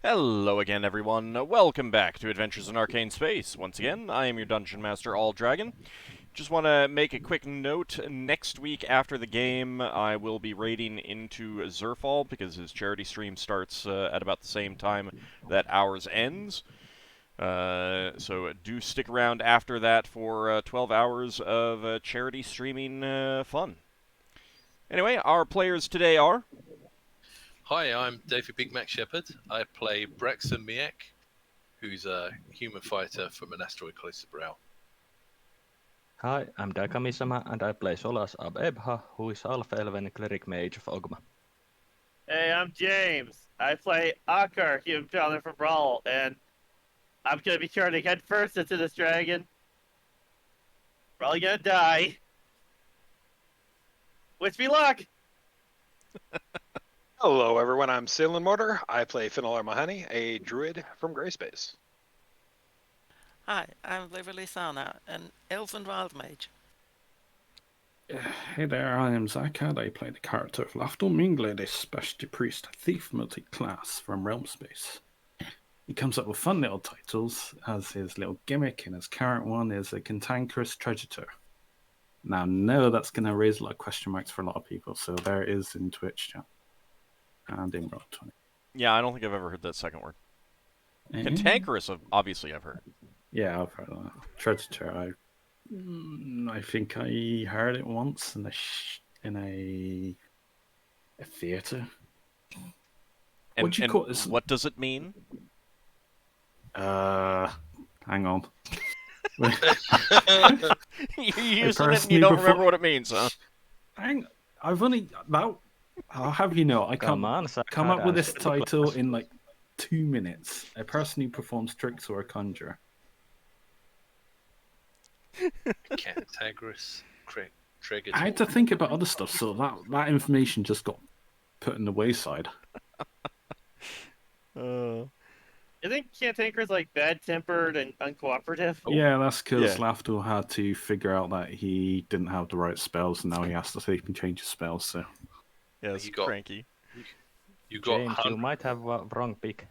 Hello again, everyone. Welcome back to Adventures in Arcane Space. Once again, I am your Dungeon Master, AuldDragon. Just want to make a quick note. Next week after the game, I will be raiding into Zerfall because his charity stream starts at about the same time that ours ends. So do stick around after that for 12 hours of charity streaming fun. Anyway, our players today are... Hi, I'm David Big Mac Shepherd. I play Braxon Miacc, who's a human fighter from an asteroid close to Brow. Hi, I'm Dakamisama and I play Solas of Ebha, who is Half-Elven Cleric Mage of Ogma. Hey, I'm James. I play Ockar, human paladin from Brawl, and I'm gonna be turning head first into this dragon. Probably gonna die. Wish me luck! Hello, everyone. I'm Sailing Mortar. I play Finnel'ar Mohani, a druid from Grayspace. Hi, I'm Levalithana, an elven wild mage. Hey there, I am Zakad. I play the character of Lafdul, Moonglade, a specialty priest, thief multi-class from Realm Space. He comes up with fun little titles, as his little gimmick, and his current one is a cantankerous treasurer. Now, no, that's going to raise a lot of question marks for a lot of people, so there it is in Twitch chat. And in Roll20. Yeah, I don't think I've ever heard that second word. Eh? Cantankerous, obviously I've heard. Yeah, I've heard that. Treasurer, I think I heard it once in a theatre. And, What do you and call this? what does it mean? Hang on. You use it and personally you don't prefer- remember what it means, huh? I've only now. I'll have you know, I Come come on, up with this Sakada. title in like 2 minutes. A person who performs tricks or a conjurer. Cantankerous, trigger. I had to think about other stuff, so that information just got put in the wayside. Isn't Cantankerous like bad-tempered and uncooperative? Yeah, that's because Yeah. Lafdul had to figure out that he didn't have the right spells, and now he has to see if he can change his spells. So Yeah, it's You got- cranky. You got James, you might have a wrong pick.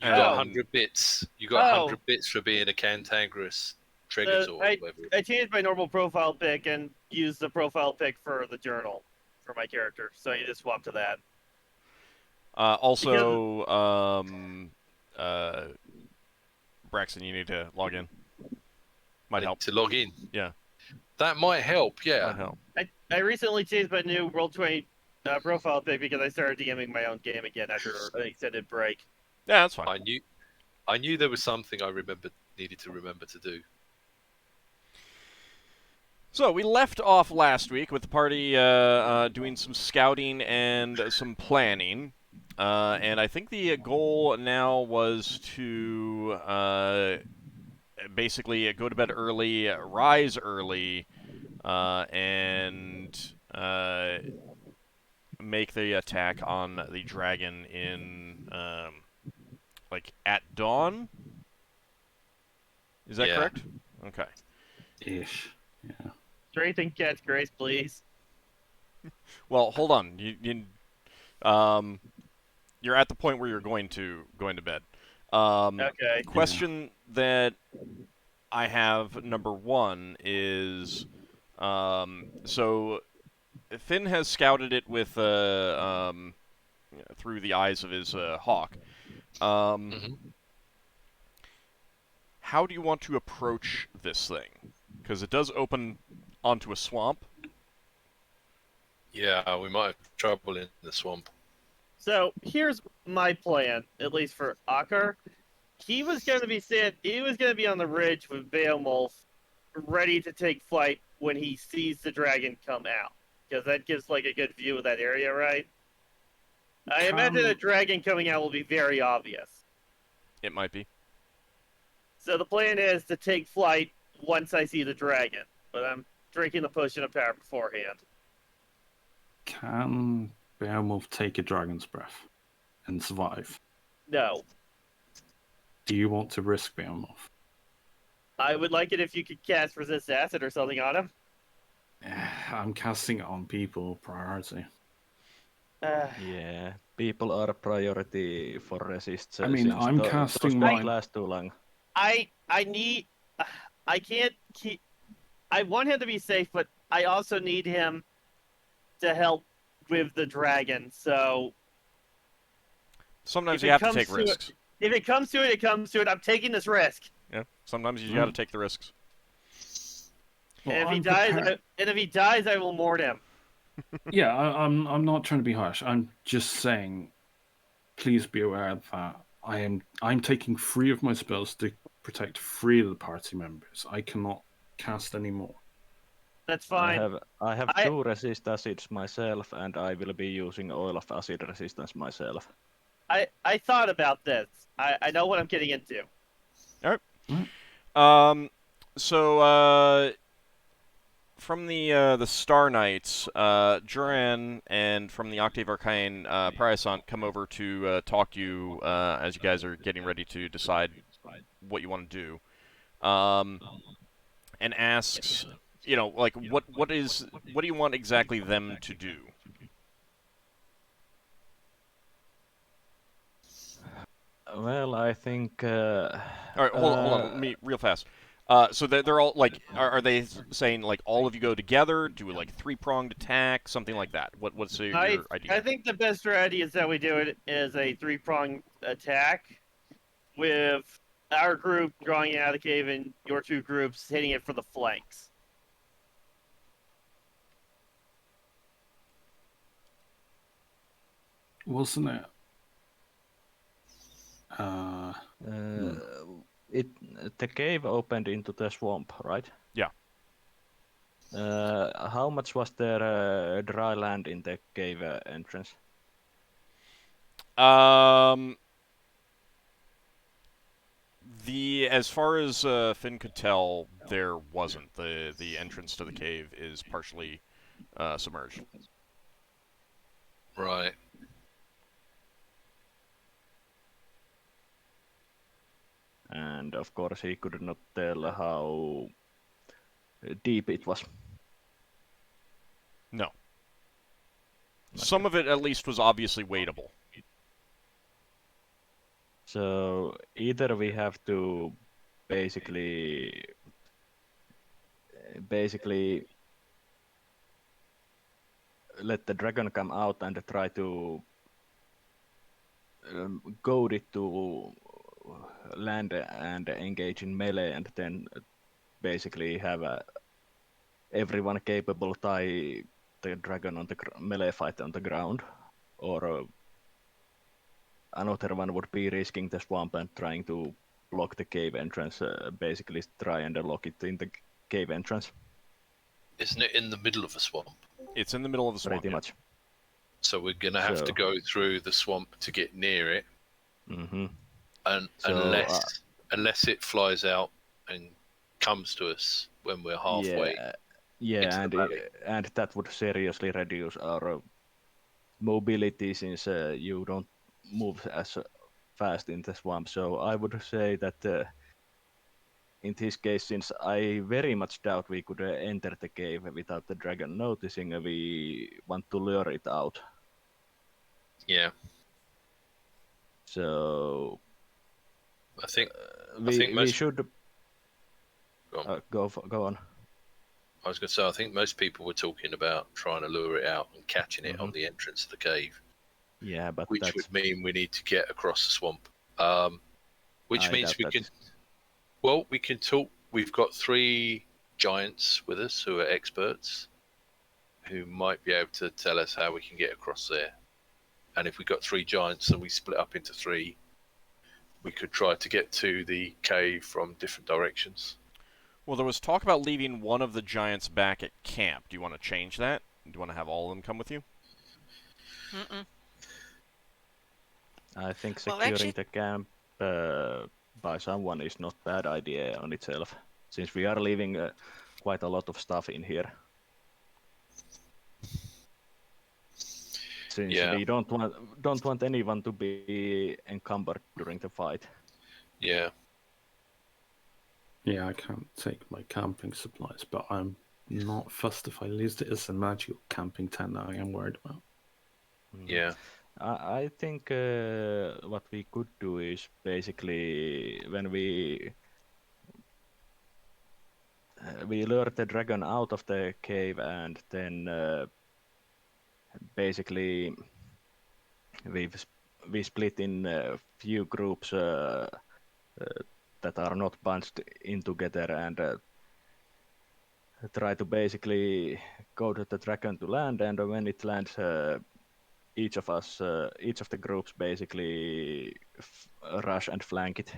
100 bits. You got Oh. 100 bits for being a cantankerous trigger or whatever. I changed my normal profile pic and used the profile pic for the journal for my character, so I need to swap to that. Also, Braxon, you need to log in. Might help. To log in. Yeah. That might help, yeah. Might help. I recently changed my new Roll20 profile pic because I started DMing my own game again after an extended break. Yeah, that's fine. I knew there was something I needed to remember to do. So, we left off last week with the party doing some scouting and some planning. And I think the goal now was to basically go to bed early, rise early, and make the attack on the dragon in, like, at dawn? Is that Yeah. correct? Okay. ish. Yeah. Strength and catch grace, please. Well, hold on. You're at the point where you're going to bed. Okay. Question that I have, number one, is so Finn has scouted it with through the eyes of his hawk. How do you want to approach this thing? Because it does open onto a swamp. Yeah, we might have trouble in the swamp. So here's my plan, at least for Ockar. He was going to be on the ridge with Beowulf, ready to take flight when he sees the dragon come out, because that gives like a good view of that area, right? I imagine a dragon coming out will be very obvious. It might be. So the plan is to take flight once I see the dragon, but I'm drinking the potion of power beforehand. Can Beowulf take a dragon's breath and survive? No. Do you want to risk Beowulf? I would like it if you could cast resist acid or something on him. I'm casting it on people, priority. Yeah. people are a priority for resist. I mean, since I'm those casting don't mine. last too long. I need. I can't keep. I want him to be safe, but I also need him to help with the dragon. So Sometimes if you it have to comes take to risks. if it comes to it, it comes to it. I'm taking this risk. Yeah. Sometimes you got to take the risks. Well, And if he I'm dies, prepared- I will mourn him. Yeah, I'm not trying to be harsh. I'm just saying, please be aware that I'm taking 3 of my spells to protect 3 of the party members. I cannot cast any more. That's fine. I have 2 resist acids myself, and I will be using oil of acid resistance myself. I thought about this. I know what I'm getting into. All right. So from the Star Knights, Duran and from the Octave Arcane, Pryasant come over to talk to you as you guys are getting ready to decide what you want to do, and asks, like what do you want exactly them to do? Well, I think. All right, hold on, let me real fast. So they're all like, are they saying like all of you go together, do like 3-pronged attack, something like that? What's your idea? I think the best strategy is that we do it as a 3-pronged attack, with our group drawing it out of the cave and your 2 groups hitting it for the flanks. Wasn't it? The cave opened into the swamp, right? Yeah. How much was there dry land in the cave entrance? As far as Finn could tell, there wasn't. The entrance to the cave is partially submerged. Right. And of course, he could not tell how deep it was. No. Some of it, at least, was obviously wadeable. So either we have to basically let the dragon come out and try to goad it to land and engage in melee, and then basically have everyone capable tie the dragon on the melee fight on the ground, or another one would be risking the swamp and trying to block the cave entrance, basically try and lock it in the cave entrance. Isn't it in the middle of a swamp? It's in the middle of the swamp. Pretty much. So we're going to have to go through the swamp to get near it. Mm-hmm. And unless it flies out and comes to us when we're halfway. Yeah, and that would seriously reduce our mobility, since you don't move as fast in the swamp. So I would say that in this case, since I very much doubt we could enter the cave without the dragon noticing, we want to lure it out. Yeah. So I think we should go on. I was going to say, I think most people were talking about trying to lure it out and catching it on the entrance of the cave. Yeah, but which would mean we need to get across the swamp. Which means we can. Well, we can talk. We've got 3 giants with us who are experts, who might be able to tell us how we can get across there. And if we got 3 giants and we split up into 3, we could try to get to the cave from different directions. Well, there was talk about leaving one of the giants back at camp. Do you want to change that? Do you want to have all of them come with you? Mm-mm. I think securing the camp by someone is not a bad idea on itself, since we are leaving quite a lot of stuff in here. Since we don't want anyone to be encumbered during the fight. Yeah. Yeah, I can't take my camping supplies, but I'm not fussed if I lose it as a magical camping tent that I am worried about. Yeah. I think what we could do is basically when we lure the dragon out of the cave, and then basically we split in a few groups that are not bunched in together, and try to basically go to the dragon to land, and when it lands, each of the groups basically rush and flank it.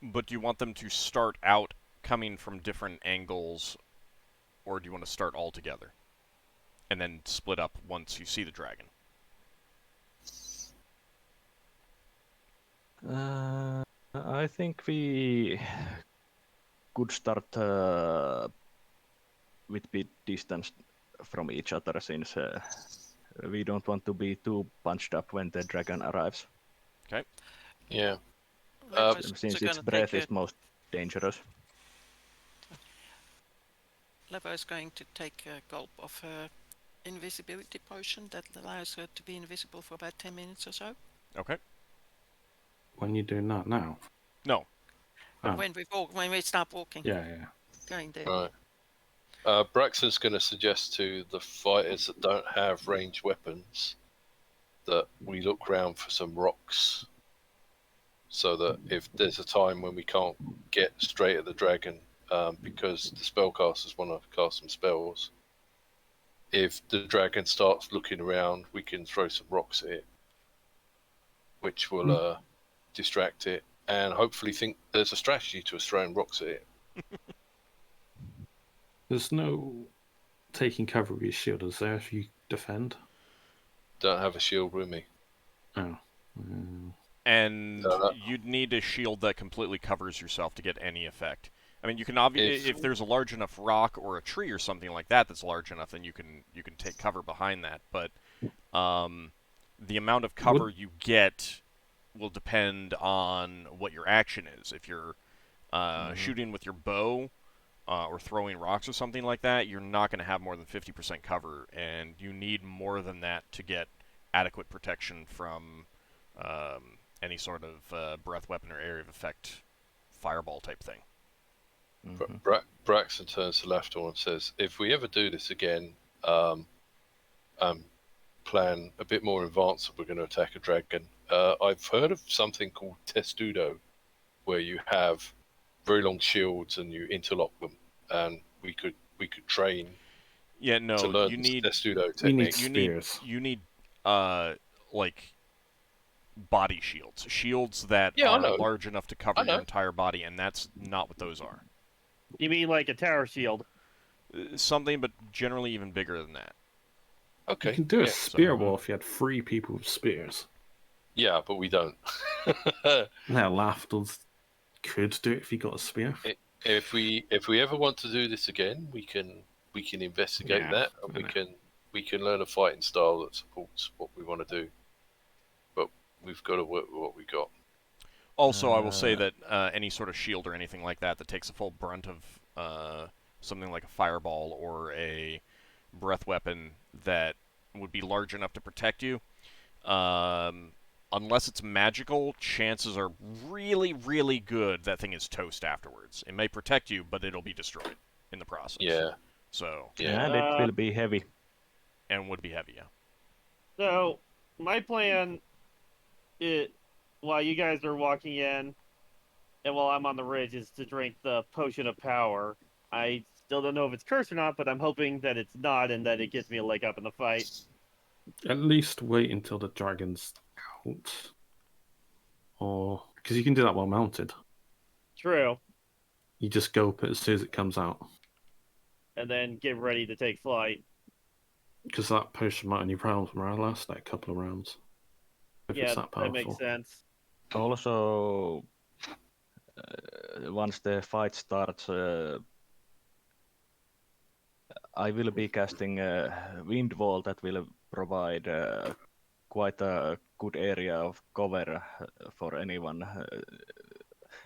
But do you want them to start out coming from different angles, or do you want to start all together and then split up once you see the dragon? I think we could start with bit distance from each other, since we don't want to be too bunched up when the dragon arrives. Okay. Yeah. Since its breath is most dangerous. Levo is going to take a gulp of her invisibility potion that allows her to be invisible for about 10 minutes or so. Okay. When you're doing that now? No. But when we stop walking. Yeah, yeah. Going there. Right. Braxon's going to suggest to the fighters that don't have ranged weapons that we look round for some rocks, so that if there's a time when we can't get straight at the dragon, because the spellcasters want to cast some spells, if the dragon starts looking around, we can throw some rocks at it, which will distract it, and hopefully think there's a strategy to us throwing rocks at it. There's no taking cover with your shield, is there, if you defend? Don't have a shield with me. Oh. And you'd need a shield that completely covers yourself to get any effect. I mean, you can if there's a large enough rock or a tree or something like that that's large enough, then you can take cover behind that. But the amount of cover you get will depend on what your action is. If you're shooting with your bow or throwing rocks or something like that, you're not going to have more than 50% cover, and you need more than that to get adequate protection from any sort of breath weapon or area of effect fireball type thing. Braxon turns to Lafdul and says, if we ever do this again, plan a bit more advanced if we're going to attack a dragon. I've heard of something called testudo, where you have very long shields and you interlock them, and we could train. Yeah, no, to learn you need testudo technique. You need like body shields that are large enough to cover your entire body, and that's not what those are. You mean like a tower shield? Something, but generally even bigger than that. Okay. You can do a spear wall if you had 3 people with spears. Yeah, but we don't. Now, Lafdul could do it if he got a spear. If we ever want to do this again, we can investigate that, and we can learn a fighting style that supports what we want to do. But we've got to work with what we got. Also, I will say that any sort of shield or anything like that takes a full brunt of something like a fireball or a breath weapon that would be large enough to protect you, unless it's magical, chances are really, really good that thing is toast afterwards. It may protect you, but it'll be destroyed in the process. Yeah. So. Yeah, and it will be heavy. And would be heavy, yeah. So, my plan, while you guys are walking in, and while I'm on the ridge, is to drink the potion of power. I still don't know if it's cursed or not, but I'm hoping that it's not, and that it gives me a leg up in the fight. At least wait until the dragon's out. Or, because you can do that while mounted. True. You just go up it as soon as it comes out. And then get ready to take flight. Because that potion might only last like a couple of rounds. If it's that powerful. That makes sense. Also, once the fight starts, I will be casting a wind wall that will provide quite a good area of cover for anyone.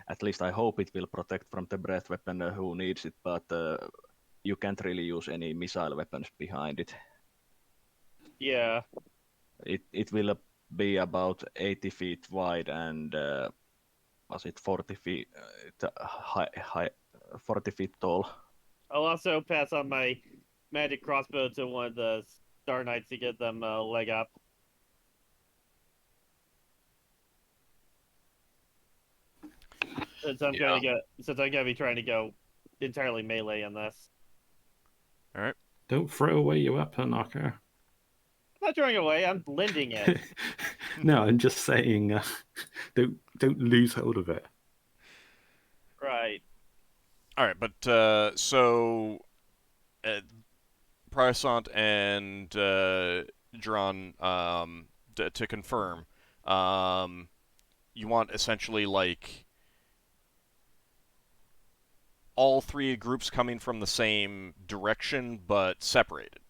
At least I hope it will protect from the breath weapon who needs it, but you can't really use any missile weapons behind it. Yeah. It will be about 80 feet wide and was it 40 feet high 40 feet tall. I'll also pass on my magic crossbow to one of the Star Knights to get them a leg up. Since I'm gonna be trying to go entirely melee in this. All right. Don't throw away your weapon, Ockar. I'm not throwing it away. I'm blending it. No, I'm just saying, don't lose hold of it. Right. All right, but so Prasant and Duran, to confirm, you want essentially like all three groups coming from the same direction but separated.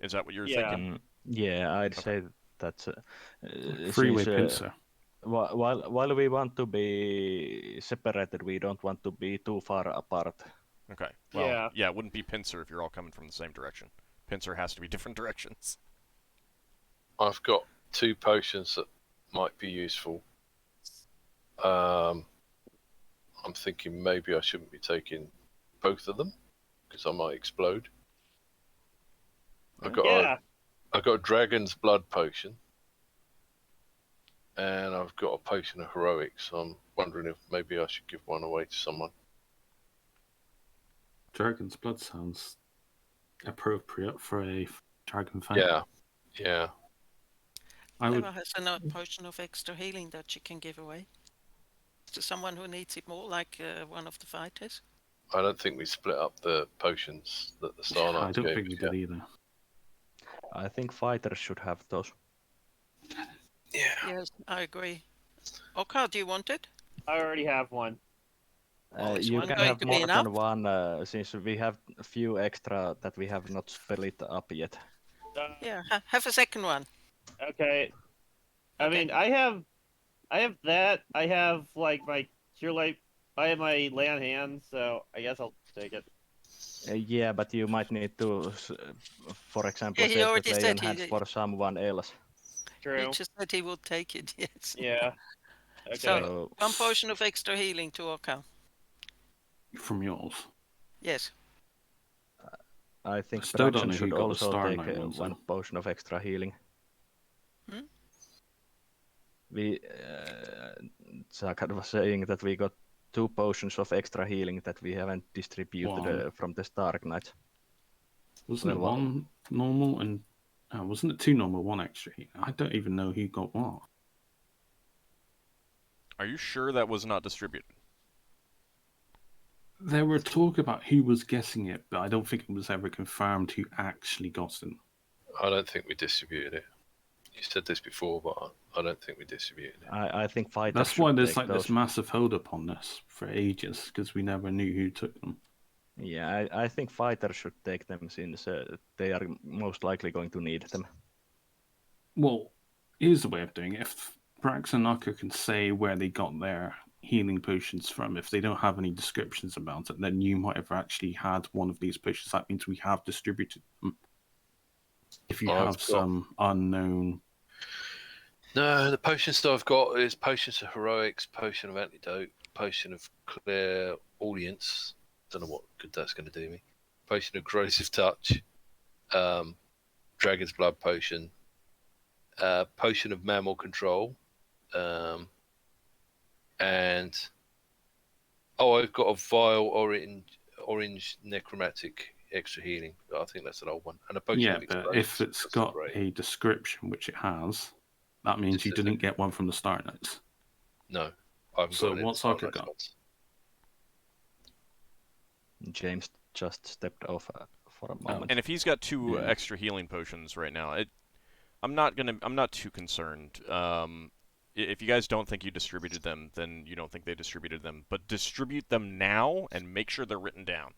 Is that what you're thinking? Yeah, I'd say that's Freeway pincer. While we want to be separated, we don't want to be too far apart. Okay. Well, yeah, it wouldn't be pincer if you're all coming from the same direction. Pincer has to be different directions. I've got 2 potions that might be useful. I'm thinking maybe I shouldn't be taking both of them because I might explode. I've got a dragon's blood potion, and I've got a potion of heroics. So I'm wondering if maybe I should give one away to someone. Dragon's blood sounds appropriate for a dragon fight. Yeah. Ebha has a potion of extra healing that she can give away to someone who needs it more, like one of the fighters. I don't think we split up the potions that the Star Knights I don't gave think we did either. I think fighters should have those. Yeah. Yes, I agree. Ockar, do you want it? I already have one. You can have more than one, since we have a few extra that we have not split up yet. Yeah, have a second one. Okay. I mean, I have that. I have like my cure light. I have my lay on hands, so I guess I'll take it. Yeah, but you might need to, for example, save the lay on hands for someone else. True. He just said he would take it. Yes. Yeah. Okay. So 1 potion of extra healing to Ockar. From yours? Yes. I think Braxon should also take 1 potion of extra healing. Zakad was saying that we got 2 potions of extra healing that we haven't distributed from the Stark Knights. Wasn't it 1 normal and wasn't it 2 normal, 1 extra healing? I don't even know who got what. Are you sure that was not distributed? There were talk about who was guessing it, but I don't think it was ever confirmed who actually got it. I don't think we distributed it. You said this before, but I don't think we distributed it. I think fighters. That's why there's like this massive hold up on this for ages, because we never knew who took them. Yeah, I think fighters should take them since they are most likely going to need them. Well, here's the way of doing it. If Braxon and Ockar can say where they got their healing potions from, if they don't have any descriptions about it, then you might have actually had one of these potions. That means we have distributed them. If you have some unknown... No, the potions that I've got is potions of heroics, potion of antidote, potion of clear audience. Don't know what good that's going to do me. Potion of corrosive touch, dragon's blood potion, potion of mammal control, and I've got a vile orange necromantic extra healing. I think that's an old one. And a potion of but if it's got a description, which it has, that means you didn't get one from the Star Knights. No, I haven't got it. What's Ockar got? James just stepped off for a moment. And if he's got 2 extra healing potions right now, I'm not too concerned. If you guys don't think you distributed them, then you don't think they distributed them. But distribute them now and make sure they're written down.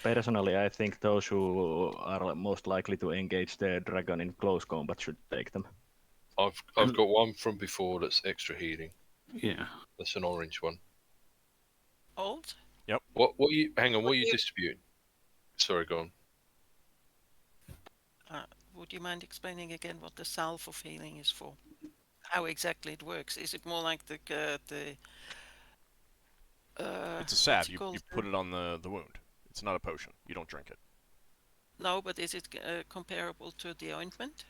Personally, I think those who are most likely to engage their dragon in close combat should take them. I've got one from before that's extra healing. Yeah. That's an orange one. Old? Yep. What you? Hang on. What are you distributing? Sorry, go on. would you mind explaining again what the salve of healing is for? How exactly it works? Is it more like the It's a what's salve. it You called? put it on the wound. It's not a potion. You don't drink it. No, but is it comparable to the ointment?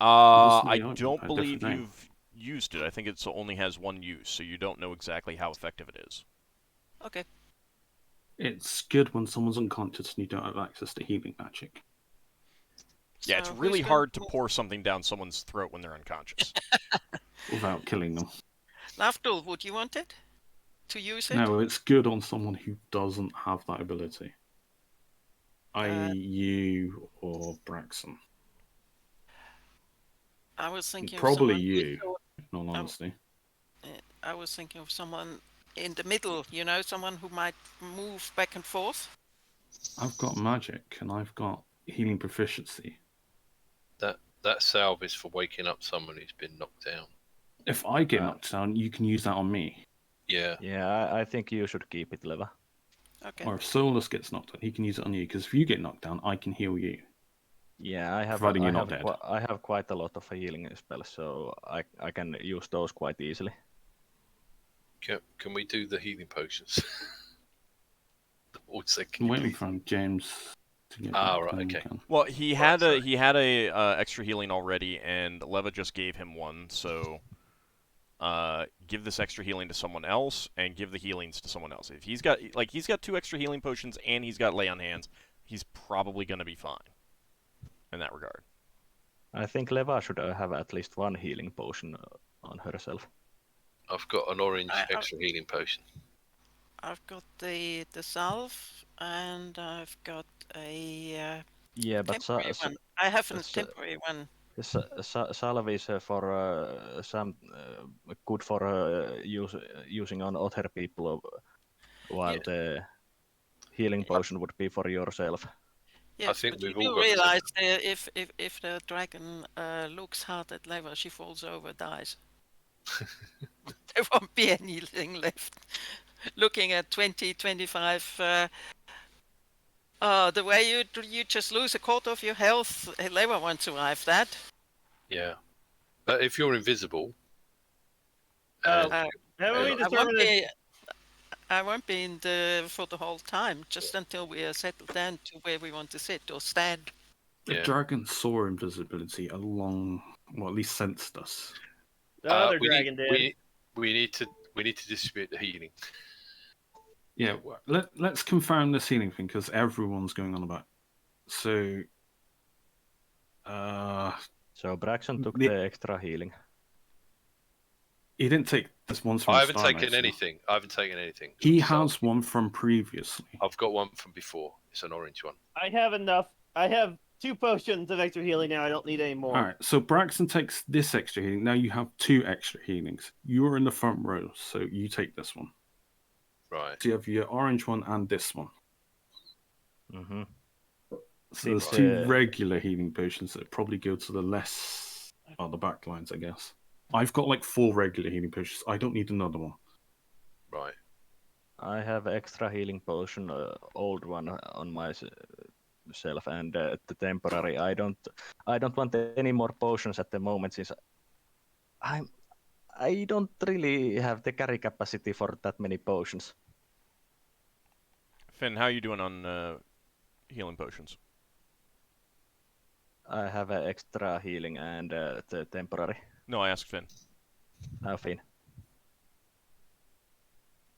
I the ointment, don't a believe different name. you've used it. I think it only has one use, so you don't know exactly how effective it is. Okay. It's good when someone's unconscious and you don't have access to healing magic. Yeah, it's So really who's hard to going pour something down someone's throat when they're unconscious. Without killing them. Lafdul, would you want it? To use it? No, it's good on someone who doesn't have that ability. I.e. you or Braxon. I was thinking Probably of someone you, in all honesty. I was thinking of someone in the middle, you know, someone who might move back and forth. I've got magic and I've got healing proficiency. That salve is for waking up someone who's been knocked down. If I get knocked down, you can use that on me. Yeah. Yeah, I think you should keep it, Leva. Okay. Or if Solas gets knocked down, he can use it on you. Because if you get knocked down, I can heal you. Yeah, I have. Providing you're I not have dead. I have quite a lot of healing spells, so I can use those quite easily. Can we do the healing potions? I'm waiting for James to get Ah, back, right, then we okay. can. Well, he had sorry. extra healing already, and Leva just gave him one. So, give this extra healing to someone else, and give the healings to someone else. If he's got 2 extra healing potions, and he's got lay on hands, he's probably gonna be fine in that regard. I think Leva should have at least one healing potion on herself. I've got an orange extra healing potion. I've got the salve, and I've got a Yeah, but temporary one. I have a temporary one. salve is for some good for using on other people, while the healing potion would be for yourself. Yes, I think but we've you all do got realize if the dragon looks hard at Leva, she falls over, dies. There won't be anything left. Looking at 20, 25. The way you just lose a quarter of your health, Leva won't survive that. Yeah. But if you're invisible... I won't be in for the whole time, just until we are settled down to where we want to sit or stand. The dragon saw invisibility along, well, at least sensed us. The other dragon did. We need to distribute the healing. Yeah, let's confirm this healing thing because everyone's going on about it. So Braxon took the extra healing. He didn't take this one from I haven't taken anything. He has one from previously. I've got one from before. It's an orange one. I have enough. I have 2 potions of extra healing now. I don't need any more. All right, so Braxon takes this extra healing. Now you have 2 extra healings. You're in the front row, so you take this one. Right. So you have your orange one and this one. Mm-hmm. So there's 2 regular healing potions that probably go to the the back lines, I guess. I've got like 4 regular healing potions. I don't need another one. Right. I have extra healing potion, old one on myself, and the temporary. I don't want any more potions at the moment, since I don't really have the carry capacity for that many potions. Finn, how are you doing on healing potions? I have extra healing and the temporary. No, I asked Finn. Oh, Finn.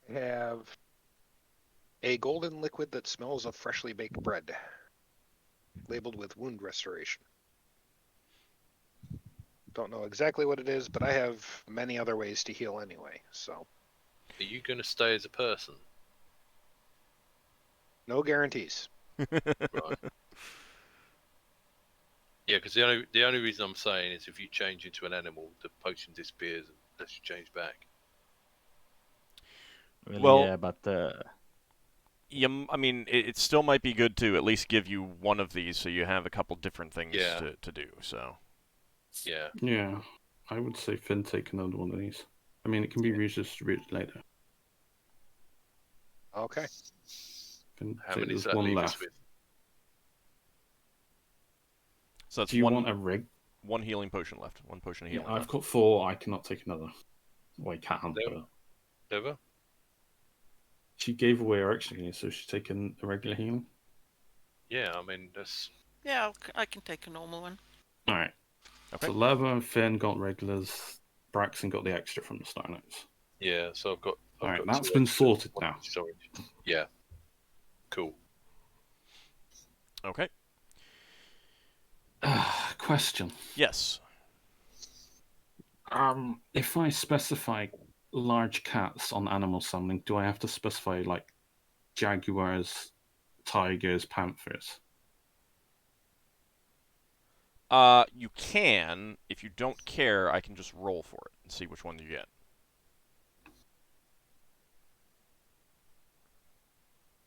I have a golden liquid that smells of freshly baked bread, labeled with wound restoration. Don't know exactly what it is, but I have many other ways to heal anyway, so... Are you going to stay as a person? No guarantees. Right. Yeah, because the only reason I'm saying is if you change into an animal, the potion disappears unless you change back. Well, yeah, but yeah, I mean, it still might be good to at least give you one of these, so you have a couple different things to do. So. Yeah. Yeah, I would say Finn take another one of these. I mean, it can be redistributed later. Okay. Finn, How many does that one leave left. us with? So that's Do you want a rig? one healing potion left. One potion of healing. Yeah, I've got 4. I cannot take another. Well, I can, but Never. she gave away her extra healing, so she's taken a regular healing. Yeah, I mean that's. Yeah, I can take a normal one. All right. Okay. So Leva and Finn got regulars. Braxon got the extra from the Star Knights. Yeah, so I've got. All right, got that's 2 been extra, sorted 1 now. storage. Yeah. Cool. Okay. Question. Yes. If I specify large cats on animal summoning, do I have to specify like jaguars, tigers, panthers? You can. If you don't care, I can just roll for it and see which one you get.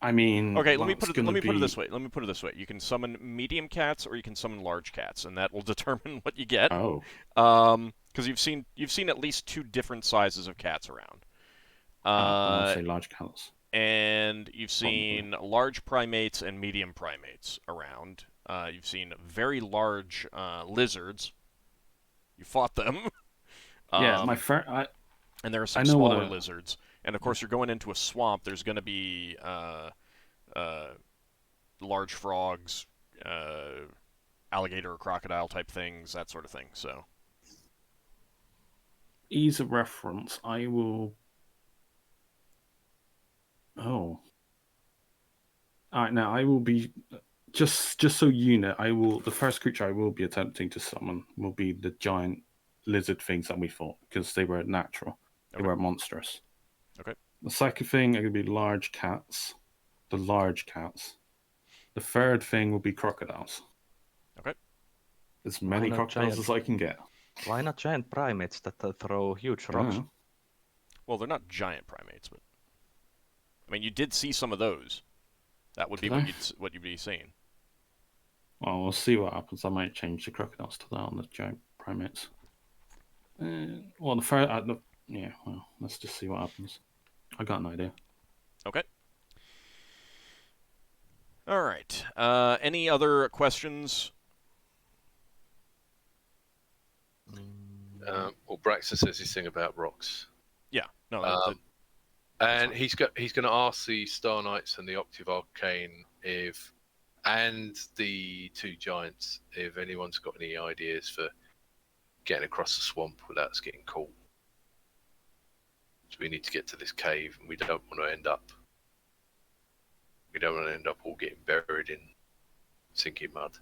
I mean, okay. Let me put it this way. You can summon medium cats or you can summon large cats, and that will determine what you get. Oh. Because you've seen at least 2 different sizes of cats around. I'll say large cats. And you've seen large primates and medium primates around. You've seen very large lizards. You fought them. Yeah, my friend. And there are some smaller lizards. And of course, you're going into a swamp. There's going to be large frogs, alligator or crocodile type things, that sort of thing. So, ease of reference, I will. Oh. All right, now I will be just so you know, I will. The first creature I will be attempting to summon will be the giant lizard things that we fought because they were natural. They weren't monstrous. Okay. The second thing are going to be large cats. The large cats. The third thing will be crocodiles. Okay. As many crocodiles as I can get. Why not giant primates that throw huge rocks? Well, they're not giant primates, but I mean, you did see some of those. That would be what you'd be seeing. Well, we'll see what happens. I might change the crocodiles to that on the giant primates. Well, the first, yeah. Well, let's just see what happens. I got an idea. Okay. All right. Any other questions? Well, Braxon says his thing about rocks. Yeah. No. And he's going to ask the Star Knights and the Octave Arcane and the 2 giants if anyone's got any ideas for getting across the swamp without us getting caught. So we need to get to this cave, and we don't want to end up all getting buried in sinking mud.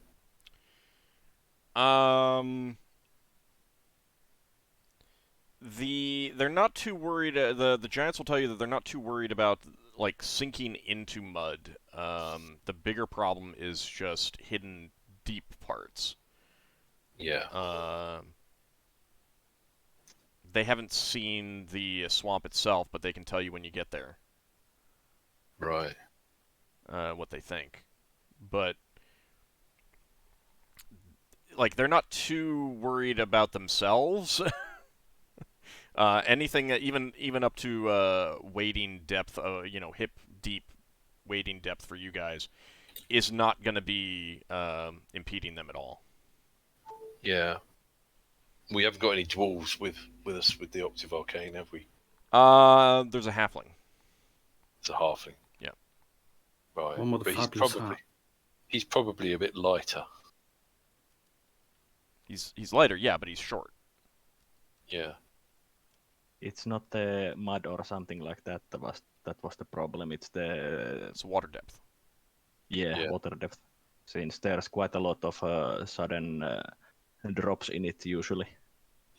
They're not too worried. The giants will tell you that they're not too worried about like sinking into mud. The bigger problem is just hidden deep parts. Yeah. They haven't seen the swamp itself, but they can tell you when you get there. Right. What they think, but like they're not too worried about themselves. Anything even up to wading depth, hip deep wading depth for you guys is not going to be impeding them at all. Yeah. We haven't got any dwarves with us with the Octave Arcane, have we? There's a halfling. It's a halfling. Yeah. Right. One with but the he's probably a bit lighter. He's lighter, yeah, but he's short. Yeah. It's not the mud or something like that that was the problem. It's water depth. Yeah, water depth. Since there's quite a lot of sudden drops in it usually.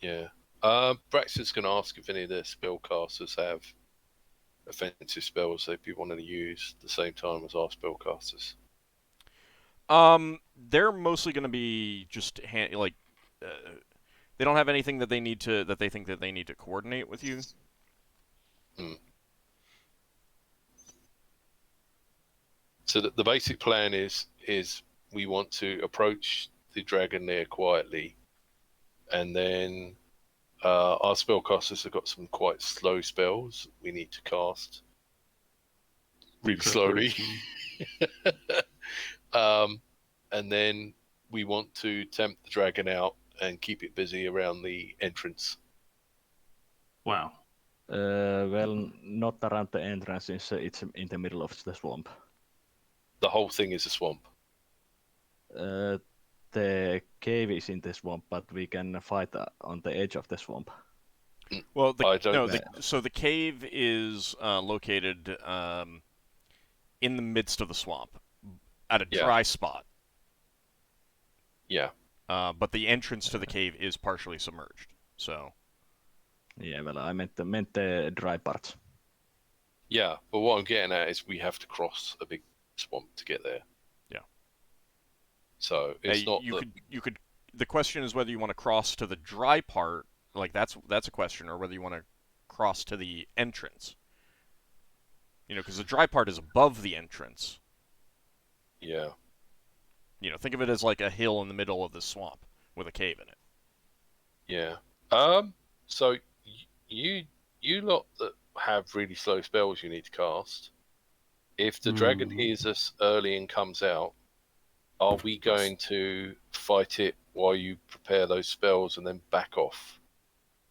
Yeah. Braxton's going to ask if any of the spellcasters have offensive spells they'd be wanting to use at the same time as our spellcasters. They're mostly going to be just they don't have anything that they need to coordinate with you. So the basic plan is we want to approach the dragon there quietly, and then our spellcasters have got some quite slow spells we need to cast really slowly. And then we want to tempt the dragon out and keep it busy around the entrance. Wow. Well, not around the entrance, since it's in the middle of the swamp. The whole thing is a swamp. The cave is in the swamp, but we can fight on the edge of the swamp. Well, I so the cave is located in the midst of the swamp, at a dry spot. Yeah. But the entrance to the cave is partially submerged. So. Yeah, well, I meant the dry parts. Yeah, but what I'm getting at is we have to cross a big swamp to get there. Yeah. So it's not. You could. The question is whether you want to cross to the dry part. Like that's a question, or whether you want to cross to the entrance. Because the dry part is above the entrance. Yeah. Think of it as like a hill in the middle of the swamp with a cave in it. Yeah. So you lot that have really slow spells you need to cast. If the dragon hears us early and comes out, are we going to fight it while you prepare those spells and then back off?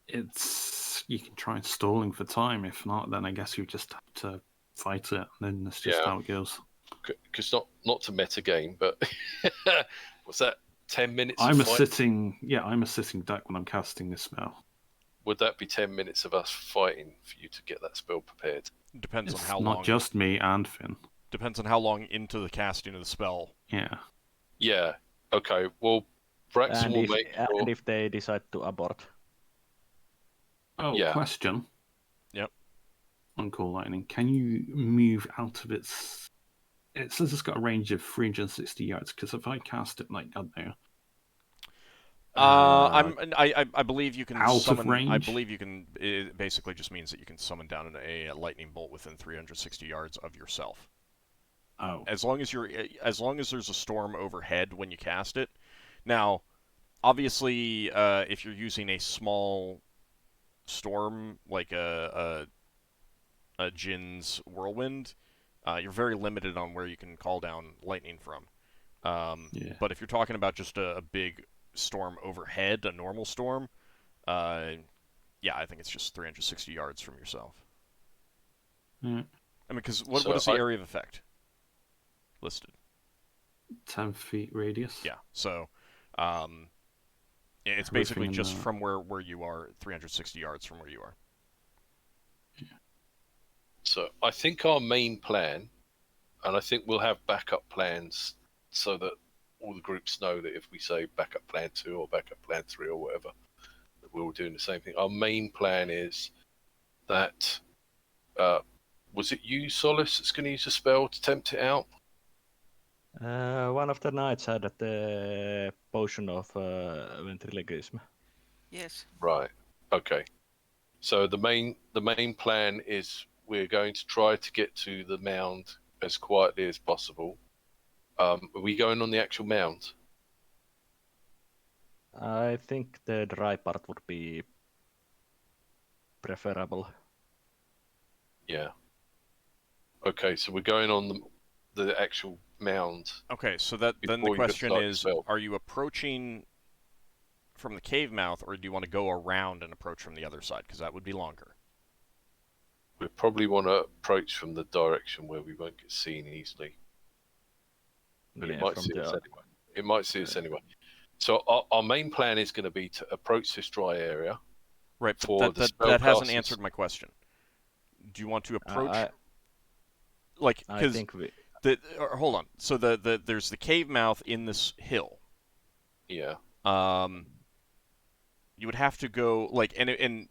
You can try stalling for time. If not, then I guess you just have to fight it. And then that's just how it goes. Because not to meta game, but was that 10 minutes? I'm a sitting duck when I'm casting this spell. Would that be 10 minutes of us fighting for you to get that spell prepared? Depends on It's how long. Not just me and Finn. Depends on how long into the casting of the spell. Yeah. Yeah. Okay. Well, Braxon will make sure. And if they decide to abort. Oh, Yeah. question. Yep. On Call Lightning, can you move out of its... It says it's got a range of 360 yards, because if I cast it, like, I don't know... I believe you can out summon. Of range? I believe you can. It basically just means that you can summon down a lightning bolt within 360 yards of yourself. Oh. As long as there's a storm overhead when you cast it. Now, obviously, if you're using a small storm like a Jin's whirlwind, you're very limited on where you can call down lightning from. But if you're talking about just a big storm overhead, a normal storm, I think it's just 360 yards from yourself. I mean, because what is the area of effect listed? 10 feet radius. Yeah, so it's basically just from where you are, 360 yards from where you are. Yeah. So I think our main plan, and I think we'll have backup plans so that all the groups know that if we say backup plan 2 or backup plan 3 or whatever, that we're all doing the same thing. Our main plan is that, was it you, Solas, that's going to use a spell to tempt it out? One of the knights had the potion of ventriloquism. Yes. Right. Okay. So the main plan is we're going to try to get to the mound as quietly as possible. Are we going on the actual mound? I think the dry part would be preferable. Yeah. Okay, so we're going on the actual mound. Okay, so then the question is, are you approaching from the cave mouth, or do you want to go around and approach from the other side? Because that would be longer. We probably want to approach from the direction where we won't get seen easily. But it might see us anyway. It might see us anyway. So our main plan is going to be to approach this dry area. Right, but that hasn't answered my question. Do you want to approach? I think hold on. So there's the cave mouth in this hill. Yeah. You would have to go and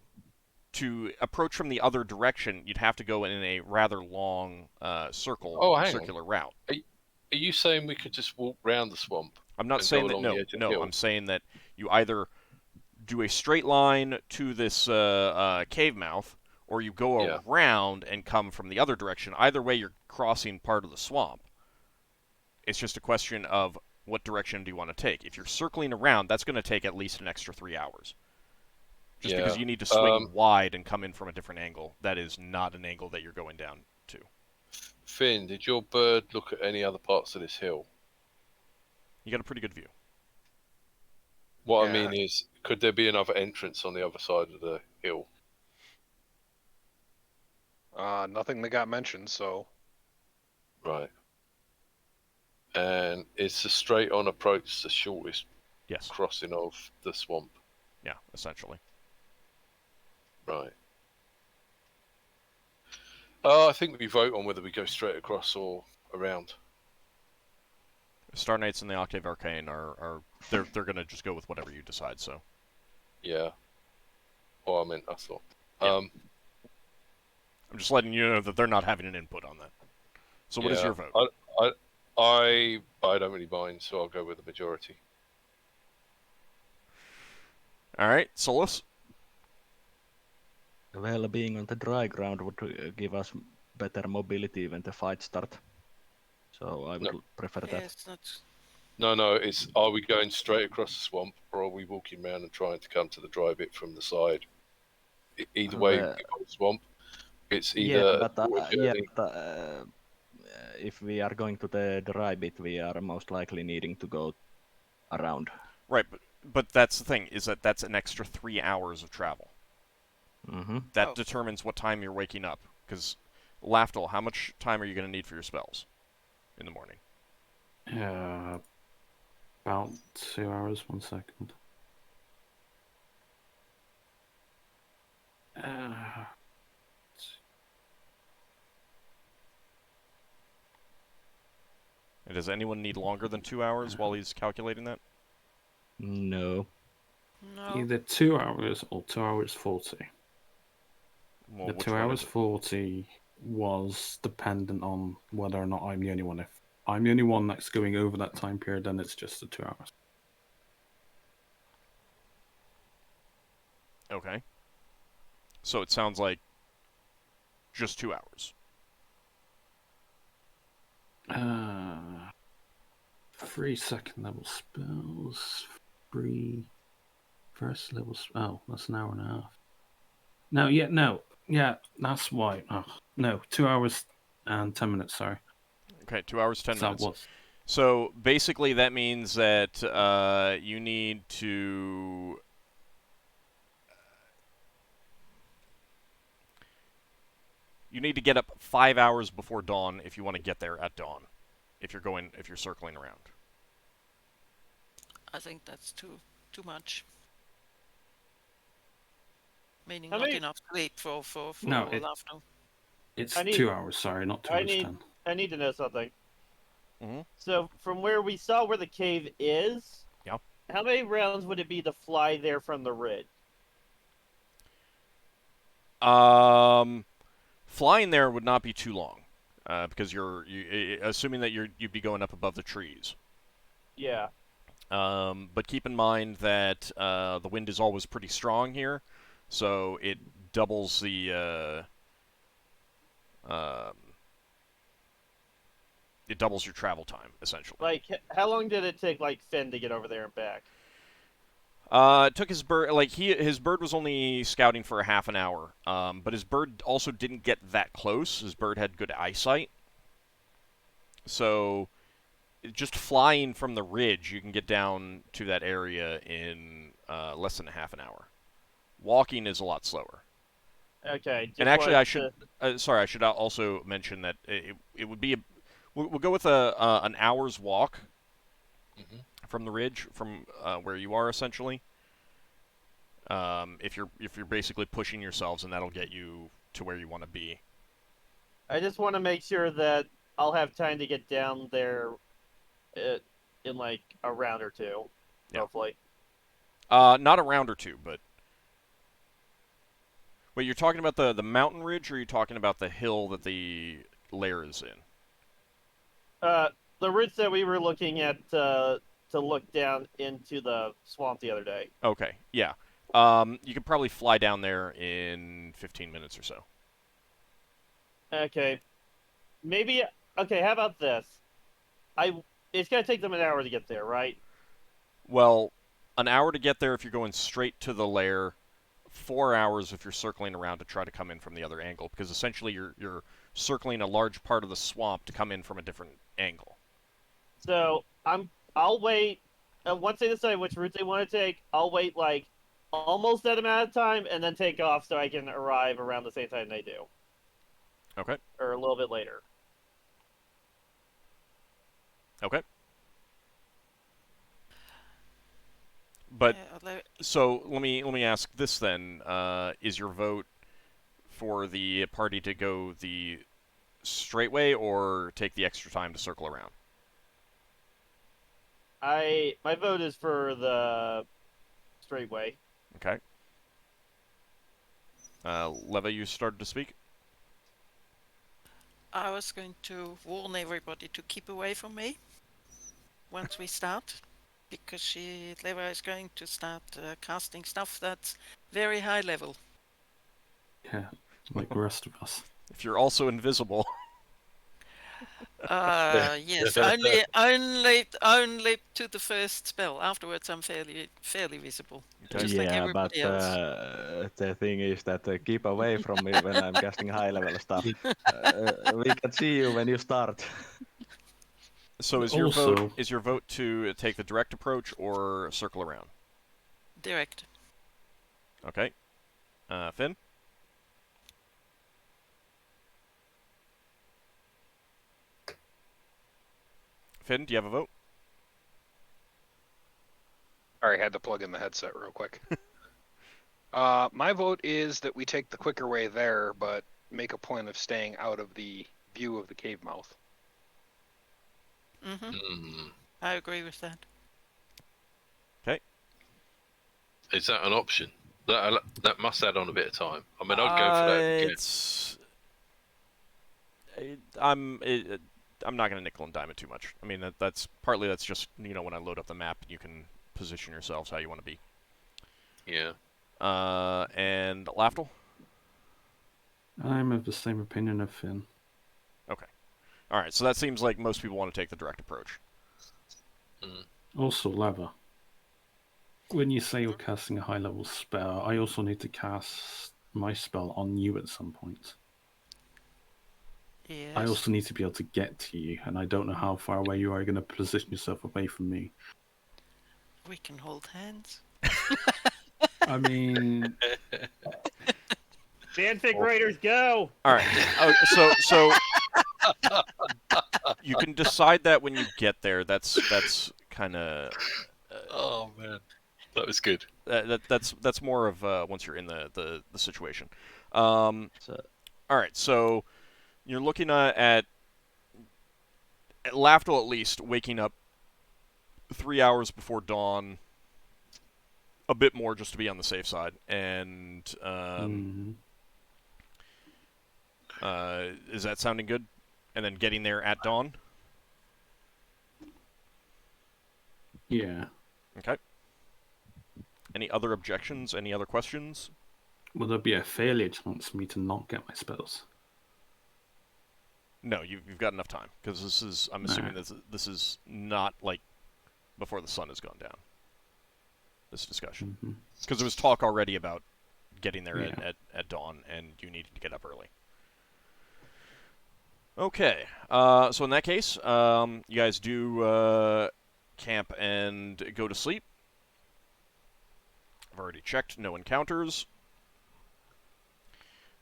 to approach from the other direction, you'd have to go in a rather long circular route. Are you saying we could just walk round the swamp? I'm not saying that. No. I'm saying that you either do a straight line to this cave mouth, or you go around and come from the other direction. Either way, you're crossing part of the swamp. It's just a question of what direction do you want to take. If you're circling around, that's going to take at least an extra 3 hours. Just because you need to swing wide and come in from a different angle. That is not an angle that you're going down to. Finn, did your bird look at any other parts of this hill? You got a pretty good view. What I mean is, could there be another entrance on the other side of the hill? Nothing that got mentioned, so... Right. And it's a straight-on approach, the shortest crossing of the swamp. Yeah, essentially. Right. I think we vote on whether we go straight across or around. Star Knights and the Octave Arcane they're gonna just go with whatever you decide. So. Yeah. Oh, I thought. Yeah. I'm just letting you know that they're not having an input on that. So what is your vote? I don't really mind, so I'll go with the majority. All right, Solas. Well, being on the dry ground would give us better mobility when the fight starts. So I would prefer that. Yes, that's... No, it's are we going straight across the swamp, or are we walking around and trying to come to the dry bit from the side? Either way, we go swamp. It's either... if we are going to the dry bit, we are most likely needing to go around. Right, but that's the thing, is that's an extra 3 hours of travel. Mm-hmm. That determines what time you're waking up. Because, Lafdul, how much time are you going to need for your spells in the morning? About 2 hours, 1 second. And does anyone need longer than 2 hours while he's calculating that? No. Either 2 hours or 2 hours 40. Well, the 2 hours 40 was dependent on whether or not I'm the only one. If I'm the only one that's going over that time period, then it's just the 2 hours. Okay. So it sounds like just 2 hours. 3 second level spells, 3 first level spell. That's an hour and a half. Yeah, that's why. Oh, no, 2 hours and 10 minutes. Sorry. Okay, 2 hours 10 minutes. Was... So basically, that means that you need to. You need to get up 5 hours before dawn if you want to get there at dawn. If you're circling around. I think that's too much. Meaning How not many... enough sleep for Lafdul. It's 2 hours, sorry, not 2 hours 10. I need to know something. Mm-hmm. So, from where we saw where the cave is, yeah. How many rounds would it be to fly there from the ridge? Flying there would not be too long, because assuming that you'd be going up above the trees. Yeah. But keep in mind that the wind is always pretty strong here, so it doubles the it doubles your travel time essentially. Like, how long did it take, like, Finn to get over there and back? It took his bird, his bird was only scouting for a half an hour, but his bird also didn't get that close. His bird had good eyesight, so just flying from the ridge, you can get down to that area in less than a half an hour. Walking is a lot slower. Okay. And actually, I should also mention that it would be we'll go with an hour's walk. Mm-hmm. From the ridge, from where you are essentially. If you're basically pushing yourselves, and that'll get you to where you want to be. I just want to make sure that I'll have time to get down there in like a round or two, hopefully. Not a round or two, but wait, you're talking about the mountain ridge, or are you talking about the hill that the lair is in? The ridge that we were looking at to look down into the swamp the other day. Okay, yeah. You could probably fly down there in 15 minutes or so. Okay. Maybe, okay, how about this? It's going to take them an hour to get there, right? Well, an hour to get there if you're going straight to the lair, 4 hours if you're circling around to try to come in from the other angle, because essentially you're circling a large part of the swamp to come in from a different angle. So, I'll wait once they decide which route they want to take, I'll wait like almost that amount of time and then take off so I can arrive around the same time they do. Okay. Or a little bit later. Okay. But so let me ask this then: is your vote for the party to go the straight way or take the extra time to circle around? My vote is for the straight way. Okay. Leva, you started to speak? I was going to warn everybody to keep away from me once we start, because Leva is going to start casting stuff that's very high level. Yeah, like the rest of us. If you're also invisible. Yes, only to the first spell. Afterwards, I'm fairly visible, just like everybody else. The thing is that keep away from me when I'm casting high level stuff. We can see you when you start. So is your vote to take the direct approach or circle around? Direct. Okay. Finn? Finn, do you have a vote? Alright, had to plug in the headset real quick. My vote is that we take the quicker way there, but make a point of staying out of the view of the cave mouth. I agree with that. Okay. Is that an option? That must add on a bit of time. I mean, I'd go for that again. I'm not going to nickel and dime it too much. I mean, that's just, when I load up the map, you can position yourselves how you want to be. Yeah. And Lafdul? I'm of the same opinion of Finn. Okay. Alright, so that seems like most people want to take the direct approach. Also, Lava. When you say you're casting a high-level spell, I also need to cast my spell on you at some point. Yes. I also need to be able to get to you, and I don't know how far away you are going to position yourself away from me. We can hold hands. I mean... Fanfic writers, go! Alright, so... you can decide that when you get there. That's kind of... oh, man. That was good. That's more of once you're in the situation. Alright, so... You're looking at Lafdul at least waking up 3 hours before dawn, a bit more just to be on the safe side, and is that sounding good? And then getting there at dawn? Yeah. Okay. Any other objections? Any other questions? Will there be a failure chance for me to not get my spells? No, you've got enough time, because I'm assuming this is not, like, before the sun has gone down, this discussion. Because there was talk already about getting there at dawn, and you needed to get up early. Okay, so in that case, you guys do camp and go to sleep. I've already checked, no encounters.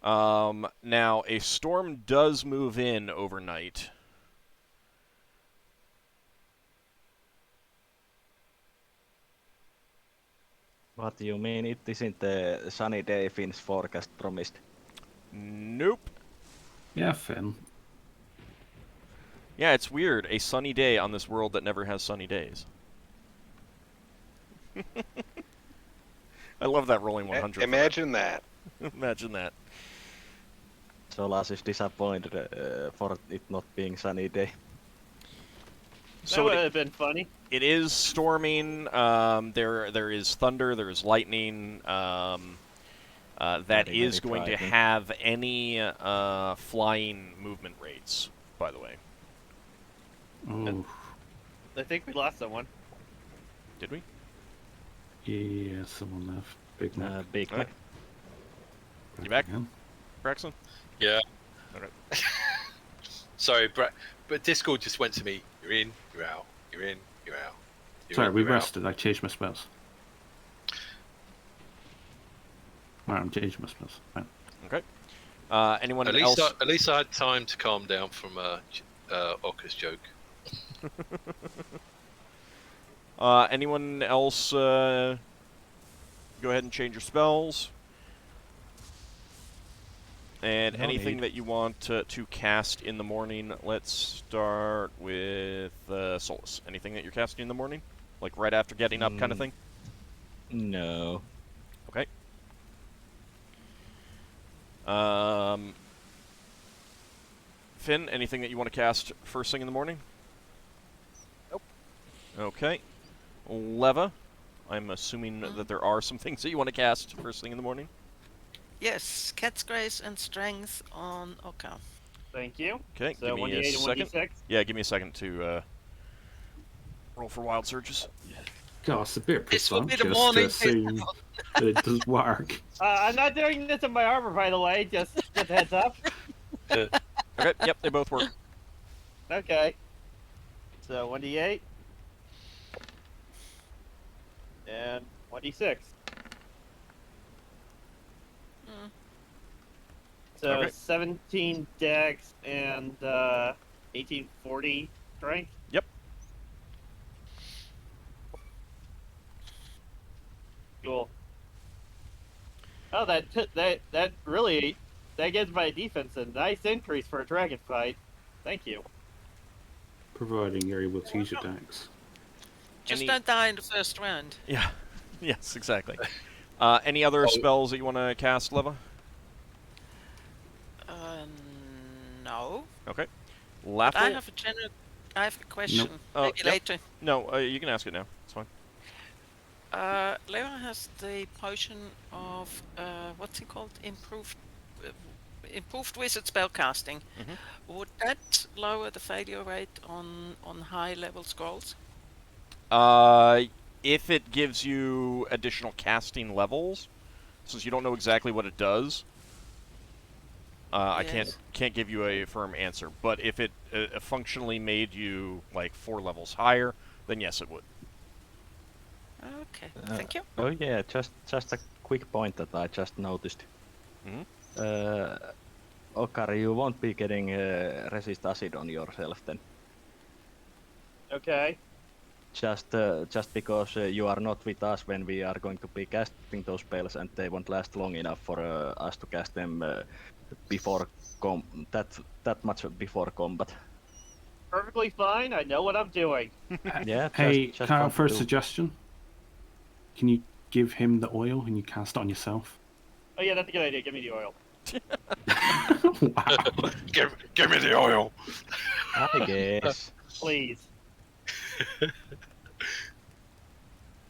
Now, a storm does move in overnight. What do you mean? It isn't the sunny day Finn's forecast promised? Nope. Yeah, Finn. Yeah, it's weird. A sunny day on this world that never has sunny days. I love that rolling 100. Imagine that. Imagine that. Solas is disappointed for it not being sunny day. So that would have been funny. It is storming. There is thunder. There is lightning. That is going to have any flying movement rates, by the way. Oh. I think we lost someone. Did we? Yeah, someone left. Big Mac. Big Mac. You back, Braxon? Yeah. Okay. Sorry, but Discord just went to me. You're in, you're out. You're in, you're out. Sorry, we rested. I changed my spells. Alright, I'm changing my spells. Right. Okay. Anyone At else? least I had time to calm down from Ockar's joke. Anyone else? Go ahead and change your spells. And No anything need. that you want to cast in the morning. Let's start with Solas. Anything that you're casting in the morning, like right after getting up, kind of thing. No. Okay. Finn, anything that you want to cast first thing in the morning? Nope. Okay. Leva, I'm assuming that there are some things that you want to cast first thing in the morning. Yes, Cat's Grace and Strength on Ockar. Thank you. Okay, So give me a 1d8 second. and 1d6. Yeah, give me a second to roll for wild surges. God, it's a bit This will be presumptuous the morning to assume that it does work. I'm not doing this in my armor, by the way. Just a heads up. Okay, yep, they both work. Okay. So 1d8 and 1d6. Mm. So Okay. 17 dex and 1840 strength. Yep. Cool. Oh, that really gives my defense a nice increase for a dragon fight. Thank you. Providing you're able to use your decks. Just don't die in the first round. Yeah. Yes, exactly. Any other spells that you want to cast, Leva? No. Okay. I Lafdul? have a question. Oh, Maybe yep. later. No, you can ask it now. It's fine. Leva has the potion of what's it called? Improved wizard spellcasting. Would that lower the failure rate on high level scrolls? If it gives you additional casting levels, since you don't know exactly what it does, I can't give you a firm answer. But if it functionally made you like 4 levels higher, then yes, it would. Okay, thank you. Oh yeah, just a quick point that I just noticed. Ockar, you won't be getting resist acid on yourself then. Okay. Just because you are not with us when we are going to be casting those spells, and they won't last long enough for us to cast them before that much before combat. Perfectly fine. I know what I'm doing. Yeah. Hey, just can I want offer a to- suggestion? Can you give him the oil and you cast it on yourself? Oh yeah, that's a good idea. Give me the oil. Wow. Give me the oil. I guess. Please.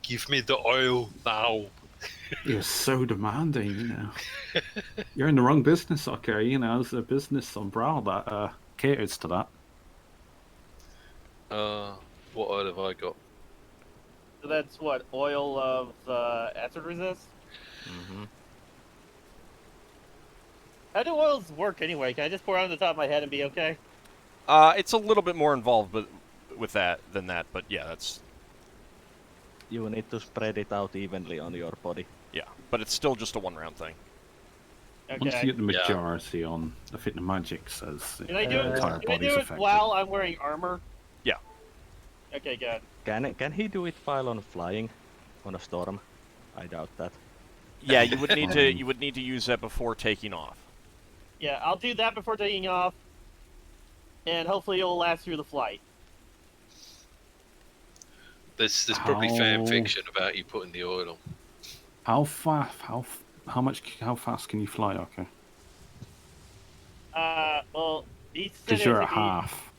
Give me the oil now. You're so demanding, you know. You're in the wrong business, okay? You know, there's a business umbrella that caters to that. What oil have I got? So that's what, oil of acid resist? How do oils work anyway? Can I just pour it on the top of my head and be okay? It's a little bit more involved with that than that, but yeah, that's... You need to spread it out evenly on your body. Yeah, but it's still just a 1-round thing. Okay. Once you get the majority on, I think the magic says Can I do the entire can I body's do it affected. while I'm wearing armor? Yeah. Okay, good. Can he do it while on flying on a storm? I doubt that. Yeah, you would need to use that before taking off. Yeah, I'll do that before taking off, and hopefully it'll last through the flight. There's probably fan fiction about you putting the oil on. How fast can you fly, okay? Well, he said Because it you're would at take me- half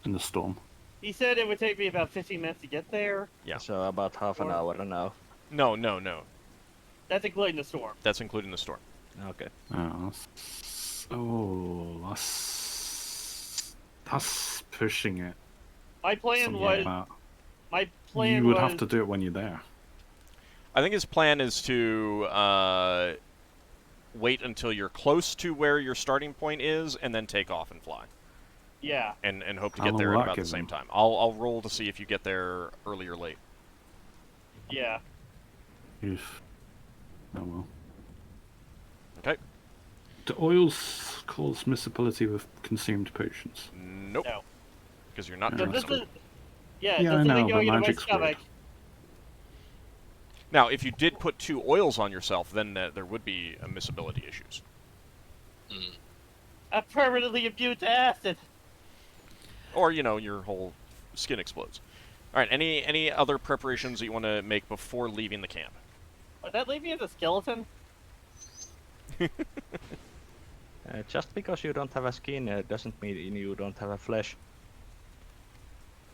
in the storm. He said it would take me about 15 minutes to get there. Yeah. So about half an hour now. No. That's including the storm. That's including the storm. Okay. That's pushing it. My plan Something was. like that. My plan You would was. have to do it when you're there. I think his plan is to wait until you're close to where your starting point is, and then take off and fly. Yeah. And hope to How get long there will at that about the give same them? time. I'll roll to see if you get there early or late. Yeah. Oof. Oh well. Okay. Do oils cause miscibility with consumed potions? Nope. No. Because you're not So So drinking this them. is. Yeah, Yeah, I this know, isn't but going into my magic's weird. stomach. Now, if you did put 2 oils on yourself, then there would be miscibility issues. Mm. I'm permanently immune to acid. Or, you know, your whole skin explodes. Alright, any other preparations that you want to make before leaving the camp? Would that leave me as a skeleton? Just because you don't have a skin doesn't mean you don't have a flesh.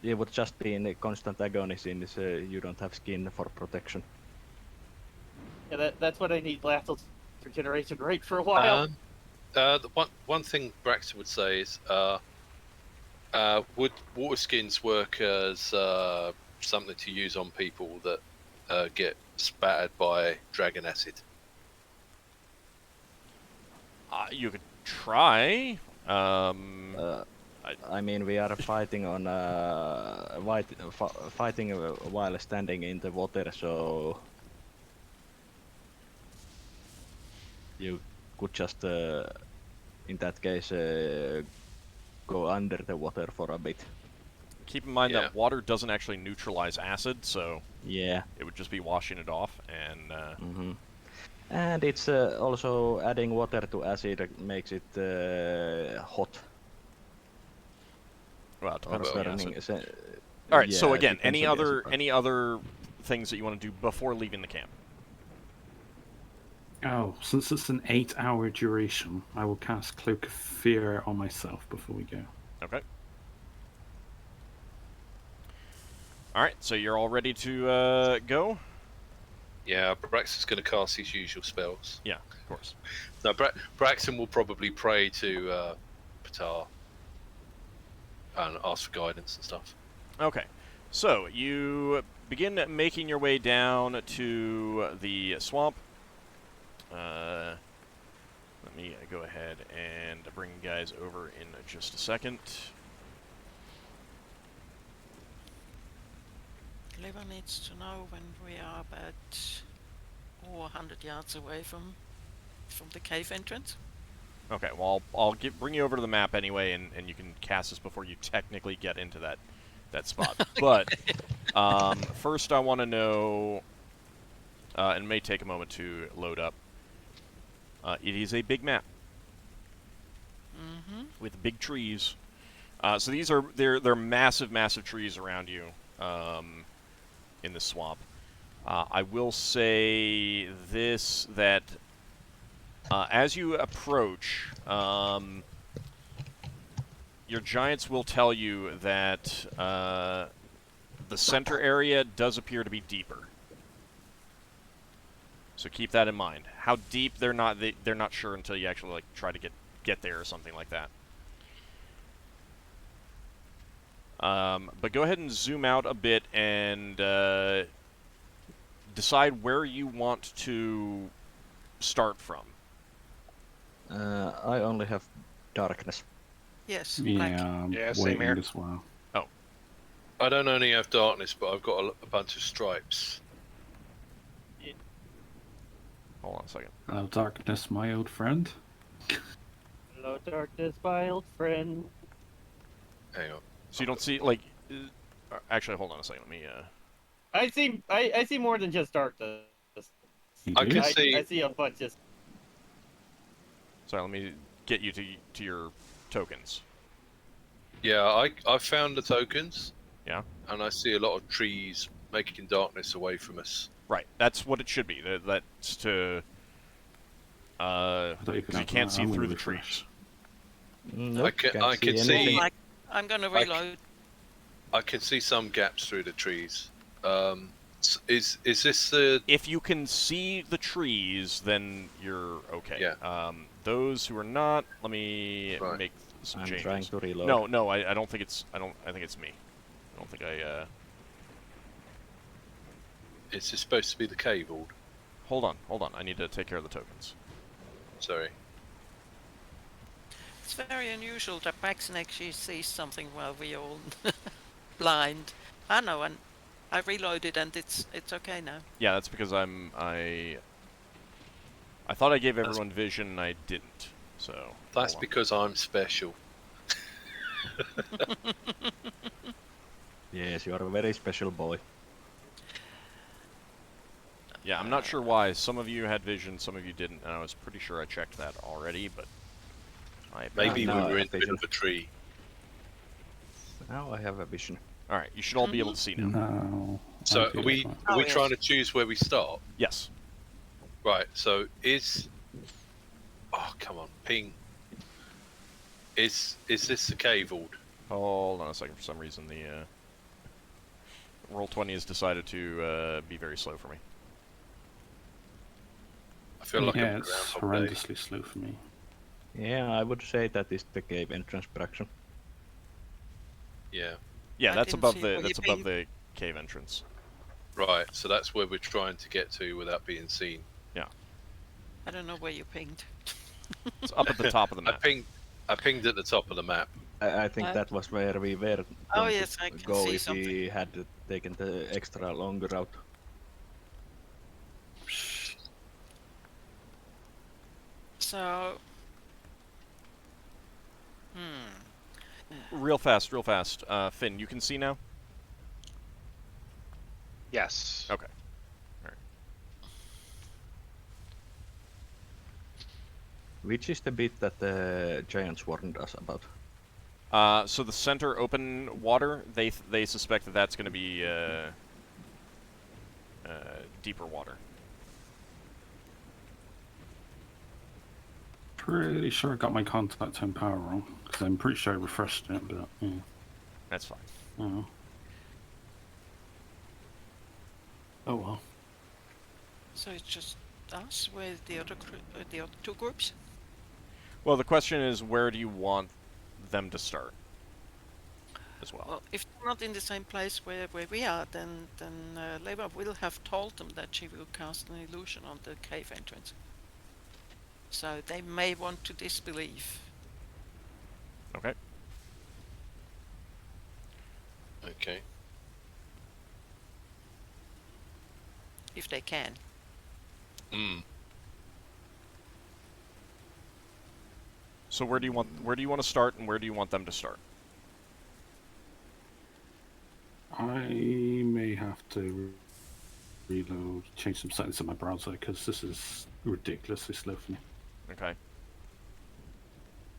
You would just be in a constant agony since you don't have skin for protection. Yeah, that's what I need Lafdul's regeneration rate for a while. The one thing Braxon would say is, would water skins work as something to use on people that get spattered by dragon acid? You could try. I mean, we are fighting on fighting while standing in the water, so you could just, in that case, go under the water for a bit. Keep in mind Yeah. that water doesn't actually neutralize acid, so Yeah. it would just be washing it off, and And it's also adding water to acid makes it hot. well, it depends on the acid. Burning. All right. So Yeah, again, depends on the acid part. any other things that you want to do before leaving the camp? Oh, since it's an 8-hour duration, I will cast Cloak of Fear on myself before we go. Okay. All right. So you're all ready to go? Yeah, Braxton's going to cast his usual spells. Yeah, of course. No, Braxton will probably pray to Patar and ask for guidance and stuff. Okay. So you begin making your way down to the swamp. Let me go ahead and bring you guys over in just a second. Lever needs to know when we are about 100 yards away from the cave entrance. Okay, well, I'll bring you over to the map anyway, and you can cast this before you technically get into that spot. But first I want to know, and it may take a moment to load up, it is a big map with big trees. So these are they're massive, massive trees around you in the swamp. I will say this, that as you approach, your giants will tell you that the center area does appear to be deeper. So keep that in mind. How deep they're not sure until you actually try to get there or something like that. But go ahead and zoom out a bit and decide where you want to start from. I only have darkness. Yes, black. Yeah, I'm Yeah, same waiting here. as well. I don't only have darkness, but I've got a bunch of stripes. Hold on a second. Hello, darkness, my old friend. Hello, darkness, my old friend. Hang on. So you don't see, actually, hold on a second. Let me, I see more than just darkness. You I do? can see. I see a bunch of. sorry, let me get you to your tokens. Yeah, I found the tokens. Yeah? And I see a lot of trees making darkness away from us. Right, that's what it should be. That's to, thought you could because you have can't that. see I'm through gonna the refresh. trees. Nope, I can't can see- anything. Black. I'm gonna reload. I can see some gaps through the trees. Is this the? If you can see the trees, then you're okay. Yeah. Those who are not, let me Right. make some I'm changes. trying to reload. No, I don't think it's, I think it's me. I don't think Is this supposed to be the cave? Ald? hold on, I need to take care of the tokens. Sorry. It's very unusual that Braxon actually sees something while we all blind. I know, and I reloaded, and it's okay now. Yeah, that's because I thought I gave everyone vision, and I didn't. So That's because I'm special. Yes, you are a very special boy. Yeah, I'm not sure why. Some of you had vision, some of you didn't, and I was pretty sure I checked that already, but Maybe we No, were in the vision. middle of a tree. Now I have a vision. All right, you should all be able to see now. No. So I feel are we fine. are we yes. trying to choose where we start? Yes. Right. So is oh come on ping. Is this the cave Ald? Hold on a second. For some reason, the Roll20 has decided to be very slow for me. I feel like Yeah, I'm it's Groundhog Day. horrendously slow for me. Yeah, I would say that is the cave entrance, Braxon. Yeah. Yeah, I that's didn't above see the what that's you above pinged. the cave entrance. Right. So that's where we're trying to get to without being seen. I don't know where you pinged. It's up at the top of the map. I pinged at the top of the map. I think Uh, that was where we were Oh, going yes, to I can go see if something. we had taken the extra longer route. So, Real fast. Finn, you can see now? Yes. Okay. Which is the bit that the giants warned us about? So the center open water, they suspect that that's going to be deeper water. Pretty sure I got my contact time power wrong, because I'm pretty sure I refreshed it, but yeah. That's fine. Oh. Oh well. so it's just us with the other two groups. Well, the question is, where do you want them to start? As well. Well, if they're not in the same place where we are, then Leva will have told them that she will cast an illusion on the cave entrance. So they may want to disbelieve. Okay. Okay. If they can. Mm. So where do you want to start, and where do you want them to start? I may have to reload, change some settings in my browser, because this is ridiculously slow for me. Okay.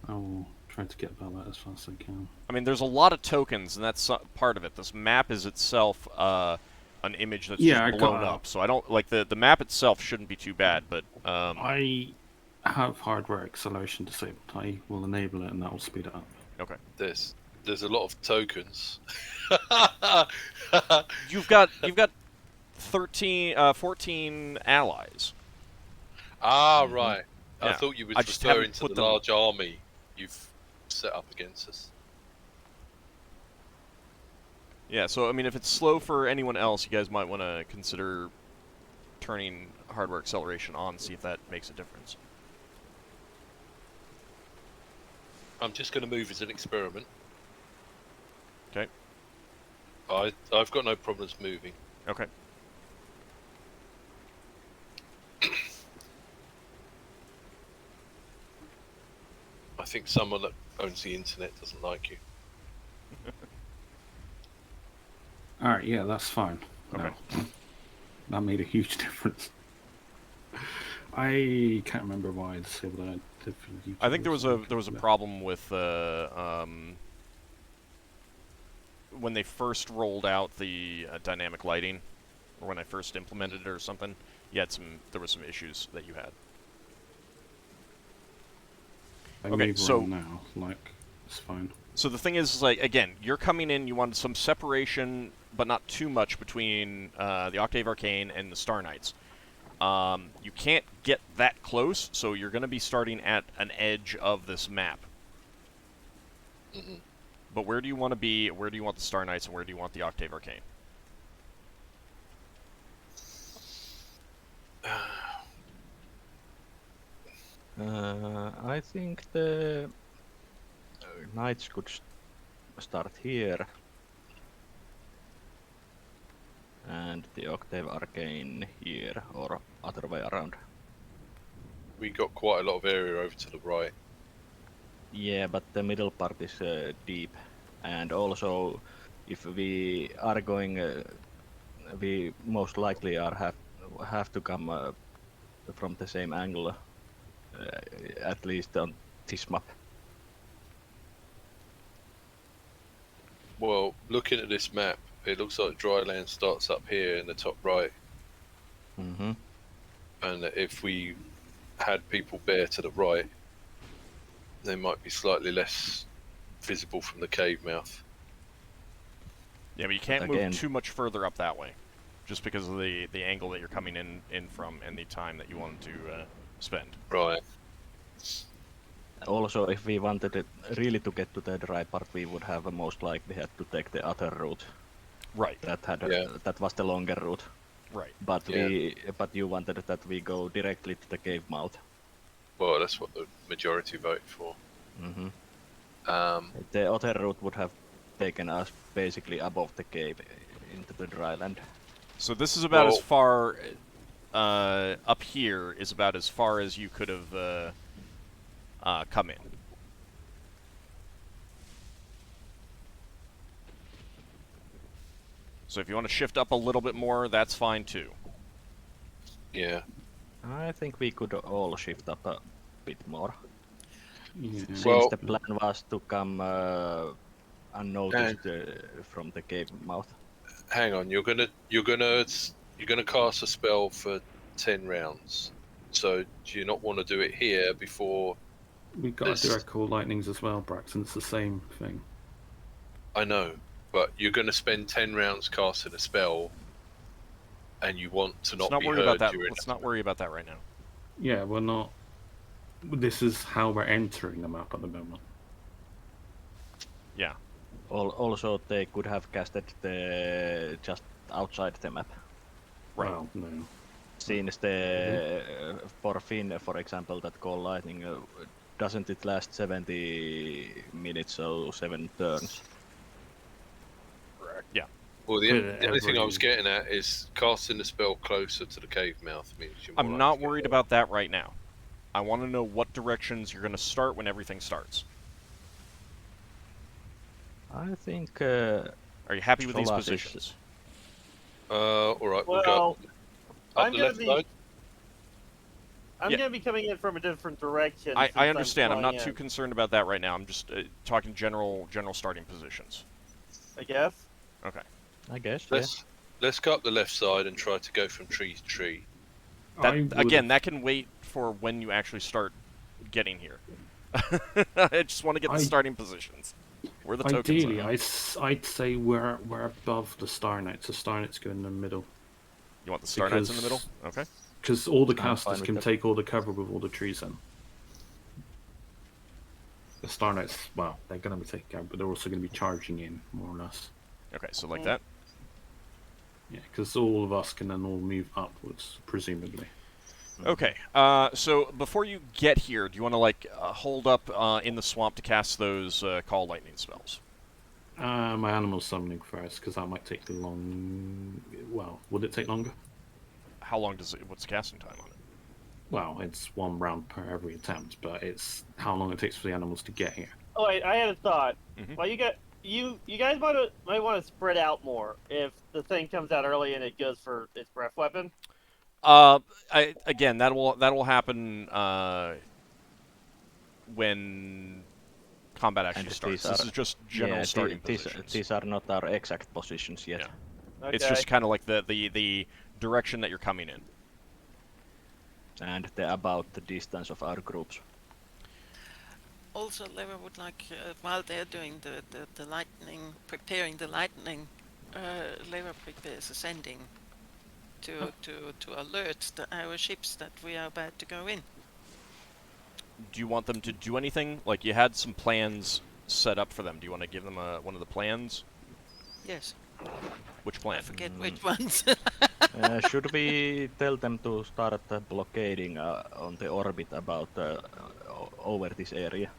I will try to get about that as fast as I can. I mean, there's a lot of tokens, and that's part of it. This map is itself an image that's just blown up. So I don't like the map itself shouldn't be too bad, but I have hardware acceleration disabled. I will enable it, and that will speed it up. Okay. There's a lot of tokens. You've got 14 allies. Ah, right. I Yeah. thought you were I just referring haven't to put the them- large army you've set up against us. Yeah, so I mean, if it's slow for anyone else, you guys might want to consider turning hardware acceleration on, see if that makes a difference. I'm just going to move as an experiment. Okay. I've got no problems moving. Okay. I think someone that owns the internet doesn't like you. Alright, yeah, that's fine. Okay. No. That made a huge difference. I can't remember why I disabled that. I think there was a problem with when they first rolled out the dynamic lighting, or when I first implemented it or something. There were some issues that you had. I Okay, move so- around now, like, it's fine. So the thing is, like, again, you're coming in, you want some separation, but not too much between the Octave Arcane and the Star Knights. You can't get that close, so you're going to be starting at an edge of this map. Mm-hmm. But where do you want to be? Where do you want the Star Knights, and where do you want the Octave Arcane? I think the knights could start here. And the Octave Arcane here, or other way around. We got quite a lot of area over to the right. Yeah, but the middle part is deep. And also, if we are going, we most likely have to come from the same angle, at least on this map. Well, looking at this map, it looks like dryland starts up here in the top right. Mm-hmm. And if we had people bear to the right, they might be slightly less visible from the cave mouth. Yeah, but you can't move too much further up that way, just because of the angle that you're coming in from and the time that you wanted to spend. Right. Also, if we wanted it really to get to the dry part, we would have most likely had to take the other route. Right. That was the longer route. Right. But but you wanted that we go directly to the cave mouth. Well, that's what the majority voted for. Mm-hmm. The other route would have taken us basically above the cave into the dryland. So this is about as far up here is about as far as you could have come in. So if you want to shift up a little bit more, that's fine too. Yeah. I think we could all shift up a bit more. Yeah. Since the plan was to come unnoticed from the cave mouth. Hang on, you're gonna cast a spell for 10 rounds. So do you not want to do it here before? We've got direct call lightnings as well, Braxon. It's the same thing. I know, but you're going to spend 10 rounds casting a spell, and you want to not be heard about that. during. Let's not worry about that right now. Yeah, we're not. This is how we're entering the map at the moment. Yeah. Also, they could have casted the just outside the map. Right. Well, no. Since the for Finn, for example, that call lightning doesn't it last 70 minutes, so 7 turns? Yeah. Well, the only thing I was getting at is casting the spell closer to the cave mouth means you're more I'm not worried about that right now. I want to know what directions you're going to start when everything starts. I think. Are you happy with these Solas positions? All right, we'll Well, go I'm up the gonna left be. side. I'm Yeah. going to be coming in from a different direction. I since understand. I'm flying not too in, concerned about that right now. I'm just talking general starting positions. I guess. Okay. I guess. Let's go up the left side and try to go from tree to tree. Again, that can wait for when you actually start getting here. I just want to get the starting positions. Where the tokens Ideally, are. I'd say we're above the Star Knights. The Star Knights go in the middle. You want the Star Knights in the middle? Okay. Because all the I'm fine casters with can that. take all the cover with all the trees in. The Star Knights, well, they're going to be taking cover, but they're also going to be charging in, more or less. Okay, so like that? Yeah, because all of us can then all move upwards, presumably. Okay, so before you get here, do you want to, hold up in the swamp to cast those Call Lightning spells? My animal summoning first, because that might take long... Well, would it take longer? How long does it... What's the casting time on it? Well, it's 1 round per every attempt, but it's how long it takes for the animals to get here. Oh, wait, I had a thought. Mhm. Well, you guys might want to spread out more if the thing comes out early and it goes for its breath weapon. Again, that will happen when combat actually starts. This is just general starting positions. These are not our exact positions yet. Yeah. Okay. It's just kind of like the direction that you're coming in. And about the distance of our groups. Also, Leva would like, while they're doing the lightning, preparing the lightning, Leva prepares ascending to alert our ships that we are about to go in. Do you want them to do anything? Like, you had some plans set up for them. Do you want to give them one of the plans? Yes. Which plan? I forget which ones. Should we tell them to start blockading on the orbit about over this area?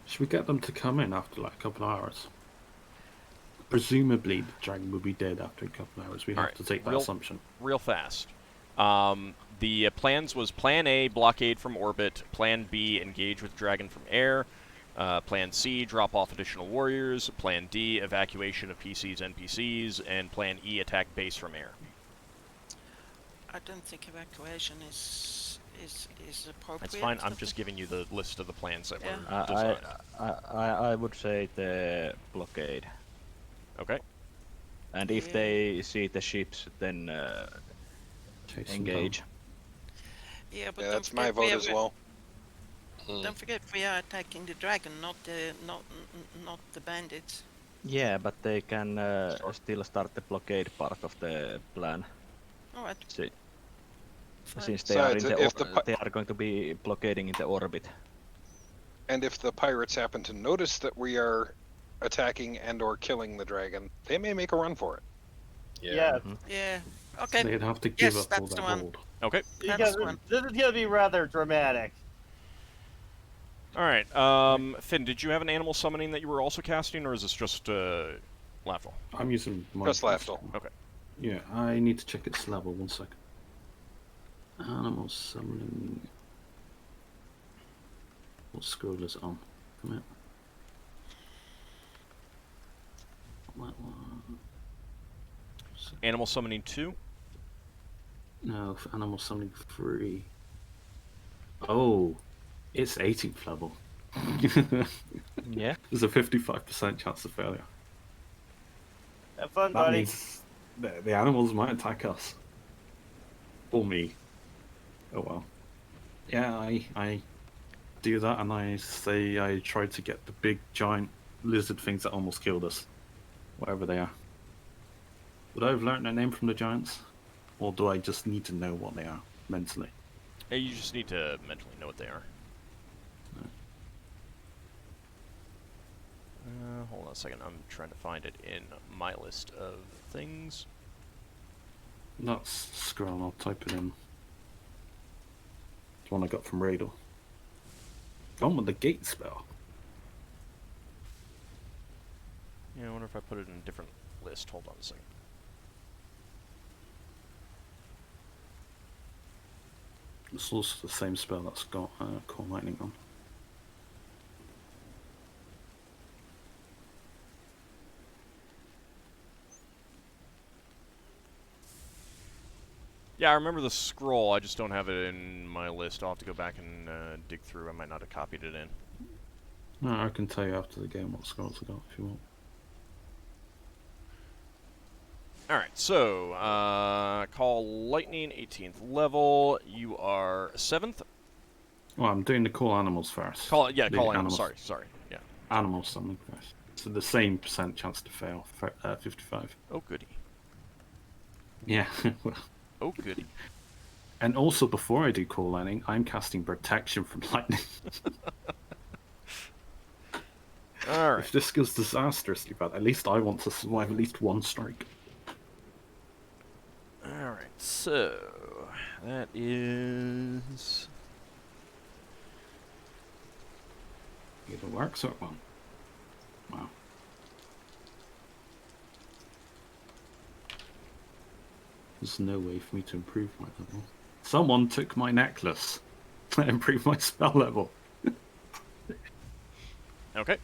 Should we get them to come in after like a couple of hours? Presumably, the dragon will be dead after a couple of hours. We have to take that assumption. Real fast. The plans was Plan A, blockade from orbit. Plan B, engage with dragon from air. Plan C, drop off additional warriors. Plan D, evacuation of PCs, NPCs. And Plan E, attack base from air. I don't think evacuation is appropriate. That's fine. I'm just giving you the list of the plans that were designed. I would say the blockade. Okay. And if they see the ships, then engage. Yeah, but that's my vote as well. Don't forget we are attacking the dragon, not the bandits. Yeah, but they can still start the blockade part of the plan. Alright. Since they are they are going to be blockading in the orbit. And if the pirates happen to notice that we are attacking and or killing the dragon, they may make a run for it. Yeah. Yeah. Okay. They'd have to give up all that's their the one. gold. Okay. Because this is gonna be rather dramatic. Alright, Finn, did you have an animal summoning that you were also casting, or is this just Lafdul? I'm using my... Just Lafdul. Okay. Yeah, I need to check its level, 1 second. Animal summoning... What scroll is it on? Come here. That one. Animal summoning 2? No, for animal summoning 3. Oh, it's 18th level. Yeah. There's a 55% chance of failure. Have fun, That buddy. means the animals might attack us. Or me. Oh well. Yeah, I do that, and I say I tried to get the big giant lizard things that almost killed us. Whatever they are. Would I have learned their name from the giants? Or do I just need to know what they are mentally? Hey, you just need to mentally know what they are. Hold on a second, I'm trying to find it in my list of things. That's scroll, I'll type it in. The one I got from Radel. Gone with the gate spell. Yeah, I wonder if I put it in a different list. Hold on a second. It's also the same spell that's got Core Lightning on. Yeah, I remember the scroll, I just don't have it in my list. I'll have to go back and dig through. I might not have copied it in. No, I can tell you after the game what scrolls I got if you want. Alright, so, Call Lightning, 18th level. You are 7th? Well, I'm doing the call animals first. Call animals. Sorry. Yeah. Animals something first. So the same percent chance to fail, 55. Oh, goody. Yeah, well. Oh, goody. And also, before I do call lightning, I'm casting protection from lightning. Alright. If this goes disastrously bad, at least I want to survive at least one strike. Alright, so that is... Either works or it won't. Wow. There's no way for me to improve my level. Someone took my necklace to improve my spell level. Okay.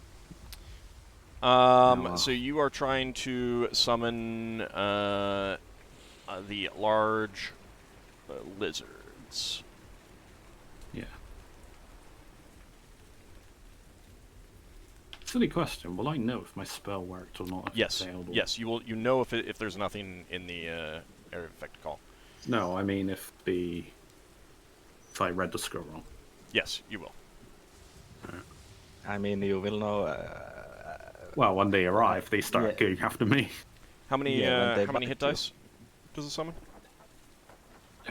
So you are trying to summon the large lizards. Yeah. Silly question. Will I know if my spell worked or not? If Yes. it failed or... Yes. You will. You know if there's nothing in the area of effect call. No, I mean if I read the scroll wrong. Yes, you will. I mean, you will know. Well, when they arrive, they start going after me. How many Yeah, how many hit dice does it summon?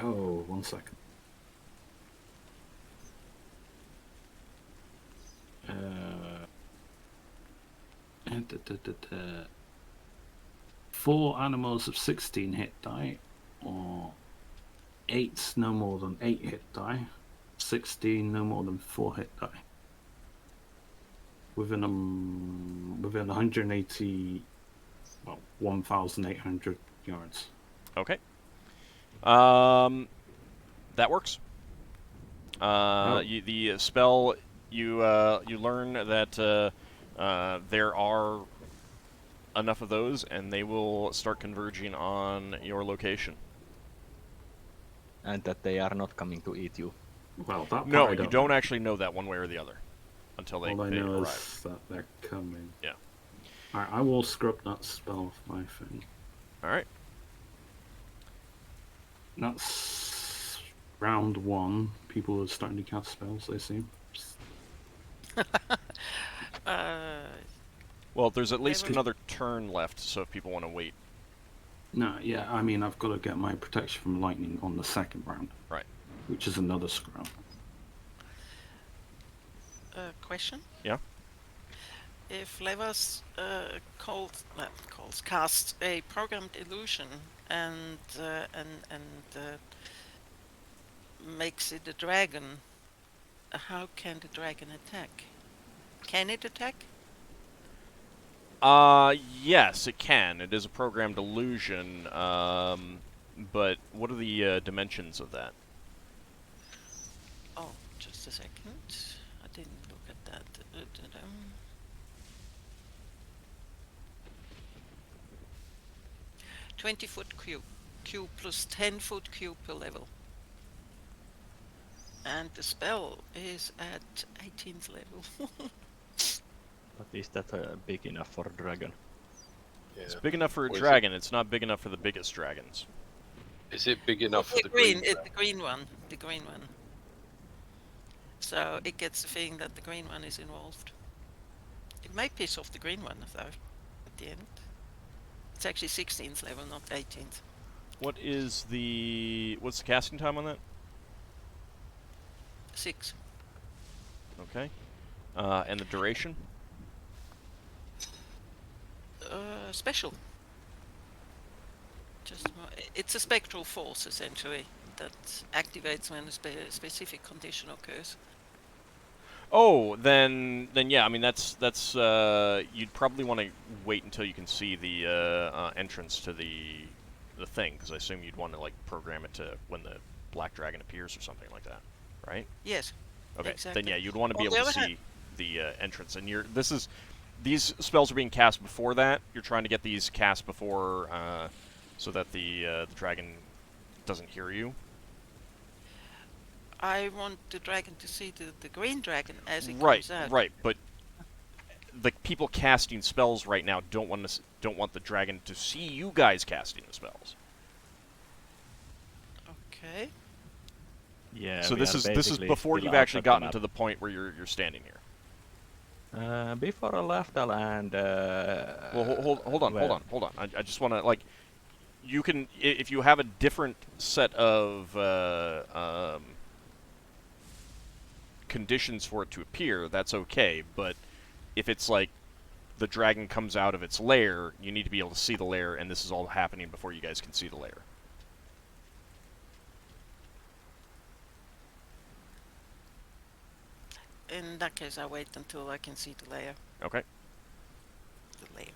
Oh, 1 second. 4 animals of 16 hit die, or 8 no more than 8 hit die, 16 no more than 4 hit die. within 180, 1,800 yards. Okay. That works. The spell, you learn that there are enough of those, and they will start converging on your location. And that they are not coming to eat you. Well, that No, part I you don't actually know that one way or the other until they All I know arrive. is that they're coming. Yeah. Alright, I will scrub that spell off my thing. Alright. That's round 1. People are starting to cast spells, they seem. Well, there's at least another turn left, so if people want to wait. No, yeah, I mean, I've got to get my protection from lightning on the second round. Right. Which is another scroll. Question? Yeah? If Levas casts a programmed illusion and makes it a dragon, how can the dragon attack? Can it attack? Yes, it can. It is a programmed illusion, but what are the dimensions of that? Oh, just a second. I didn't look at that. 20-foot cube plus 10-foot cube per level. And the spell is at 18th level. But is that big enough for a dragon? Yeah. It's big enough for a Or is dragon. It's not big enough for the biggest dragons. Is it big enough for the the green? green? The green one. The green one. So it gets the feeling that the green one is involved. It may piss off the green one though. At the end, it's actually 16th level, not 18th. What's the casting time on that? 6. Okay. And the duration? Special. It's a spectral force essentially that activates when a specific condition occurs. Oh, then yeah. I mean, that's you'd probably want to wait until you can see the entrance to the thing, because I assume you'd want to like program it to when the black dragon appears or something like that, right? Yes. Okay. Exactly. Then yeah, you'd want to be On able the to other see the entrance, and these spells are being cast before that. You're trying to get these cast before, so that the dragon doesn't hear you. I want the dragon to see the green dragon as it Right, comes out. right. But the people casting spells right now don't want the dragon to see you guys casting the spells. Okay. Yeah. So this is before you've actually gotten to the point where you're standing here. Before Lafdul and Well, hold on. I just want to, like, you can, if you have a different set of conditions for it to appear, that's okay. But if it's like the dragon comes out of its lair, you need to be able to see the lair, and this is all happening before you guys can see the lair. In that case, I wait until I can see the layer. Okay. The layer.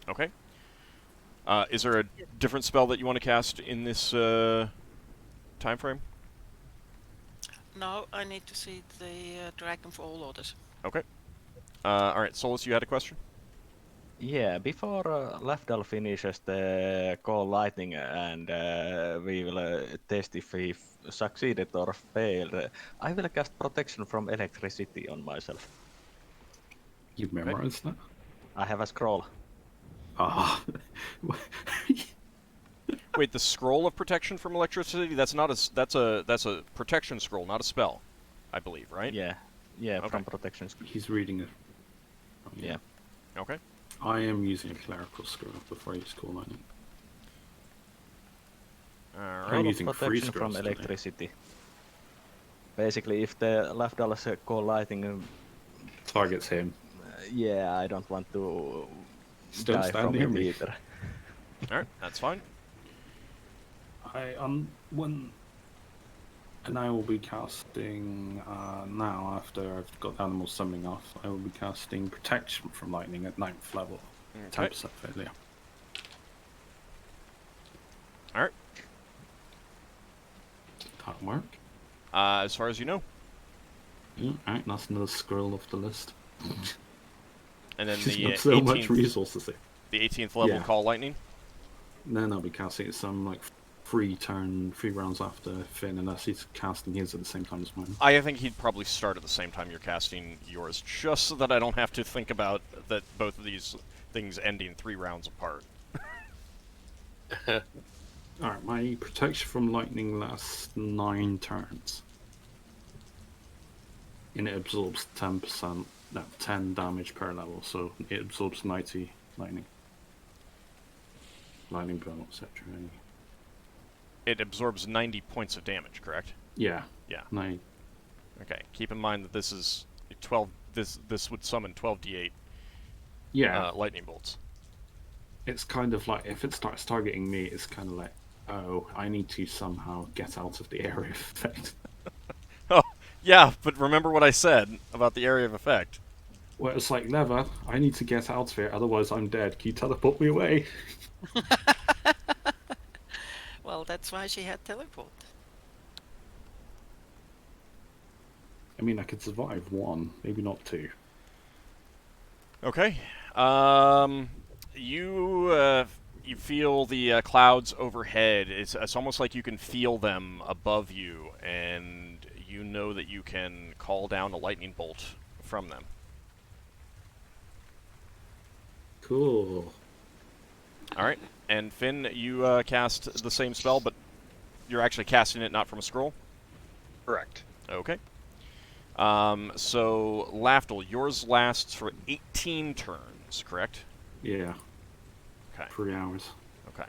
Okay. Is there a different spell that you want to cast in this time frame? No, I need to see the dragon for all orders. Okay. All right, Solas, you had a question? Yeah, before Lafdul finishes the call lightning and we will test if he succeeded or failed, I will cast protection from electricity on myself. You've memorized that? I have a scroll. Ah. Wait, the scroll of protection from electricity? That's a protection scroll, not a spell, I believe, right? Yeah, Okay. from protection scroll. He's reading it. Yeah. Okay. I am using a clerical scroll before I use call lightning. All I'm right. Scroll of using free protection scrolls from today. electricity. Basically, if the Lafdul's call lightning, Targets him. yeah, I don't want to Don't die stand from near it me. either. All right, that's fine. When And I will be casting, now, after I've got animal summoning off, I will be casting Protection from Lightning at 9th level. Okay. 10% failure. Alright. That'll work. As far as you know. Alright, that's another squirrel off the list. And then the Not so much 18th, resources there. the 18th level Yeah. Call Lightning. Then I'll be casting it some, like, 3 rounds after Finn, unless he's casting his at the same time as mine. I think he'd probably start at the same time you're casting yours, just so that I don't have to think about that both of these things ending 3 rounds apart. Alright, my protection from lightning lasts 9 turns. And it absorbs 10%, 10 damage per level, so it absorbs 90 lightning. Lightning bolt, etc. It absorbs 90 points of damage, correct? Yeah. Yeah. 9. Okay, keep in mind that this is 12. This would summon 12d8 Yeah. lightning bolts. It's kind of like, if it starts targeting me, it's kind of like, oh, I need to somehow get out of the area of effect. Oh, yeah, but remember what I said about the area of effect. Well, it's like, Leva, I need to get out of here, otherwise I'm dead. Can you teleport me away? Well, that's why she had teleport. I mean, I could survive 1, maybe not 2. Okay. You feel the clouds overhead. It's almost like you can feel them above you, and you know that you can call down a lightning bolt from them. Cool. All right. And Finn, you cast the same spell, but you're actually casting it not from a scroll? Correct. Okay. So, Lafdul, yours lasts for 18 turns, correct? Yeah. Okay. 3 hours. Okay.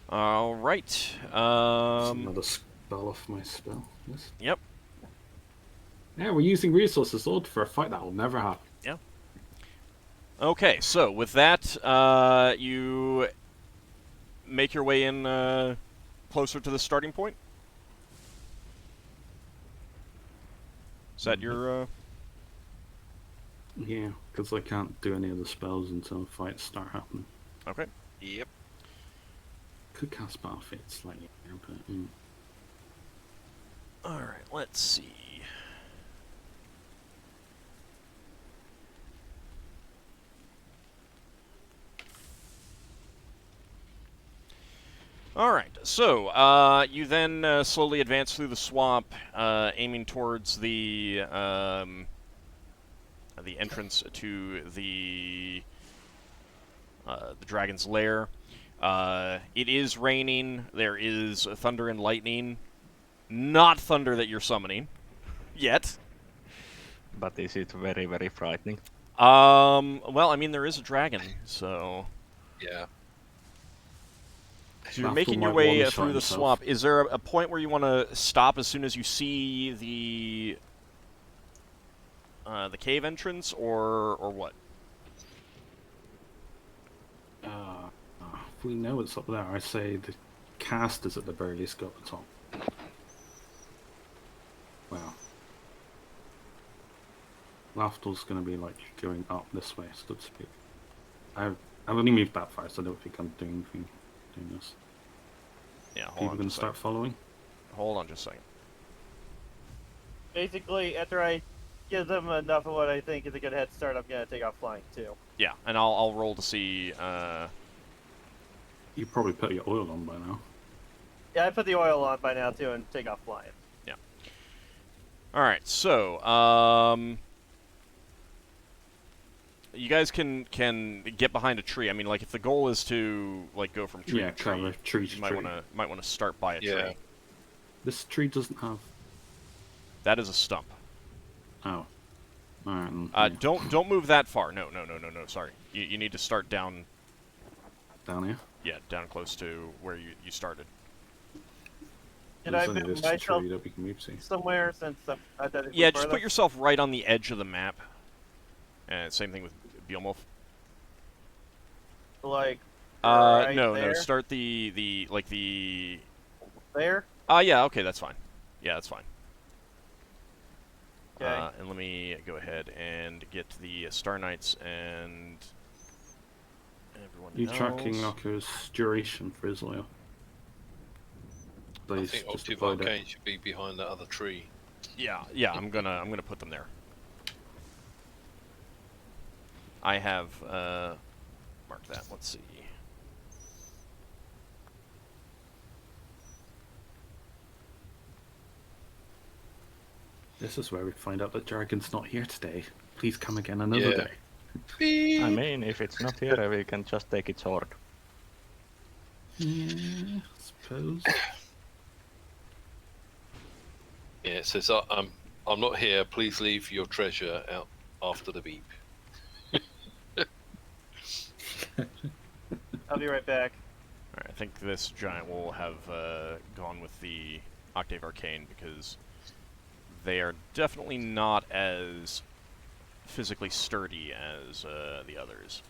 All right. That's another spell off my spell list. Yep. Yeah, we're using resources all for a fight that will never happen. Yeah. Okay, so with that, you make your way in closer to the starting point. Is that your? Yeah, because I can't do any of the spells until fights start happening. Okay. Yep. Could cast Battlefit slightly there, but... All right. Let's see. All right, so you then slowly advance through the swamp, aiming towards the entrance to the dragon's lair. It is raining. There is thunder and lightning. Not thunder that you're summoning yet. But is it very, very frightening? Well, I mean, there is a dragon, so... Yeah. So you're Lafdul making your might way wanna through shot the himself. swamp. Is there a point where you want to stop as soon as you see the cave entrance, or what? If we know it's up there, I say the cast is at the very least got the top. Wow. Lafdul's going to be like going up this way, so to speak. I've only moved that far, so I don't think I'm doing anything doing this. Yeah, hold People on going to just a start second. following? Hold on just a second. Basically, after I give them enough of what I think is a good head start, I'm gonna take off flying too. Yeah, and I'll roll to see. You probably put your oil on by now. Yeah, I put the oil on by now too and take off flying. Yeah. All right, so you guys can get behind a tree. I mean, like if the goal is to like go from tree Yeah, to tree, cover tree to you might tree. want to start by a Yeah. tree. This tree doesn't have... That is a stump. Oh. Alright, Don't move that far. No. Sorry, you need to start down. down here. Yeah, down close to where you started. Did There's I only move this myself tree that we can move to. somewhere since I thought it Yeah, was just further? put yourself right on the edge of the map. And same thing with Beowulf. Like right No. there? Start the there? Yeah, okay, that's fine. Yeah, that's fine. Okay. And let me go ahead and get the Star Knights and everyone You else. tracking Ockar's duration for his oil? I think Octave Arcane should be behind that other tree. Yeah, I'm gonna put them there. I have marked that. Let's see. This is where we find out that Dragon's not here today. Please come again another day. I mean, if it's not here, we can just take its sword. Yeah, I suppose. Yeah, it says, I'm not here. Please leave your treasure out after the beep. I'll be right back. Alright, I think this giant will have gone with the Octave Arcane because they are definitely not as physically sturdy as the others.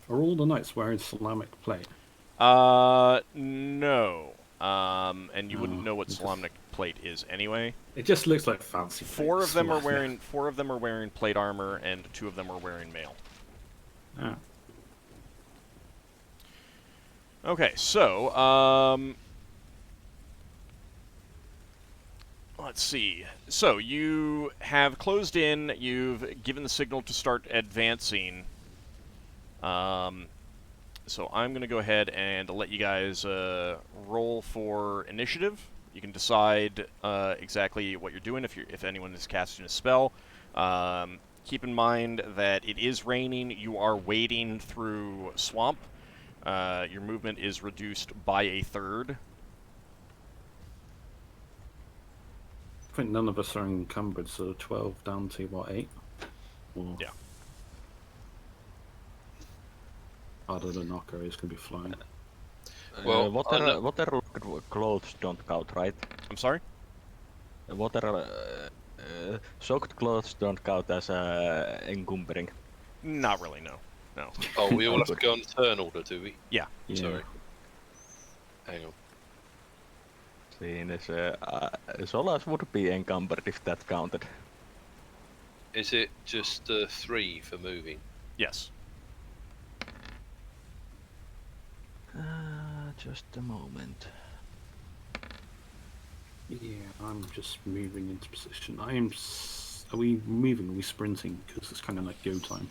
Are all the knights wearing Solamic plate? No. And you wouldn't know what Solamic plate is anyway. It just looks like fancy. Four of them are wearing plate armor, and 2 of them are wearing mail. Ah. Okay, so let's see. So you have closed in. You've given the signal to start advancing. So I'm going to go ahead and let you guys roll for initiative. You can decide exactly what you're doing if anyone is casting a spell. Keep in mind that it is raining. You are wading through swamp. Your movement is reduced by 1/3. I think none of us are encumbered, so 12 down to what, 8? Or Yeah. Other than Ockar is going to be flying. Well, water clothes don't count, right? I'm sorry? Water soaked clothes don't count as encumbering. Not really, no. No. Oh, we all have to go on turn order, do we? Yeah. Sorry. Hang on. Siinä se Solas would be encumbered if that counted. Is it just 3 for moving? Yes. Just a moment. Yeah, I'm just moving into position. Are we moving? Are we sprinting? Because it's kind of like go time.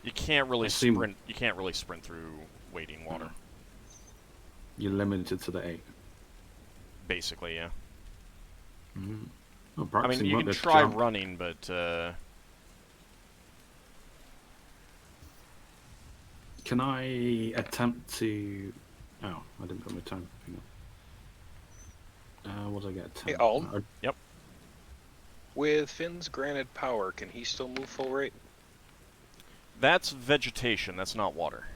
You can't really sprint. You can't really sprint through wading water. You're limited to the 8. Basically, yeah. Mm. Oh, I mean, you can try running, but can I attempt to? Oh, I didn't put my time. Hang on. What did I get? Hey, Ald? Yep. With Finn's granted power, can he still move full rate? That's vegetation. That's not water.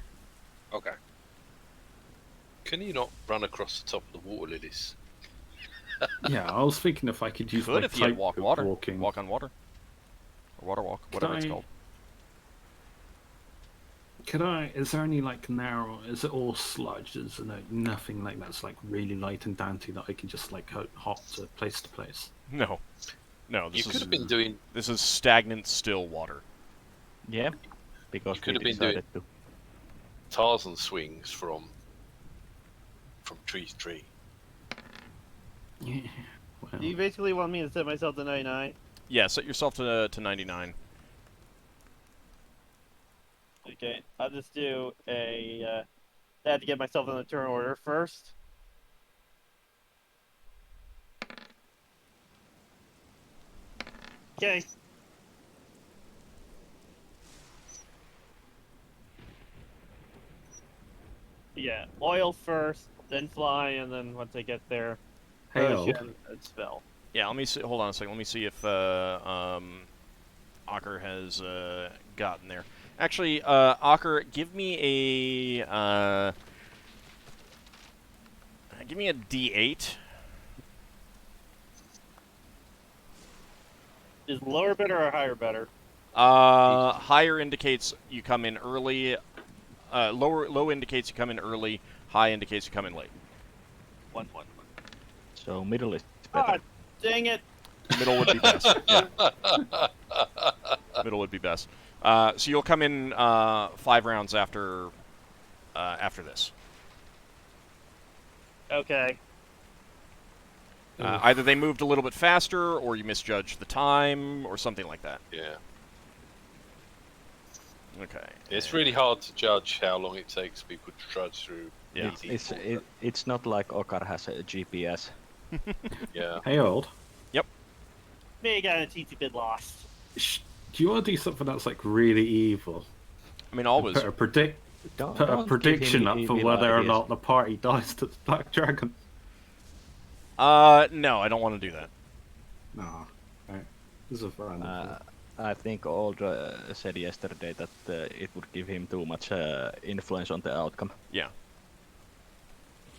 Okay. Can you not run across the top of the water lilies? Yeah, I was thinking if I could use Could like if you had walk water, walking. walk on water, or water walk, whatever it's called. Could I? Is there any like narrow? Is it all sludge? Is there nothing like that's like really light and dainty that I can just like hop to place to place? No, no. You could have been doing. This is stagnant, still water. Yeah, because You could we have been decided doing to. Tarzan swings from tree to tree. Yeah. Well, Do you basically want me to set myself to 99? Yeah, set yourself to 99. Okay, I'll just do a. I had to get myself in the turn order first. Okay. Yeah, oil first, then fly, and then once I get there, Hail. potion and spell. Yeah, let me see. Hold on a second. Let me see if Ockar has gotten there. Actually, Ockar, give me a D8. Is lower better or higher better? Higher indicates you come in early. Low indicates you come in early. High indicates you come in late. 1-1. So middle is better. Ah, dang it! Middle would be best. Yeah. Middle would be best. So you'll come in 5 rounds after this. Okay. Either they moved a little bit faster, or you misjudged the time, or something like that. Yeah. Okay. It's really hard to judge how long it takes people to trudge through. Yeah. It's not like Ockar has a GPS. Yeah. Hey, old. May got a teensy bit lost. Do you want to do something that's like really evil? I mean, always. Put a prediction Don't up give him for evil whether or ideas. not the party dies to the Black Dragon. No, I don't want to do that. No. Right. This is a random. I think Old said yesterday that it would give him too much influence on the outcome. Yeah.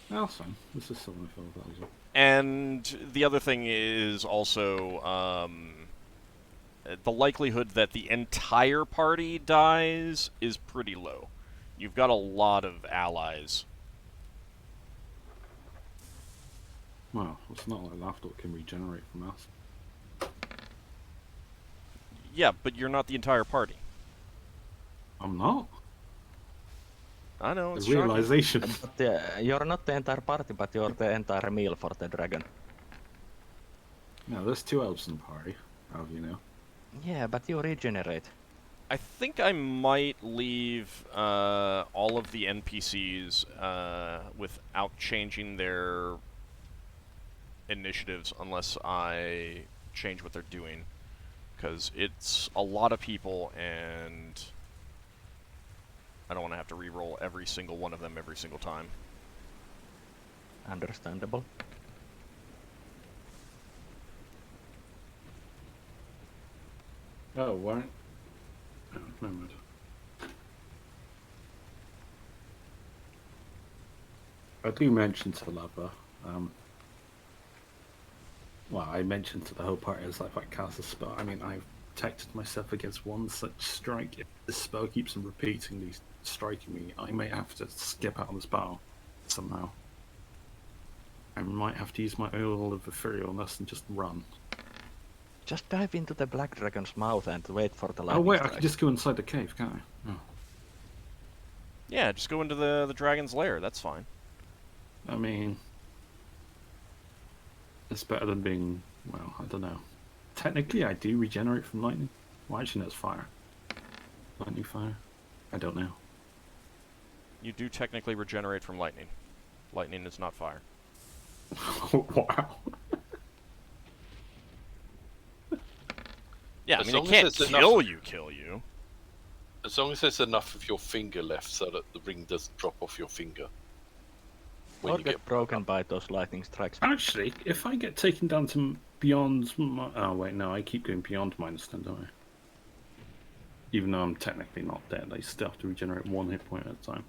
That's fine. This is something I feel about as well. And the other thing is also the likelihood that the entire party dies is pretty low. You've got a lot of allies. Well, it's not like Lafdul can regenerate from us. Yeah, but you're not the entire party. I'm not. I know, it's The shocking. realization. But you're not the entire party, but you're the entire meal for the dragon. No, there's 2 elves in the party. How do you know? Yeah, but you regenerate. I think I might leave all of the NPCs without changing their initiatives unless I change what they're doing. Because it's a lot of people, and I don't want to have to re-roll every single one of them every single time. Understandable. Oh, why? Oh, never mind. I do mention to Lava, well, I mentioned to the whole party as if I cast a spell. I mean, I've protected myself against one such strike. If this spell keeps on repeatedly striking me, I may have to skip out of this battle somehow. I might have to use my oil of etherealness and just run. Just dive into the black dragon's mouth and wait for the Oh lightning wait, I strike. can just go inside the cave, can't I? Oh. Yeah, just go into the dragon's lair, that's fine. I mean, it's better than being, well, I don't know. Technically, I do regenerate from lightning. Well, actually, no, it's fire. Lightning fire? I don't know. You do technically regenerate from lightning. Lightning is not fire. Wow. Yeah, I As mean, it long as can't there's kill enough- you. As long as there's enough of your finger left so that the ring doesn't drop off your finger. When Or you get broken by those lightning strikes. Actually, if I get taken down to beyond... Oh, wait, no, I keep going beyond -10, don't I? Even though I'm technically not dead, I still have to regenerate 1 hit point at a time.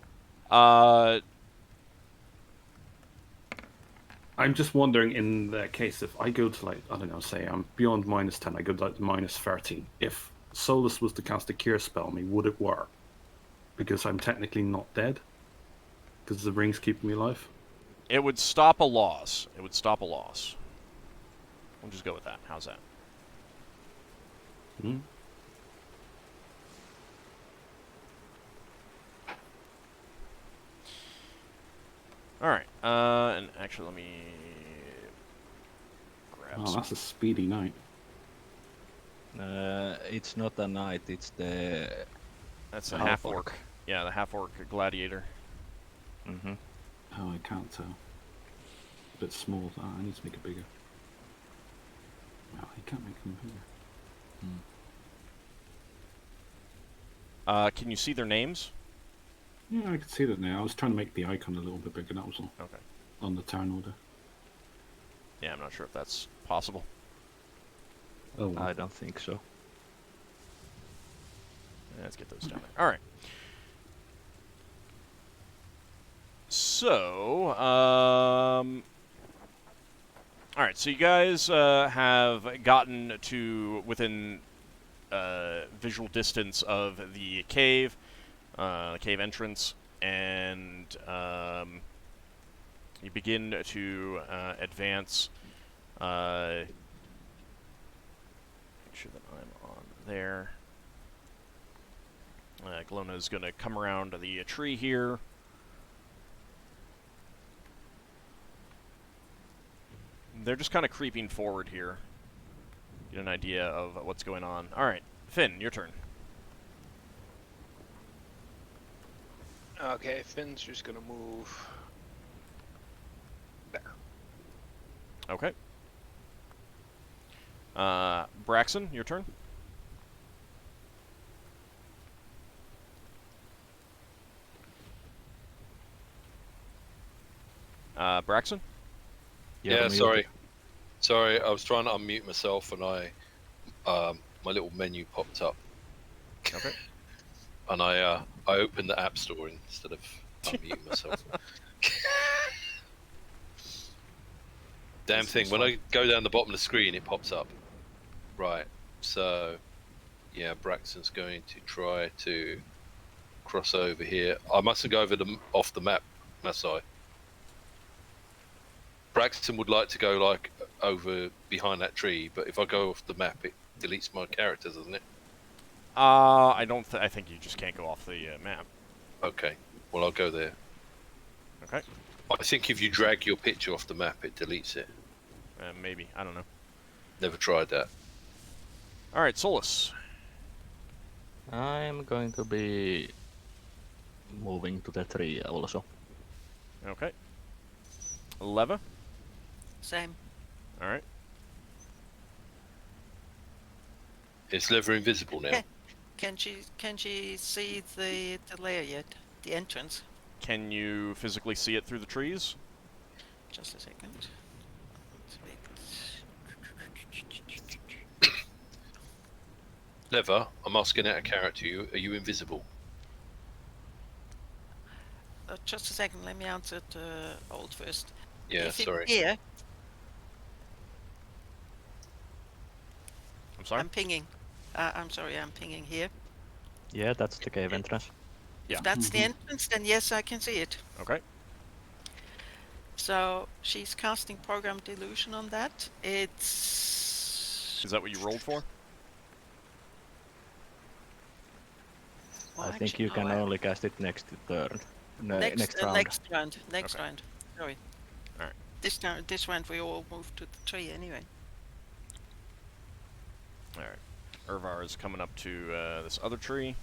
I'm just wondering, in that case, if I go to, like, I don't know, say I'm beyond -10, I go to, like, -13. If Solas was to cast a cure spell on me, would it work? Because I'm technically not dead? Because the ring's keeping me alive? It would stop a loss. It would stop a loss. We'll just go with that. How's that? Hmm? Alright, and actually let me grab Oh, some. that's a speedy night. It's not a knight, it's the... That's a half half-orc. orc. Yeah, the half-orc gladiator. Mm-hmm. Oh, I can't tell. A bit small. Oh, I need to make it bigger. Well, I can't make them bigger. Can you see their names? Yeah, I can see that now. I was trying to make the icon a little bit bigger. That was all. Okay. On the turn order. Yeah, I'm not sure if that's possible. Oh, well. I don't think so. Let's get those down there. Alright. So, alright, so you guys have gotten to within visual distance of the cave entrance, and You begin to advance. Make sure that I'm on there. Glona's going to come around the tree here. They're just kind of creeping forward here. Get an idea of what's going on. Alright, Finn, your turn. Okay, Finn's just gonna move there. Okay. Braxon, your turn. Braxon? Yeah, sorry. Sorry, I was trying to unmute myself and my little menu popped up. Okay. And I opened the App Store instead of unmuting myself. Damn thing, when I go down the bottom of the screen, it pops up. Right, so, yeah, Braxton's going to try to cross over here. I mustn't go off the map, must I? Braxton would like to go, like, over behind that tree, but if I go off the map, it deletes my characters, doesn't it? I think you just can't go off the map. Okay, well, I'll go there. Okay. I think if you drag your picture off the map, it deletes it. Maybe, I don't know. Never tried that. Alright, Solas. I'm going to be moving to the tree also. Okay. Leva? Same. Alright. Is Lever invisible now? Can she see the lair yet? The entrance? Can you physically see it through the trees? Just a second. Lever, I'm asking out a character. Are you invisible? Just a second, let me answer the old first. Yeah, If sorry. it's here, I'm sorry? I'm pinging. I'm sorry, I'm pinging here. Yeah, that's the cave entrance. Yeah. If that's the entrance, then yes, I can see it. Okay. So she's casting Program Delusion on that. It's... Is that what you rolled for? Well, I think actually, you can no, only cast it next turn. No, next round. Next round. Next Okay. round. Sorry. Alright. This round we all moved to the tree anyway. Alright. Urvar is coming up to this other tree.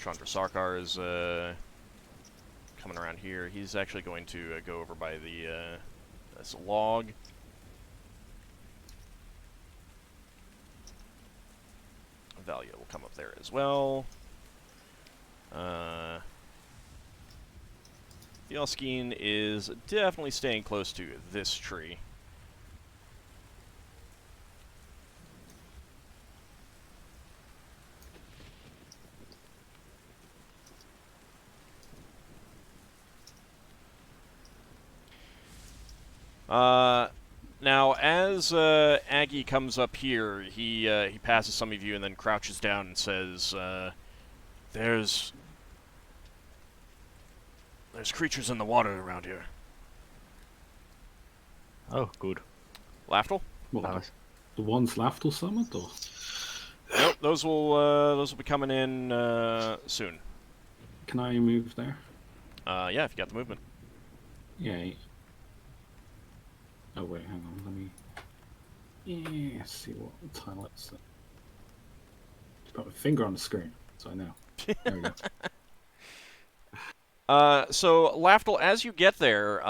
Chandrasarkar is coming around here. He's actually going to go over by the this log. Valia will come up there as well. Yelskeen is definitely staying close to this tree. Now, as Aggie comes up here, he passes some of you and then crouches down and says, There's creatures in the water around here. Oh, good. Lafdul? What, Nice. the ones Lafdul summoned, or? Nope, those will be coming in soon. Can I move there? Yeah, if you got the movement. Yeah. Oh wait, hang on, let me... Yeah, see what the highlights. Just put my finger on the screen, so I know. There we go. So, Lafdul, as you get there,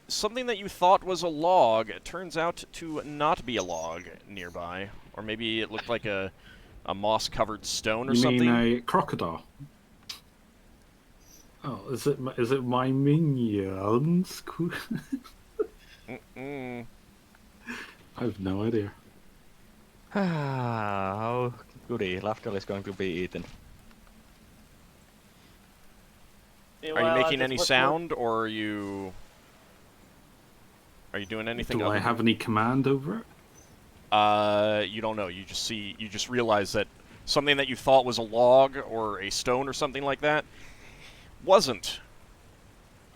something that you thought was a log turns out to not be a log nearby. Or maybe it looked like a moss-covered stone or something. You mean a crocodile? Oh, is it my minions? Mm-mm. I have no idea. Oh, goody. Lafdul is going to be eaten. Are you making any sound, or are you doing anything? Do I have any command over it? You don't know. You just realize that something that you thought was a log or a stone or something like that wasn't.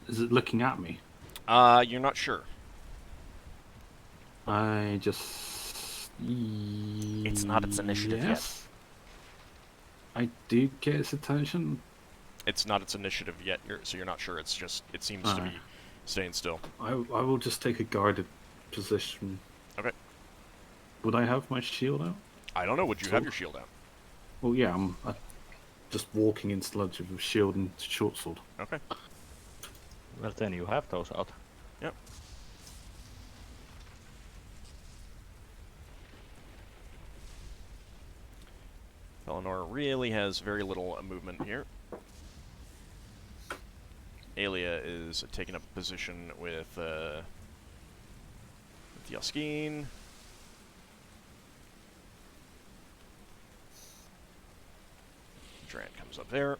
Is it looking at me? You're not sure. I just... It's not its initiative yet. I do get its attention. It's not its initiative yet, so you're not sure. It's just, it seems to be staying still. I will just take a guarded position. Okay. Would I have my shield out? I don't know. Would you have your shield out? Well, yeah, I'm just walking in sludge with a shield and short sword. Okay. Well, then you have those out. Yep. Eleanor really has very little movement here. Aelia is taking up a position with Yaskeen. Dran comes up there.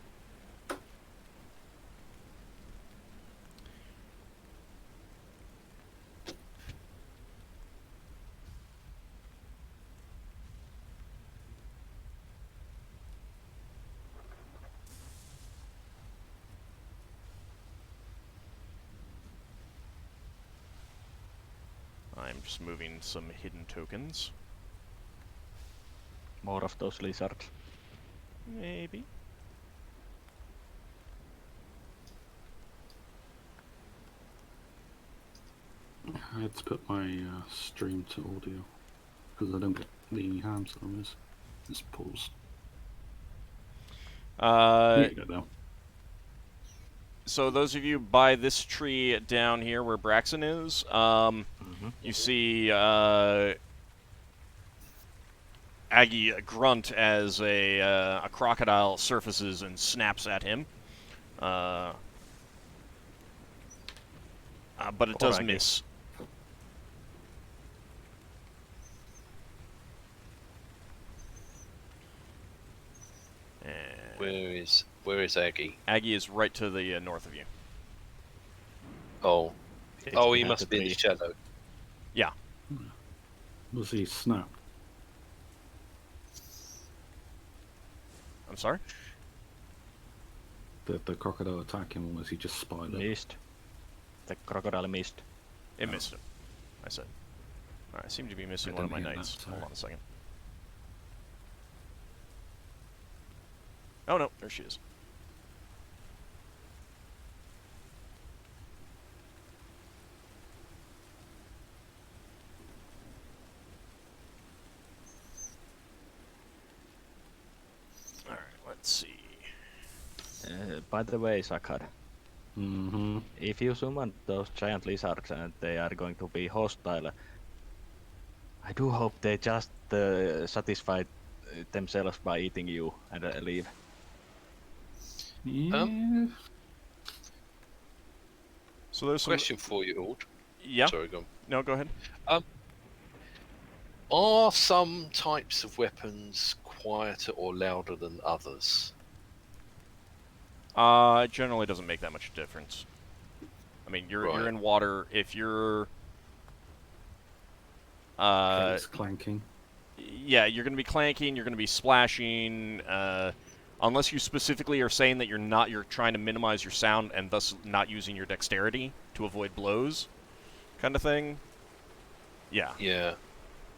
I'm just moving some hidden tokens. More of those lizards. Maybe. I had to put my stream to audio because I don't get the hands on this. It's paused. There you go now. So those of you by this tree down here where Braxon is, you see Aggie grunt as a crocodile surfaces and snaps at him. But it does miss. Where is Aggie? Aggie is right to the north of you. Oh, he must be in the shadow. Yeah. Was he snapped? I'm sorry? Did the crocodile attack him, or was he just spied? Missed. The crocodile missed. It missed him, I said. Alright, I seem to be missing one of my knights. Hold on a second. Oh no, there she is. Alright, let's see. By the way, Sakar, Mm-hmm. if you summon those giant lizards and they are going to be hostile, I do hope they just satisfy themselves by eating you and leave. Yeah. So there's some... Question for you, Ald. Yeah? Sorry, go on. No, go ahead. Are some types of weapons quieter or louder than others? It generally doesn't make that much difference. I mean, you're Right. in water. If you're... It's clanking. Yeah, you're going to be clanking, you're going to be splashing, unless you specifically are saying that you're trying to minimize your sound and thus not using your dexterity to avoid blows, kind of thing. Yeah. Yeah.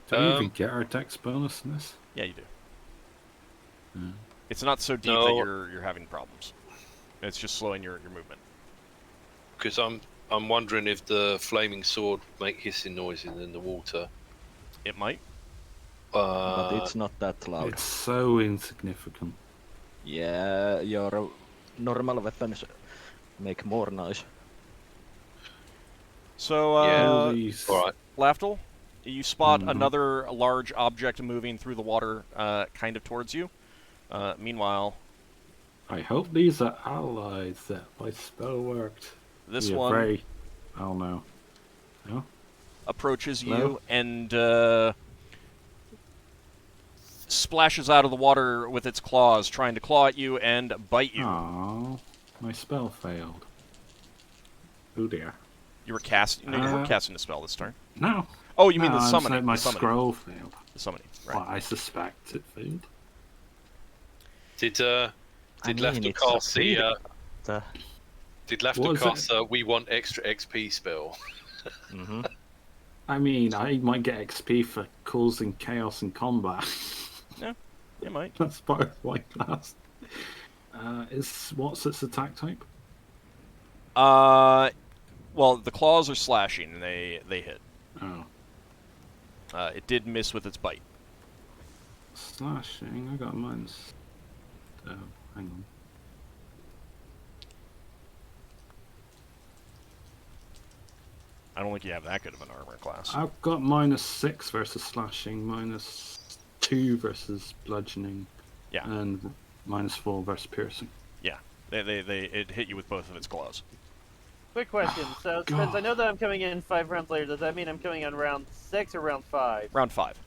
Do we even get our dex bonus in this? Yeah, you do. Hmm. It's not so deep that you're having problems. It's just slowing your movement. Because I'm wondering if the flaming sword make hissing noises in the water. It might. But it's not that loud. It's so insignificant. Yeah, your normal weapons make more noise. So, Alright. Lafdul, you spot another large object moving through the water, kind of towards you. Meanwhile... I hope these are allies that my spell worked. This You're one... very... Oh no. No? Approaches you Hello? and, splashes out of the water with its claws, trying to claw at you and bite you. Oh, my spell failed. Oh dear. You were casting. No, you weren't casting a spell this turn. No. Oh, you mean the I'm summoning? saying my the summoning. scroll failed. The summoning, right? Well, I suspect it failed. Did Lafdul cast the? Did Lafdul cast the "We want extra XP" spell? I mean, I might get XP for causing chaos in combat. Yeah, you might. That's part of my class. What's its attack type? Well, the claws are slashing, and they hit. Oh. It did miss with its bite. Slashing, I got mine's... Oh, hang on. I don't think you have that good of an armor class. I've got -6 versus slashing, -2 versus bludgeoning, and -4 versus piercing. Yeah, it hit you with both of its claws. Quick question. So, since I know that I'm coming in 5 rounds later, does that mean I'm coming on round 6 or round 5? Round 5.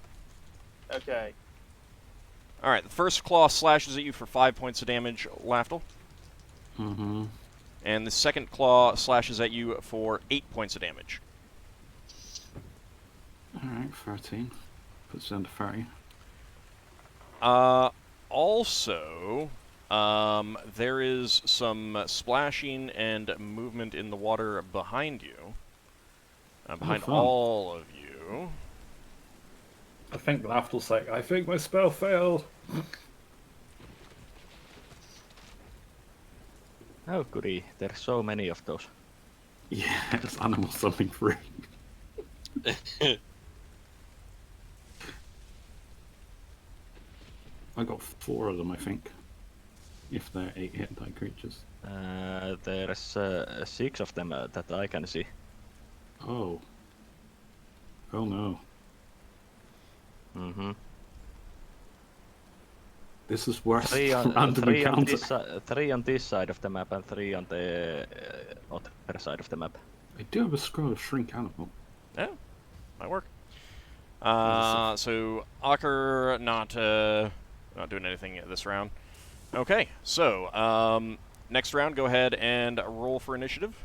Okay. Alright, the first claw slashes at you for 5 points of damage, Lafdul. Mm-hmm. And the second claw slashes at you for 8 points of damage. Alright, 13. Puts down to 30. Also, there is some splashing and movement in the water behind you. Behind all of you. I think Lafdul's like, I think my spell failed. Oh, goody. There's so many of those. Yeah, it's animal something free. I got 4 of them, I think. If they're 8 hit die creatures. There's 6 of them that I can see. Oh. Oh no. Mm-hmm. This is worse 3 than on, random 3 on encounter. 3 on this side of the map and 3 on the other side of the map. I do have a scroll of shrink animal. Yeah, might work. So Ockar not doing anything this round. Okay, so next round, go ahead and roll for initiative.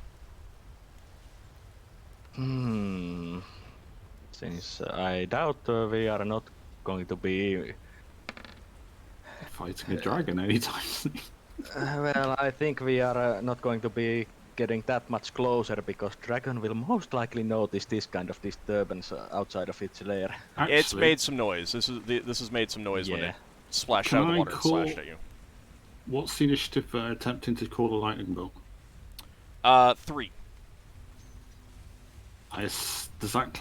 Since I doubt we are not going to be fighting a dragon anytime soon. Well, I think we are not going to be getting that much closer because dragon will most likely notice this kind of disturbance outside of its lair. Actually, it's made some noise. This has made some noise when it splashed out of the water and slashed at you. What's the initiative for attempting to call a lightning bolt? 3. Is that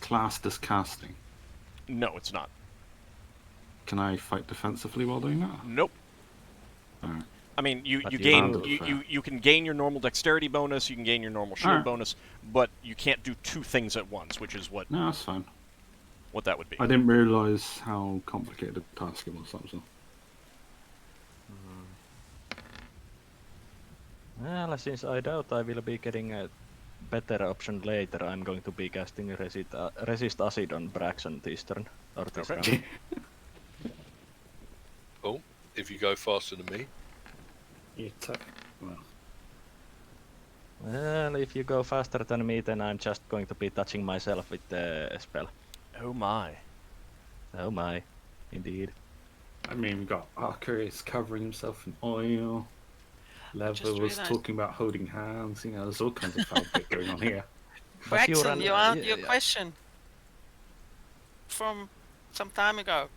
classed as casting? No, it's not. Can I fight defensively while doing that? Nope. Alright. I mean, you can gain your normal dexterity bonus, you can gain your normal shield bonus, but you can't do 2 things at once, which is what. No, that's fine. What that would be. I didn't realise how complicated a task it was. That was all. Well, since I doubt I will be getting a better option later, I'm going to be casting resist acid on Braxon this turn. Or this round. Oh, if you go faster than me. Well, if you go faster than me, then I'm just going to be touching myself with the spell. Oh my. Oh my, indeed. I mean, we got Ockar is covering himself in oil. Level was talking about holding hands. You know, there's all kinds of foul bit going on here. Braxon, you answered your question from some time ago.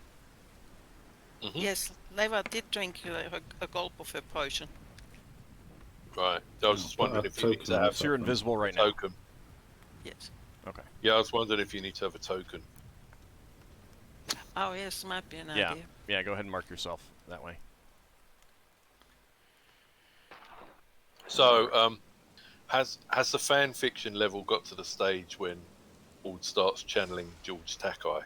Mm-hmm. Yes, Leva did drink a gulp of her potion. Right. I was just wondering if you need to have. So you're invisible right now. Token. Yes. Okay. Yeah, I was wondering if you need to have a token. Oh yes, might be an idea. Yeah. Go ahead and mark yourself that way. So, has the fan fiction level got to the stage when Auld starts channeling George Takai?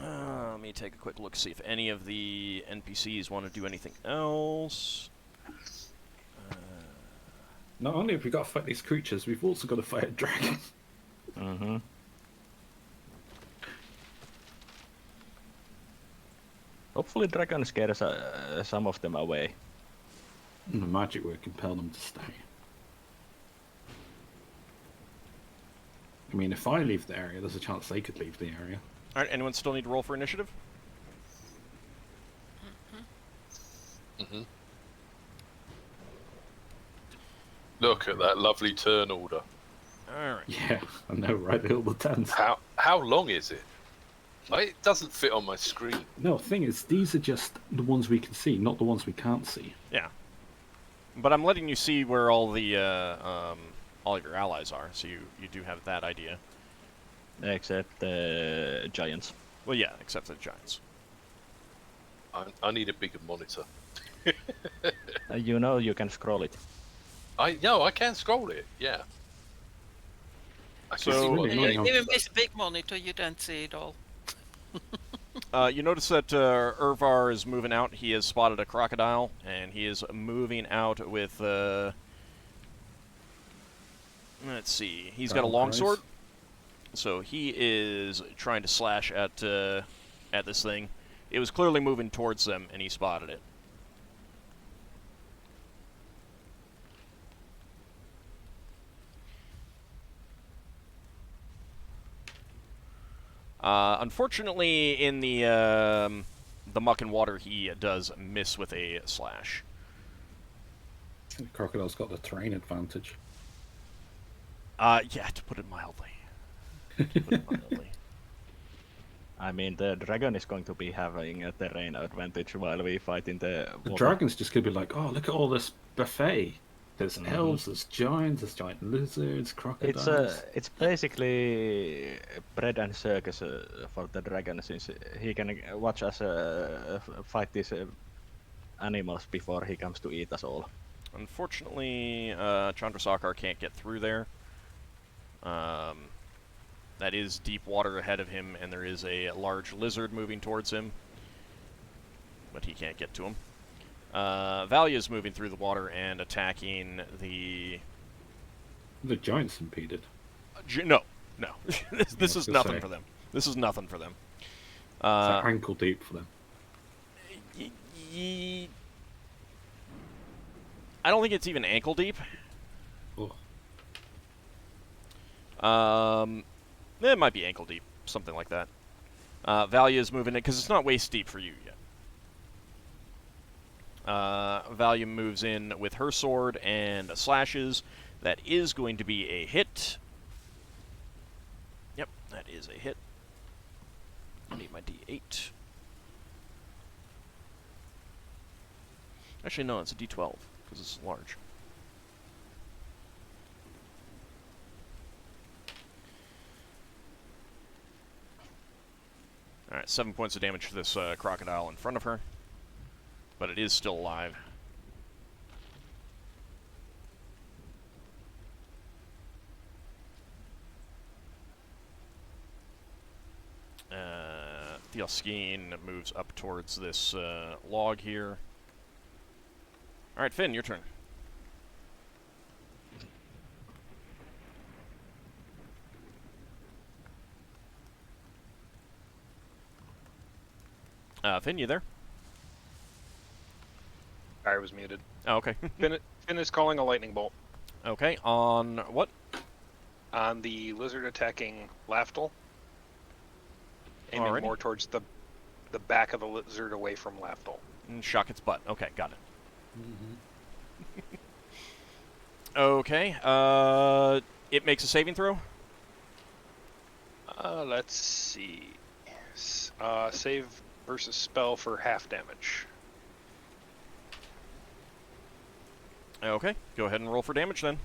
Let me take a quick look, see if any of the NPCs want to do anything else. Not only have we got to fight these creatures, we've also got to fight a dragon. Mm-hmm. Hopefully dragon scares some of them away. And the magic will compel them to stay. I mean, if I leave the area, there's a chance they could leave the area. Alright, anyone still need to roll for initiative? Mm-hmm. Look at that lovely turn order. Alright. Yeah, I know, right? All the tens. How long is it? It doesn't fit on my screen. No, the thing is, these are just the ones we can see, not the ones we can't see. Yeah. But I'm letting you see where all the, all of your allies are, so you do have that idea. Except the giants. Well, yeah, except the giants. I need a bigger monitor. You know you can scroll it. I can scroll it. Yeah. I can So- see what Really the annoying. game Even does. with a big monitor, you don't see it all. You notice that Urvar is moving out. He has spotted a crocodile, and he is moving out with, let's see, he's got a Battle longsword. cries. So he is trying to slash at this thing. It was clearly moving towards them, and he spotted it. Unfortunately, in the muck and water, he does miss with a slash. The crocodile's got the terrain advantage. Yeah, to put it mildly. I mean, the dragon is going to be having a terrain advantage while we fight in the The water. dragon's just going to be like, oh, look at all this buffet. There's elves, there's giant lizards, crocodiles. It's basically bread and circus for the dragon, since he can watch us fight these animals before he comes to eat us all. Unfortunately, Chandrasekhar can't get through there. That is deep water ahead of him, and there is a large lizard moving towards him. But he can't get to him. Valia is moving through the water and attacking the... The giant's impeded. No. This is gonna nothing say. for them. This is nothing for them. It's like ankle deep for them. I don't think it's even ankle deep. Oh. It might be ankle deep, something like that. Valia is moving it because it's not waist deep for you yet. Valia moves in with her sword and slashes. That is going to be a hit. Yep, that is a hit. I need my D8. Actually, no, it's a D12 because it's large. Alright, 7 points of damage to this crocodile in front of her. But it is still alive. Thielskeen moves up towards this log here. Alright, Finn, your turn. Finn, you there? I was muted. Oh, okay. Finn is calling a lightning bolt Okay, on what? on the lizard attacking Lafdul, aiming Alrighty. more towards the back of the lizard away from Lafdul. And shock its butt. Okay, got it. Okay, it makes a saving throw. Let's see. Save versus spell for half damage. Okay, go ahead and roll for damage then.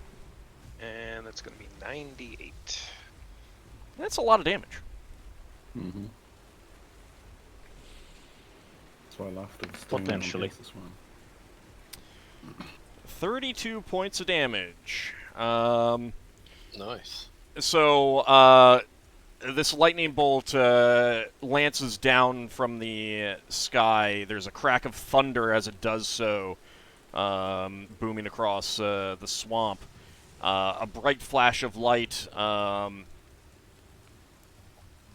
And that's going to be 98. That's a lot of damage. Mm-hmm. That's why I laughed at the Potentially. This one. 32 points of damage. Nice. So, this lightning bolt lances down from the sky. There's a crack of thunder as it does so, booming across the swamp. A bright flash of light,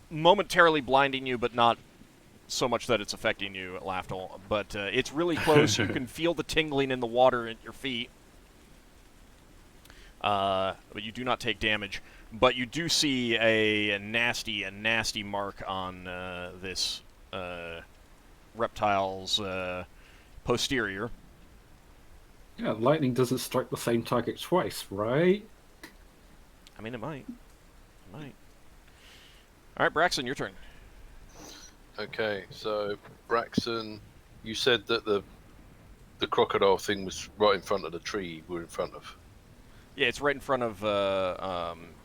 momentarily blinding you, but not so much that it's affecting you, Lafdul. But it's really close. You can feel the tingling in the water at your feet. but you do not take damage. But you do see a nasty mark on this reptile's posterior. Yeah, lightning doesn't strike the same target twice, right? I mean, it might. It might. All right, Braxon, your turn. Okay, so Braxon, you said that the crocodile thing was right in front of the tree we're in front of. Yeah, it's right in front of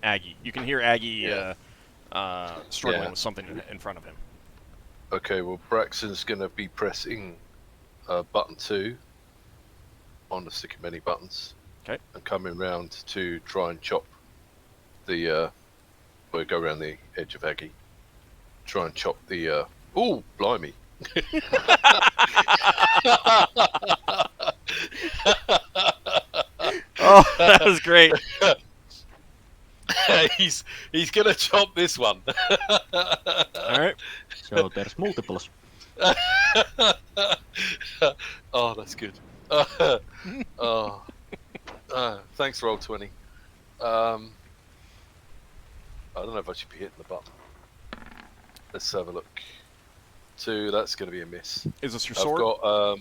Aggie. You can hear Aggie struggling with something in front of him. Okay, well, Braxon's going to be pressing button 2 on the stick of many buttons. Okay. And coming round to try and chop the... we'll go around the edge of Aggie. Try and chop the... oh, blimey. Oh, that was great. he's gonna chop this one. All right. So there's multiples. Oh, that's good. Thanks, Roll20. I don't know if I should be hitting the button. Let's have a look. 2, that's going to be a miss. Is this your sword? I've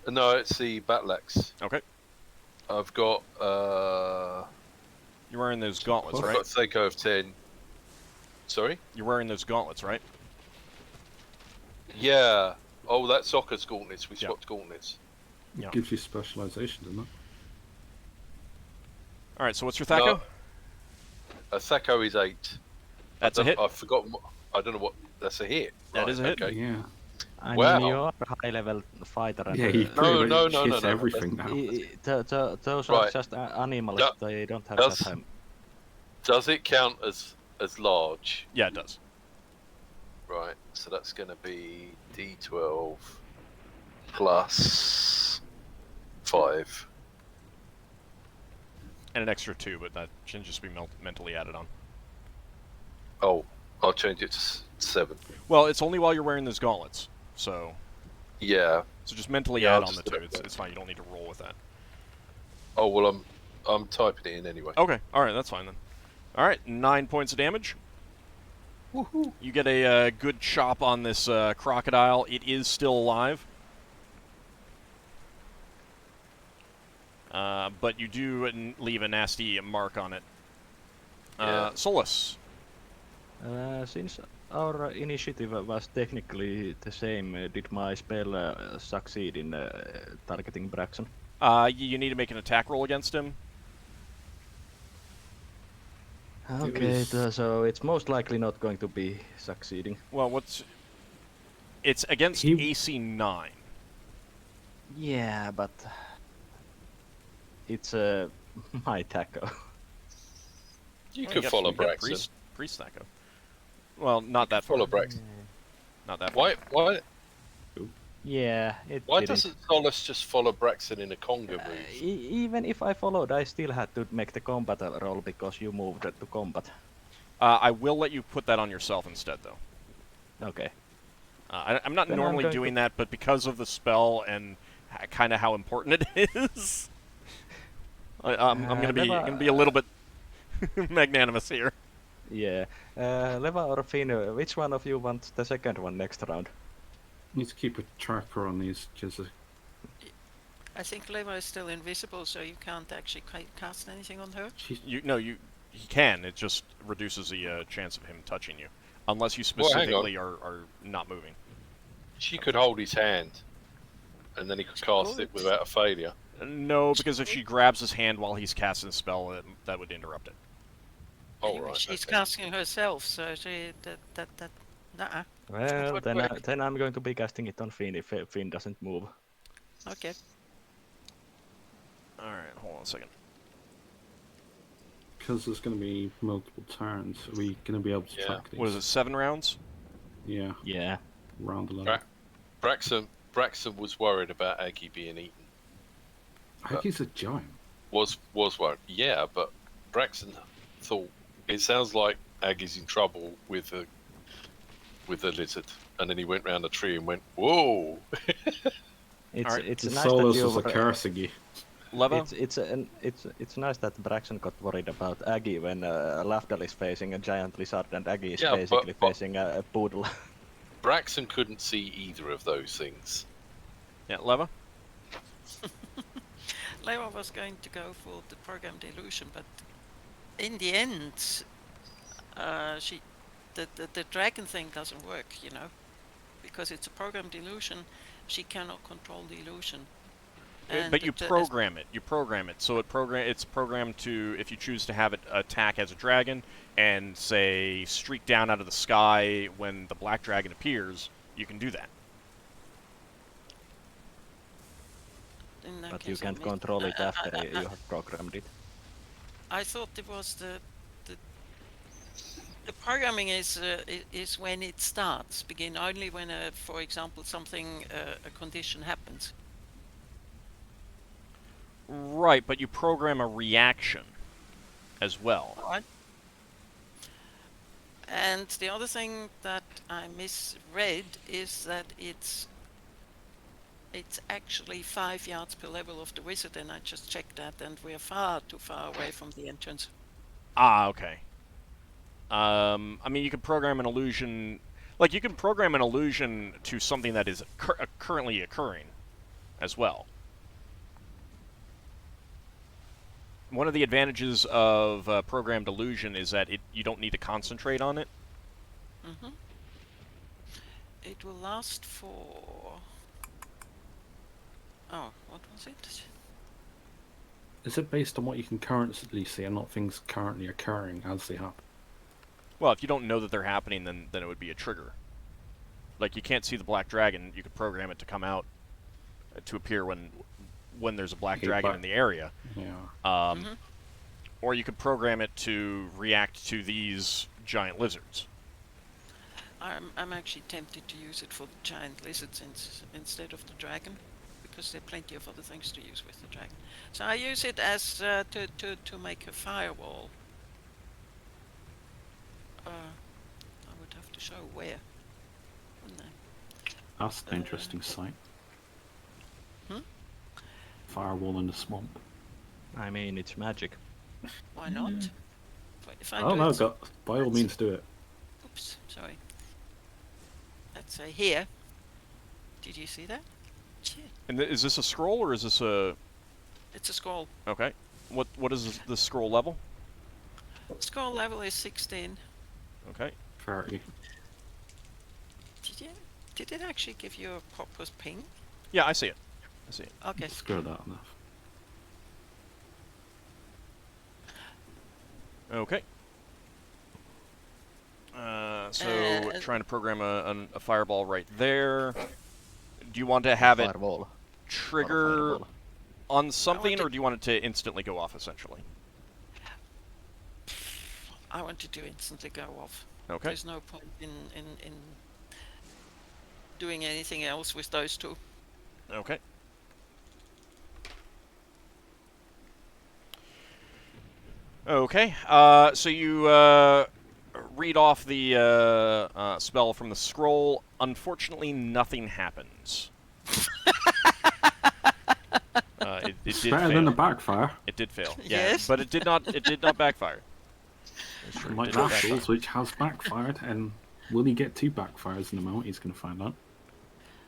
got, no, it's the battle axe. Okay. I've got, You're wearing those gauntlets, I've right? got Seiko of 10. Sorry? You're wearing those gauntlets, right? Yeah. Oh, that's Ockar's gauntlets. We swapped gauntlets. It Yeah. gives you specialization, doesn't it? All right, so what's your Thaco? No. A Thaco is 8. That's a hit. I've forgotten. I don't know what. That's a hit. That is a hit. Okay. Yeah. I Wow. mean, you're a high-level fighter. And Yeah, he No, pretty no, much no, no, hits no. everything now. Those are Right. just animals. Yeah. They don't have Does- that time. Does it count as large? Yeah, it does. Right. So that's going to be D12 plus 5. And an extra 2, but that should just be mentally added on. Oh, I'll change it to 7. Well, it's only while you're wearing those gauntlets, so Yeah. just mentally Yeah, add I'll on the just do 2. that. It's fine. You don't need to roll with that. Oh well, I'm typing it in anyway. Okay. All right, that's fine then. All right, 9 points of damage. Woohoo! You get a good chop on this crocodile. It is still alive. But you do leave a nasty mark on it. Yeah. Solas. Since our initiative was technically the same, did my spell succeed in targeting Braxon? You need to make an attack roll against him. Okay, so it's most likely not going to be succeeding. Well, it's against AC 9. Yeah, but it's my taco. You Oh, could got- follow you got Braxon. Priest Thaco. Well, not that far. Follow Braxon. Not that far. Yeah, it Why didn't. doesn't Solas just follow Braxon in a conga move? Even if I followed, I still had to make the combat roll because you moved to combat. I will let you put that on yourself instead, though. Okay. I'm not Then I'm normally going doing to- that, but because of the spell and kind of how important it is, I'm gonna be a little bit magnanimous here. Yeah. Leva or Finn, which one of you wants the second one next round? Need to keep a tracker on these because I think Leva is still invisible, so you can't actually cast anything on her. He can. It just reduces the chance of him touching you, unless you Well, hang on. specifically are not moving. She could hold his hand, and then he could cast it without a failure. No, because if she grabs his hand while he's casting the spell, that would interrupt it. Oh, Anyway, right. she's okay. casting herself, so nuh-uh. Well, What then, work? then I'm going to be casting it on Finn if Finn doesn't move. Okay. All right, hold on a second. because there's going to be multiple turns. Are we going to be able to Yeah. track these? What is it? 7 rounds? Yeah, Yeah. round 11. Braxon was worried about Aggie being eaten. Aggie's a giant. Was worried. Yeah, but Braxon thought it sounds like Aggie's in trouble with the lizard, and then he went round the tree and went, "Whoa!" It's Alright. it's The nice that Solas you is a cursing you. Leva? It's nice that Braxon got worried about Aggie when Lafdul is facing a giant lizard and Aggie is basically facing a poodle. Braxon couldn't see either of those things. Yeah, Leva? Leva was going to go for the programmed illusion, but in the end, the dragon thing doesn't work, you know, because it's a programmed illusion. She cannot control the illusion. But you program it. You program it, so it's programmed to, if you choose to have it attack as a dragon and say streak down out of the sky when the black dragon appears, you can do that. But you can't control it after you have programmed it. I thought it was the programming is when it starts. Begin only when, for example, something a condition happens. Right, but you program a reaction as well. Right. And the other thing that I misread is that it's actually 5 yards per level of the wizard, and I just checked that, and we're far too far away from the entrance. Ah, okay. I mean, you can program an illusion... Like, you can program an illusion to something that is currently occurring as well. One of the advantages of programmed illusion is that you don't need to concentrate on it. Mm-hmm. It will last for... Oh, what was it? Is it based on what you can currently see and not things currently occurring as they happen? Well, if you don't know that they're happening, then it would be a trigger. Like, you can't see the black dragon, you could program it to come out, to appear when there's a black dragon in the area. Yeah. Or you could program it to react to these giant lizards. I'm actually tempted to use it for the giant lizards instead of the dragon, because there are plenty of other things to use with the dragon. So I use it as to make a firewall. I would have to show where, wouldn't I? That's an interesting sight. Hmm? Firewall in the swamp. I mean, it's magic. Why not? If I Oh do no, it, by all means do it. Oops, sorry. Let's say here. Did you see that? Shit. And is this a scroll, or is this a... It's a scroll. Okay. What is the scroll level? Scroll level is 16. Okay. 30. Did it actually give you a proper ping? Yeah, I see it. I see it. Okay. Screw that enough. Okay. So trying to program a fireball right there. Do you want to have it trigger on something, or do you want it to instantly go off, essentially? I want it to instantly go off. Okay. There's no point in doing anything else with those two. Okay. Okay. So you read off the spell from the scroll. Unfortunately, nothing happens. It did Better fail. than a backfire. It did fail. Yeah, Yes. but it did not. It did not backfire. That's true. Like It did not Lafdul's, backfire. which has backfired, and will he get 2 backfires in a moment? He's going to find out.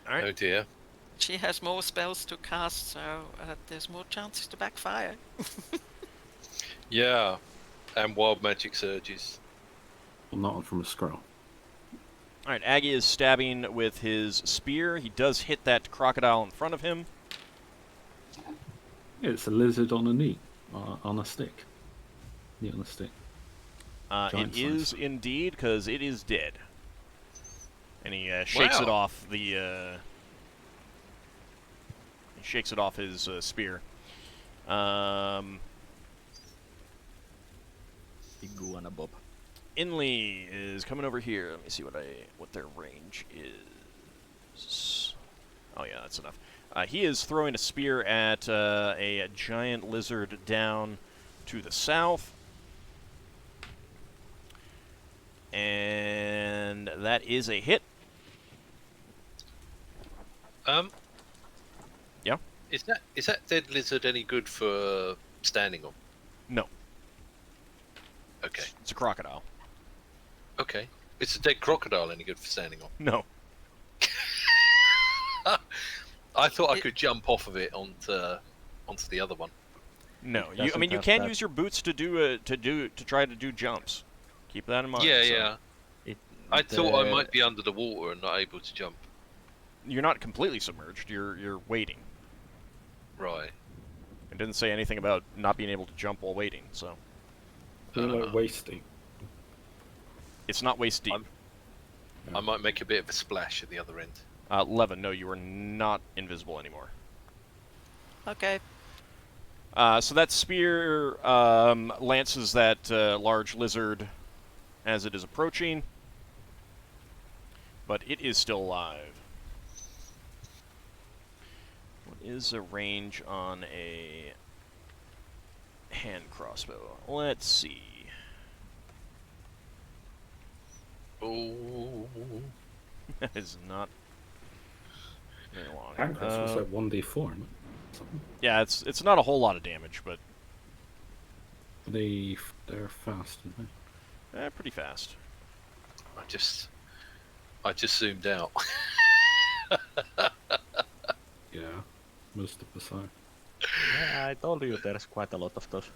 All right. Oh dear. She has more spells to cast, so there's more chances to backfire. Yeah, and wild magic surges. Well, not from a scroll. All right. Aggie is stabbing with his spear. He does hit that crocodile in front of him. It's a lizard on a knee, on a stick. Knee on a stick. It Giant is size. indeed, because it is dead. And he shakes it Wow. off the. He shakes it off his spear. Iguana Bob. Inley is coming over here. Let me see what their range is. Oh yeah, that's enough. He is throwing a spear at a giant lizard down to the south. And that is a hit. Yeah. Is that dead lizard any good for standing on? No. Okay. It's a crocodile. Okay. Is a dead crocodile any good for standing on? No. I thought I could jump off of it onto the other one. No. It I mean, you doesn't can have use your boots to try to do jumps. Keep that in mind. Yeah, so. yeah. I thought I might be under the water and not able to jump. You're not completely submerged. You're waiting. Right. It didn't say anything about not being able to jump while waiting, so You're like waist deep. it's not waist deep. I might make a bit of a splash at the other end. Levin, no, you are not invisible anymore. Okay. So that spear lances that large lizard as it is approaching, but it is still alive. What is the range on a hand crossbow? Let's see. Oh. That is not very long. Hand crossbow's like 1d4, isn't it? Yeah, it's not a whole lot of damage, but They're fast, aren't they? pretty fast. I just zoomed out. Yeah, most of the time. Yeah, I told you there's quite a lot of those.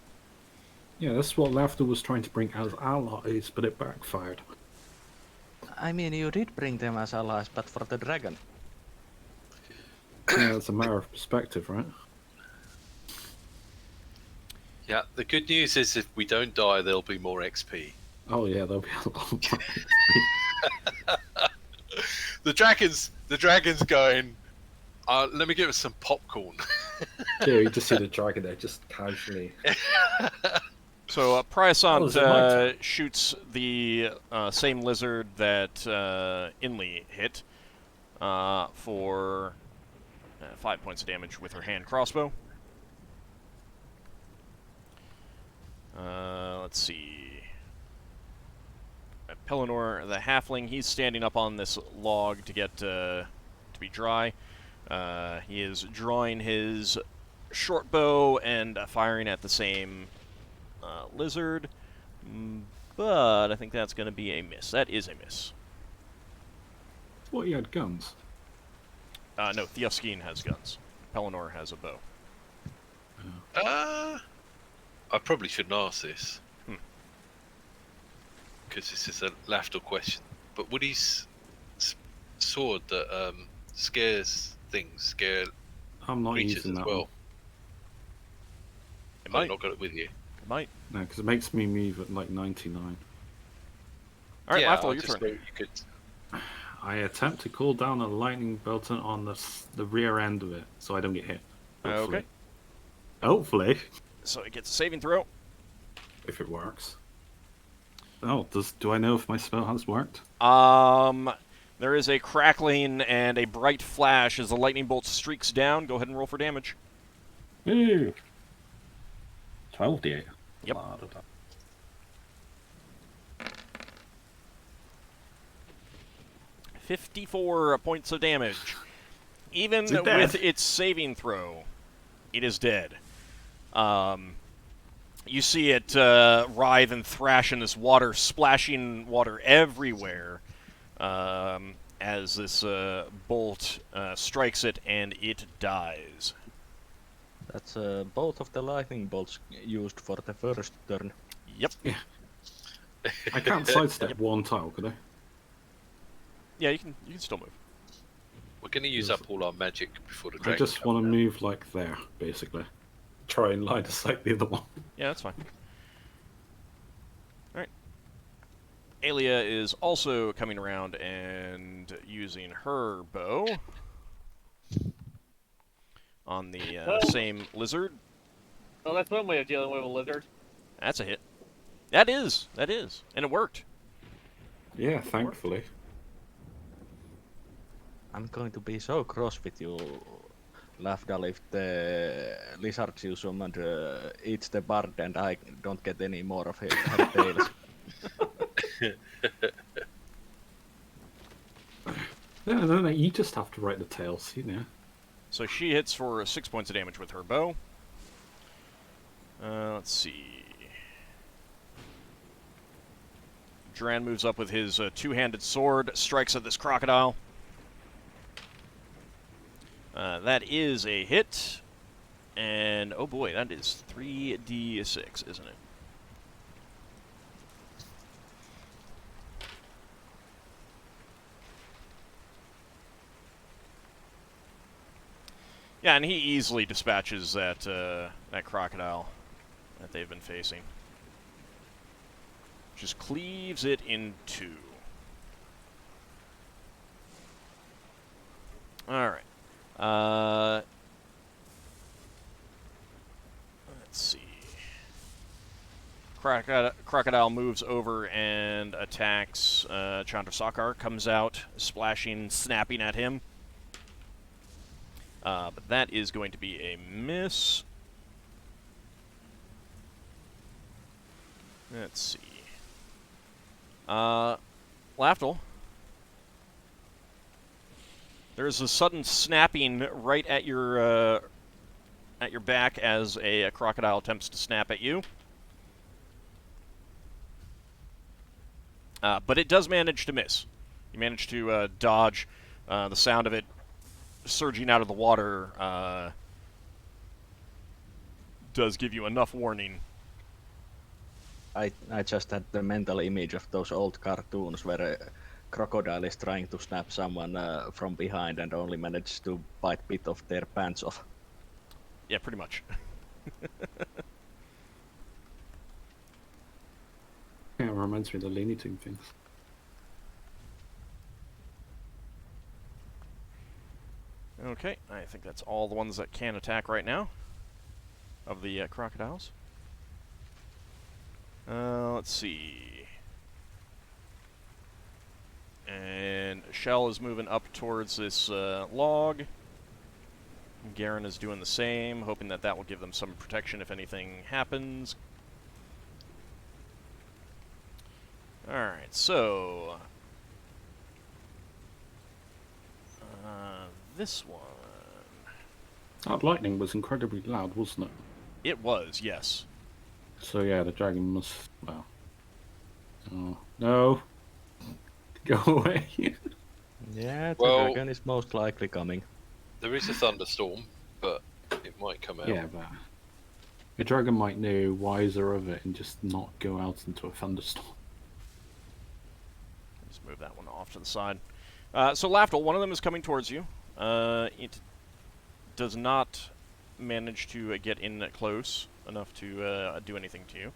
Yeah, that's what Lafdul was trying to bring as allies, but it backfired. I mean, you did bring them as allies, but for the dragon. Yeah, it's a matter of perspective, right? Yeah, the good news is if we don't die, there'll be more XP. Oh yeah, there'll be a lot more. The dragon's going. Let me give us some popcorn. Yeah, you just see the dragon there, just casually. So Pryasant Oh, is it my turn? shoots the same lizard that Inley hit for 5 points of damage with her hand crossbow. Let's see. Pellinor, the halfling, he's standing up on this log to get to be dry. He is drawing his short bow and firing at the same lizard, but I think that's going to be a miss. That is a miss. What, he had guns? No, Theoskeen has guns. Pellinor has a bow. I probably shouldn't ask this. Because this is a Lafdul question. But Woody's sword that scares things, scare I'm not creatures using as that well. one. It I've might. not got it with you. It might. No, because it makes me move at like 99. All right, yeah, Lafdul, I your just turn. thought you could. I attempt to call down a lightning bolt on the rear end of it, so I don't get hit. Hopefully. Okay. Hopefully, So it gets a saving throw. if it works. Oh, do I know if my spell has worked? There is a crackling and a bright flash as the lightning bolt streaks down. Go ahead and roll for damage. Ooh. 12d8. Yep. La, da, da. $54 points of damage. Even Is it dead? with its saving throw, it is dead. You see it writhe and thrash in this water, splashing water everywhere as this bolt strikes it, and it dies. That's both of the lightning bolts used for the first turn. Yep. I can't sidestep one tile, could I? Yeah, you can still move. We're going to use up all our magic before the I dragon. just want to move like there, basically. Try and line of sight the other one. Yeah, that's fine. Alright. Alia is also coming around and using her bow on the same lizard. Well, that's one way of dealing with a lizard. That's a hit. That is. And it worked. Yeah, thankfully. I'm going to be so cross with you, Lafdul, if the lizards you summoned eats the bard and I don't get any more of her tails. No, you just have to write the tales, you know. So she hits for 6 points of damage with her bow. Let's see. Duran moves up with his two-handed sword, strikes at this crocodile. That is a hit. And, oh boy, that is 3d6, isn't it? Yeah, and he easily dispatches that that crocodile that they've been facing. Just cleaves it in two. Alright. Let's see. Crocodile moves over and attacks Chandrasekhar. Comes out, splashing, snapping at him. But that is going to be a miss. Let's see. Lafdul. There's a sudden snapping right at your back as a crocodile attempts to snap at you. But it does manage to miss. You manage to dodge. The sound of it surging out of the water does give you enough warning. I just had the mental image of those old cartoons where a crocodile is trying to snap someone from behind and only manages to bite a bit of their pants off. Yeah, pretty much. Yeah, it reminds me of the Looney Tunes things. Okay, I think that's all the ones that can attack right now of the crocodiles. Let's see. And Shell is moving up towards this log. Garen is doing the same, hoping that that will give them some protection if anything happens. Alright, so... this one... That lightning was incredibly loud, wasn't it? It was, yes. So yeah, the dragon must... well... oh, no! Go away! Yeah, the Well, dragon is most likely coming. There is a thunderstorm, but it might come out. Yeah, but... the dragon might know wiser of it and just not go out into a thunderstorm. Just move that one off to the side. So Lafdul, one of them is coming towards you. It does not manage to get in close enough to do anything to you.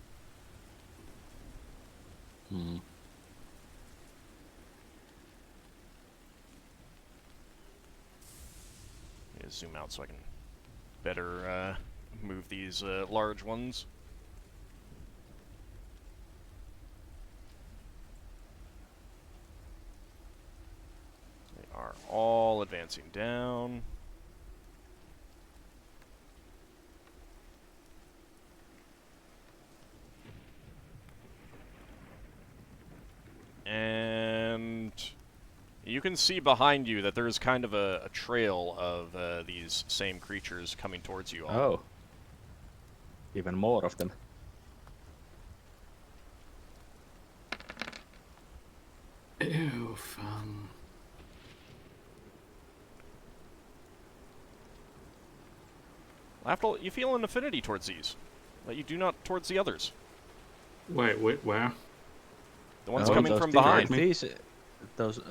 Hmm. Zoom out so I can better move these large ones. They are all advancing down. And you can see behind you that there is kind of a trail of these same creatures coming towards you all. Oh. Even more of them. Ew, fun. Lafdul, you feel an affinity towards these, but you do not towards the others. Wait, where? The ones Oh, coming those from different- behind.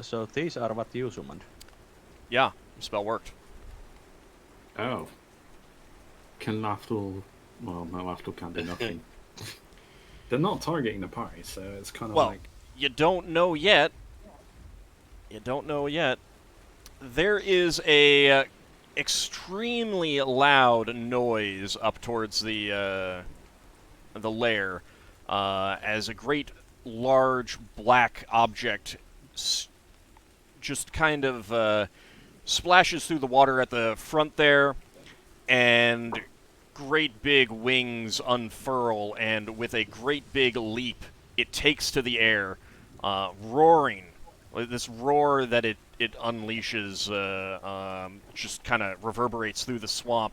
So these are what you summoned. Yeah, the spell worked. Oh. Can Lafdul... well, no, Lafdul can't do nothing. They're not targeting the party, so it's kind of Well, like... you don't know yet. You don't know yet. There is a extremely loud noise up towards the lair as a great large black object just kind of splashes through the water at the front there, and great big wings unfurl, and with a great big leap, it takes to the air, roaring. This roar that it it unleashes, just kind of reverberates through the swamp,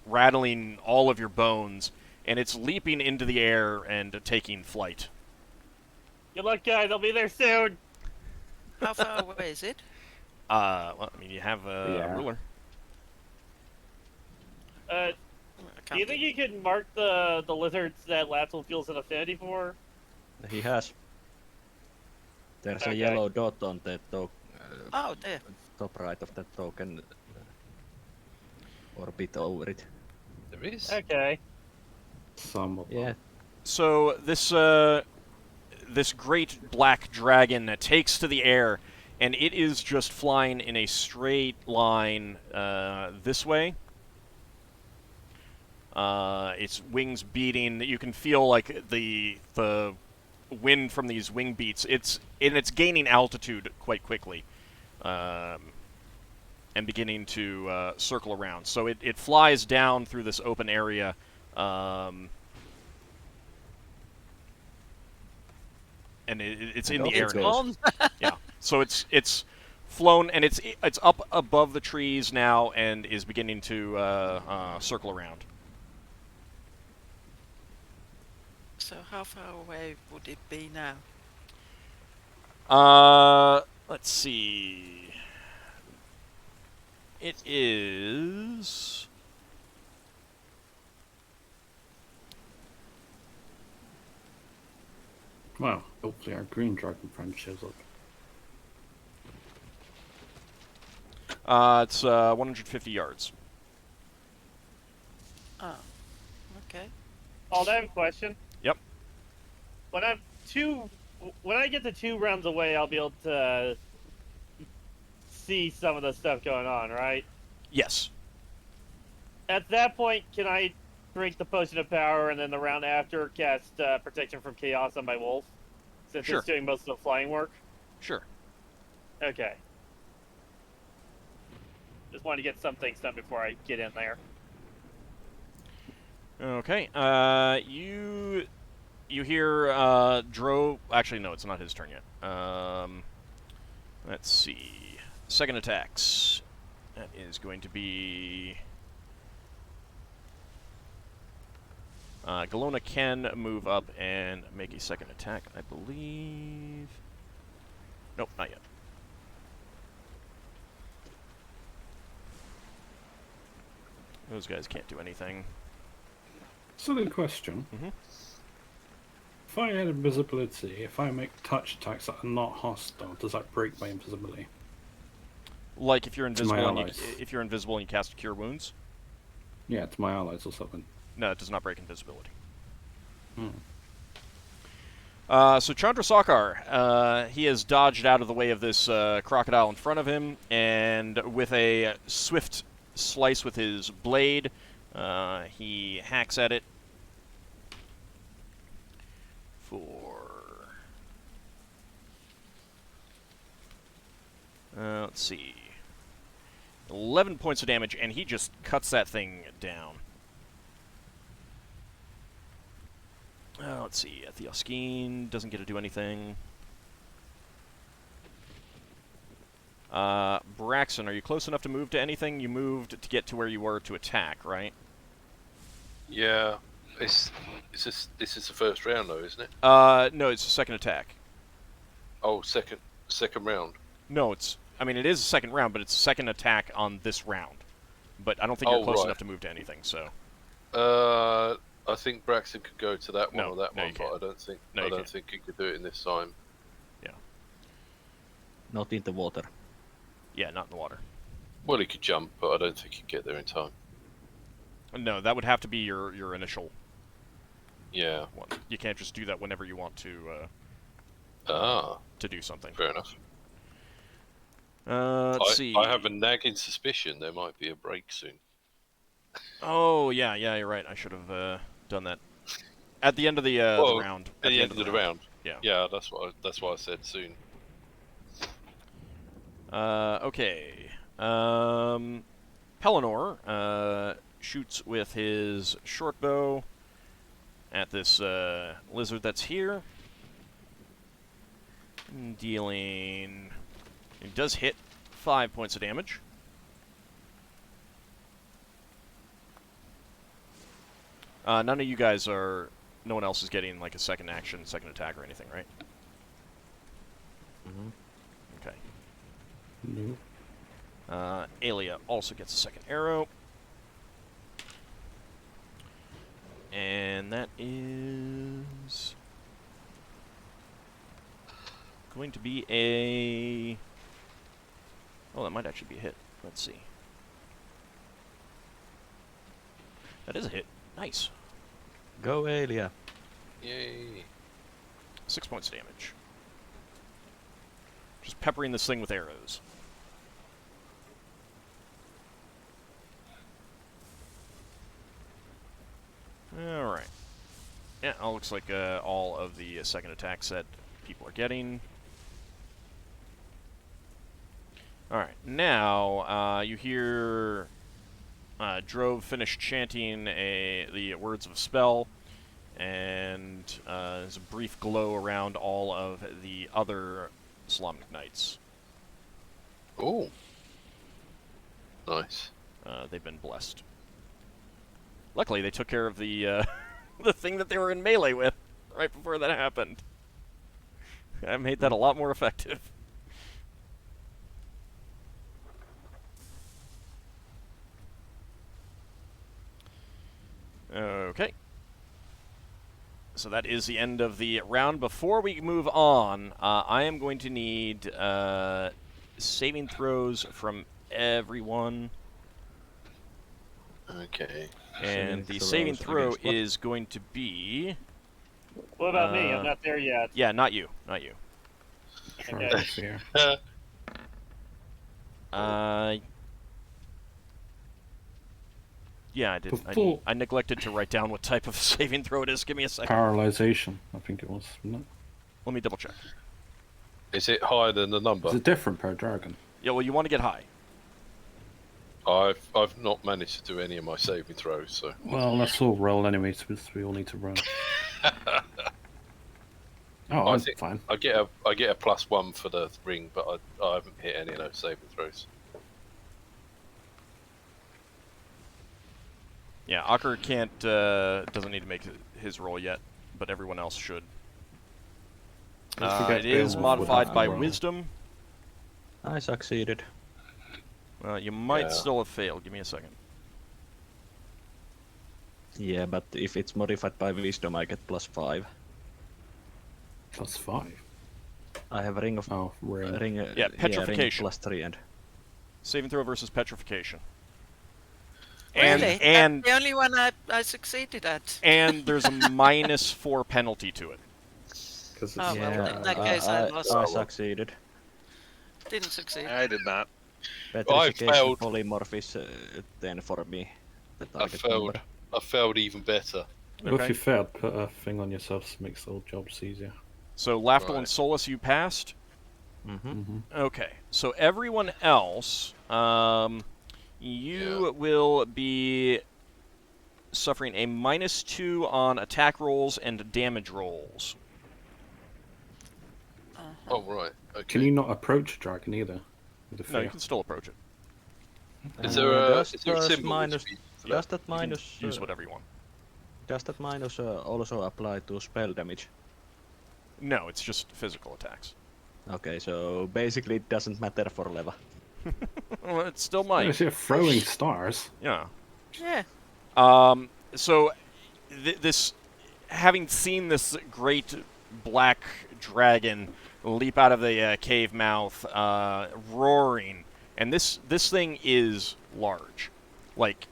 rattling all of your bones, and it's leaping into the air and taking flight. Good luck, guys. I'll be there soon. How far away is it? Well, I mean, you have a ruler. Do you think you could mark the lizards that Lafdul feels an affinity for? He has. There's a yellow dot on the there. top right of that token. Or a bit over it. There is. Okay. Some. Yeah. So this this great black dragon takes to the air, and it is just flying in a straight line this way. Its wings beating. You can feel like the wind from these wing beats. It's gaining altitude quite quickly, and beginning to circle around. So it flies down through this open area. And it's in the air. Yeah. So it's flown, and it's up above the trees now, and is beginning to circle around. So how far away would it be now? Let's see. It is. Well, hopefully our green dragon friend shows up. It's 150 yards. Oh, okay. I have a question. Yep. When I get to 2 rounds away, I'll be able to see some of the stuff going on, right? Yes. At that point, can I drink the potion of power and then the round after cast protection from chaos on my wolf? Since Sure. it's doing most of the flying work? Sure. Okay. Just wanted to get some things done before I get in there. Okay. You hear Dro. Actually, no, it's not his turn yet. Let's see. Second attacks. That is going to be. Galona can move up and make a second attack, I believe. Nope, not yet. Those guys can't do anything. Silly question. Mm-hmm. If I had invisibility, if I make touch attacks that are not hostile, does that break my invisibility? Like if you're invisible, and allies. if you're invisible and you cast Cure Wounds? Yeah, to my allies or something. No, it does not break invisibility. Hmm. So Chandra Ockar, he has dodged out of the way of this crocodile in front of him, and with a swift slice with his blade, he hacks at it for... let's see... 11 points of damage, and he just cuts that thing down. Let's see, Theoskeen doesn't get to do anything. Braxon, are you close enough to move to anything? You moved to get to where you were to attack, right? Yeah. This is the first round though, isn't it? No, it's the second attack. Oh, second round. No, it is a second round, but it's a second attack on this round. But I don't think you're close enough to move to anything, so... I think Braxton could go to that one or that one, but I don't think he could do it in this time. Yeah. Not in the water. Yeah, not in the water. Well, he could jump, but I don't think he'd get there in time. No, that would have to be your initial Yeah. one. You can't just do that whenever you want to do something. Fair enough. Let's see. I have a nagging suspicion there might be a break soon. Oh, yeah, you're right. I should have done that. At the end of the round. At the end of the round. Yeah. Yeah, that's why I said soon. Okay. Pelennor shoots with his short bow at this lizard that's here. Dealing It does hit 5 points of damage. None of you guys are... No one else is getting, like, a second action, second attack, or anything, right? Mm-hmm. Okay. No. Alia also gets a second arrow. And that is... going to be a... Oh, that might actually be a hit. Let's see. That is a hit. Nice. Go, Alia. Yay. 6 points of damage. Just peppering this thing with arrows. Alright. Yeah, it looks like all of the second attack set people are getting. Alright, now you hear Drove finish chanting the words of a spell, and there's a brief glow around all of the other Islamic Knights. Oh. Nice. They've been blessed. Luckily, they took care of the the thing that they were in melee with right before that happened. I made that a lot more effective. Okay. So that is the end of the round. Before we move on, I am going to need saving throws from everyone. Okay. And the saving throw is going to be... What about me? I'm not there yet. Yeah, not you. Not you. Okay. Here. Yeah, I did. I neglected to write down what type of saving throw it is. Give me a second. Paralyzation, I think it was, wasn't it? Let me double check. Is it higher than the number? Is it different per dragon? Yeah, well, you want to get high. I've not managed to do any of my saving throws, so... Well, let's all roll anyway, so we all need to roll. Oh, I'm fine. I get a +1 for the ring, but I haven't hit any of those saving throws. Yeah, Ockar can't, doesn't need to make his roll yet, but everyone else should. It is modified by wisdom. I succeeded. You might still have failed. Give me a second. Yeah, but if it's modified by wisdom, I get +5. +5? I have a ring of... Oh, ring. Yeah, petrification. Ring +3 and... Saving throw versus petrification. Really? And that's the only one I succeeded at. And there's a -4 penalty to it. Oh, well, in that case I lost. I succeeded. Didn't succeed. I did not. Petrification polymorph is then for me. I failed even better. Well, if you failed, put a thing on yourself to make all jobs easier. So Lafdul and Solas, you passed? Okay, so everyone else, you will be suffering a -2 on attack rolls and damage rolls. Oh, right. Okay. Can you not approach a dragon either? With a No, you can still approach it. Is there a symbol? Minus, does that minus... use whatever you want. Does that minus also apply to spell damage? No, it's just physical attacks. Okay, so basically it doesn't matter for Leva. Well, it still might. You're throwing stars. Yeah. Yeah. So, this, having seen this great black dragon leap out of the cave mouth, roaring, and this thing is large. Like,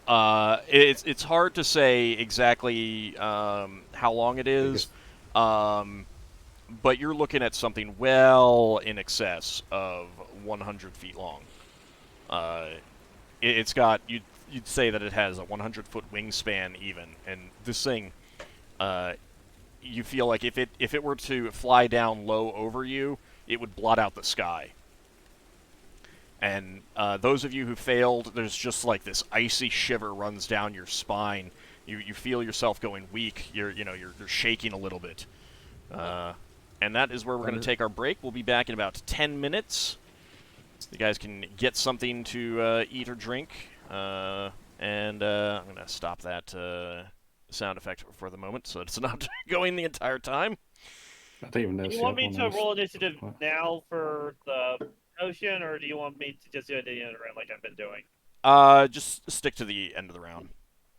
it's hard to say exactly how long it is, but you're looking at something well in excess of 100 feet long. It's got, you'd say that it has a 100-foot wingspan even, and this thing, you feel like if it were to fly down low over you, it would blot out the sky. And those of you who failed, there's just like this icy shiver runs down your spine. You feel yourself going weak. You're shaking a little bit. And that is where we're going to take our break. We'll be back in about 10 minutes. You guys can get something to eat or drink. And I'm going to stop that sound effect for the moment so it's not going the entire time. I don't even know. Do you want me to roll initiative now for the ocean, or do you want me to just do it at the end of the round like I've been doing? Just stick to the end of the round.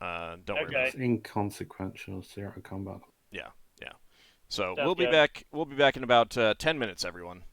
Don't worry about it. It's inconsequential, zero combat. Yeah. So we'll be back. We'll be back in about 10 minutes, everyone.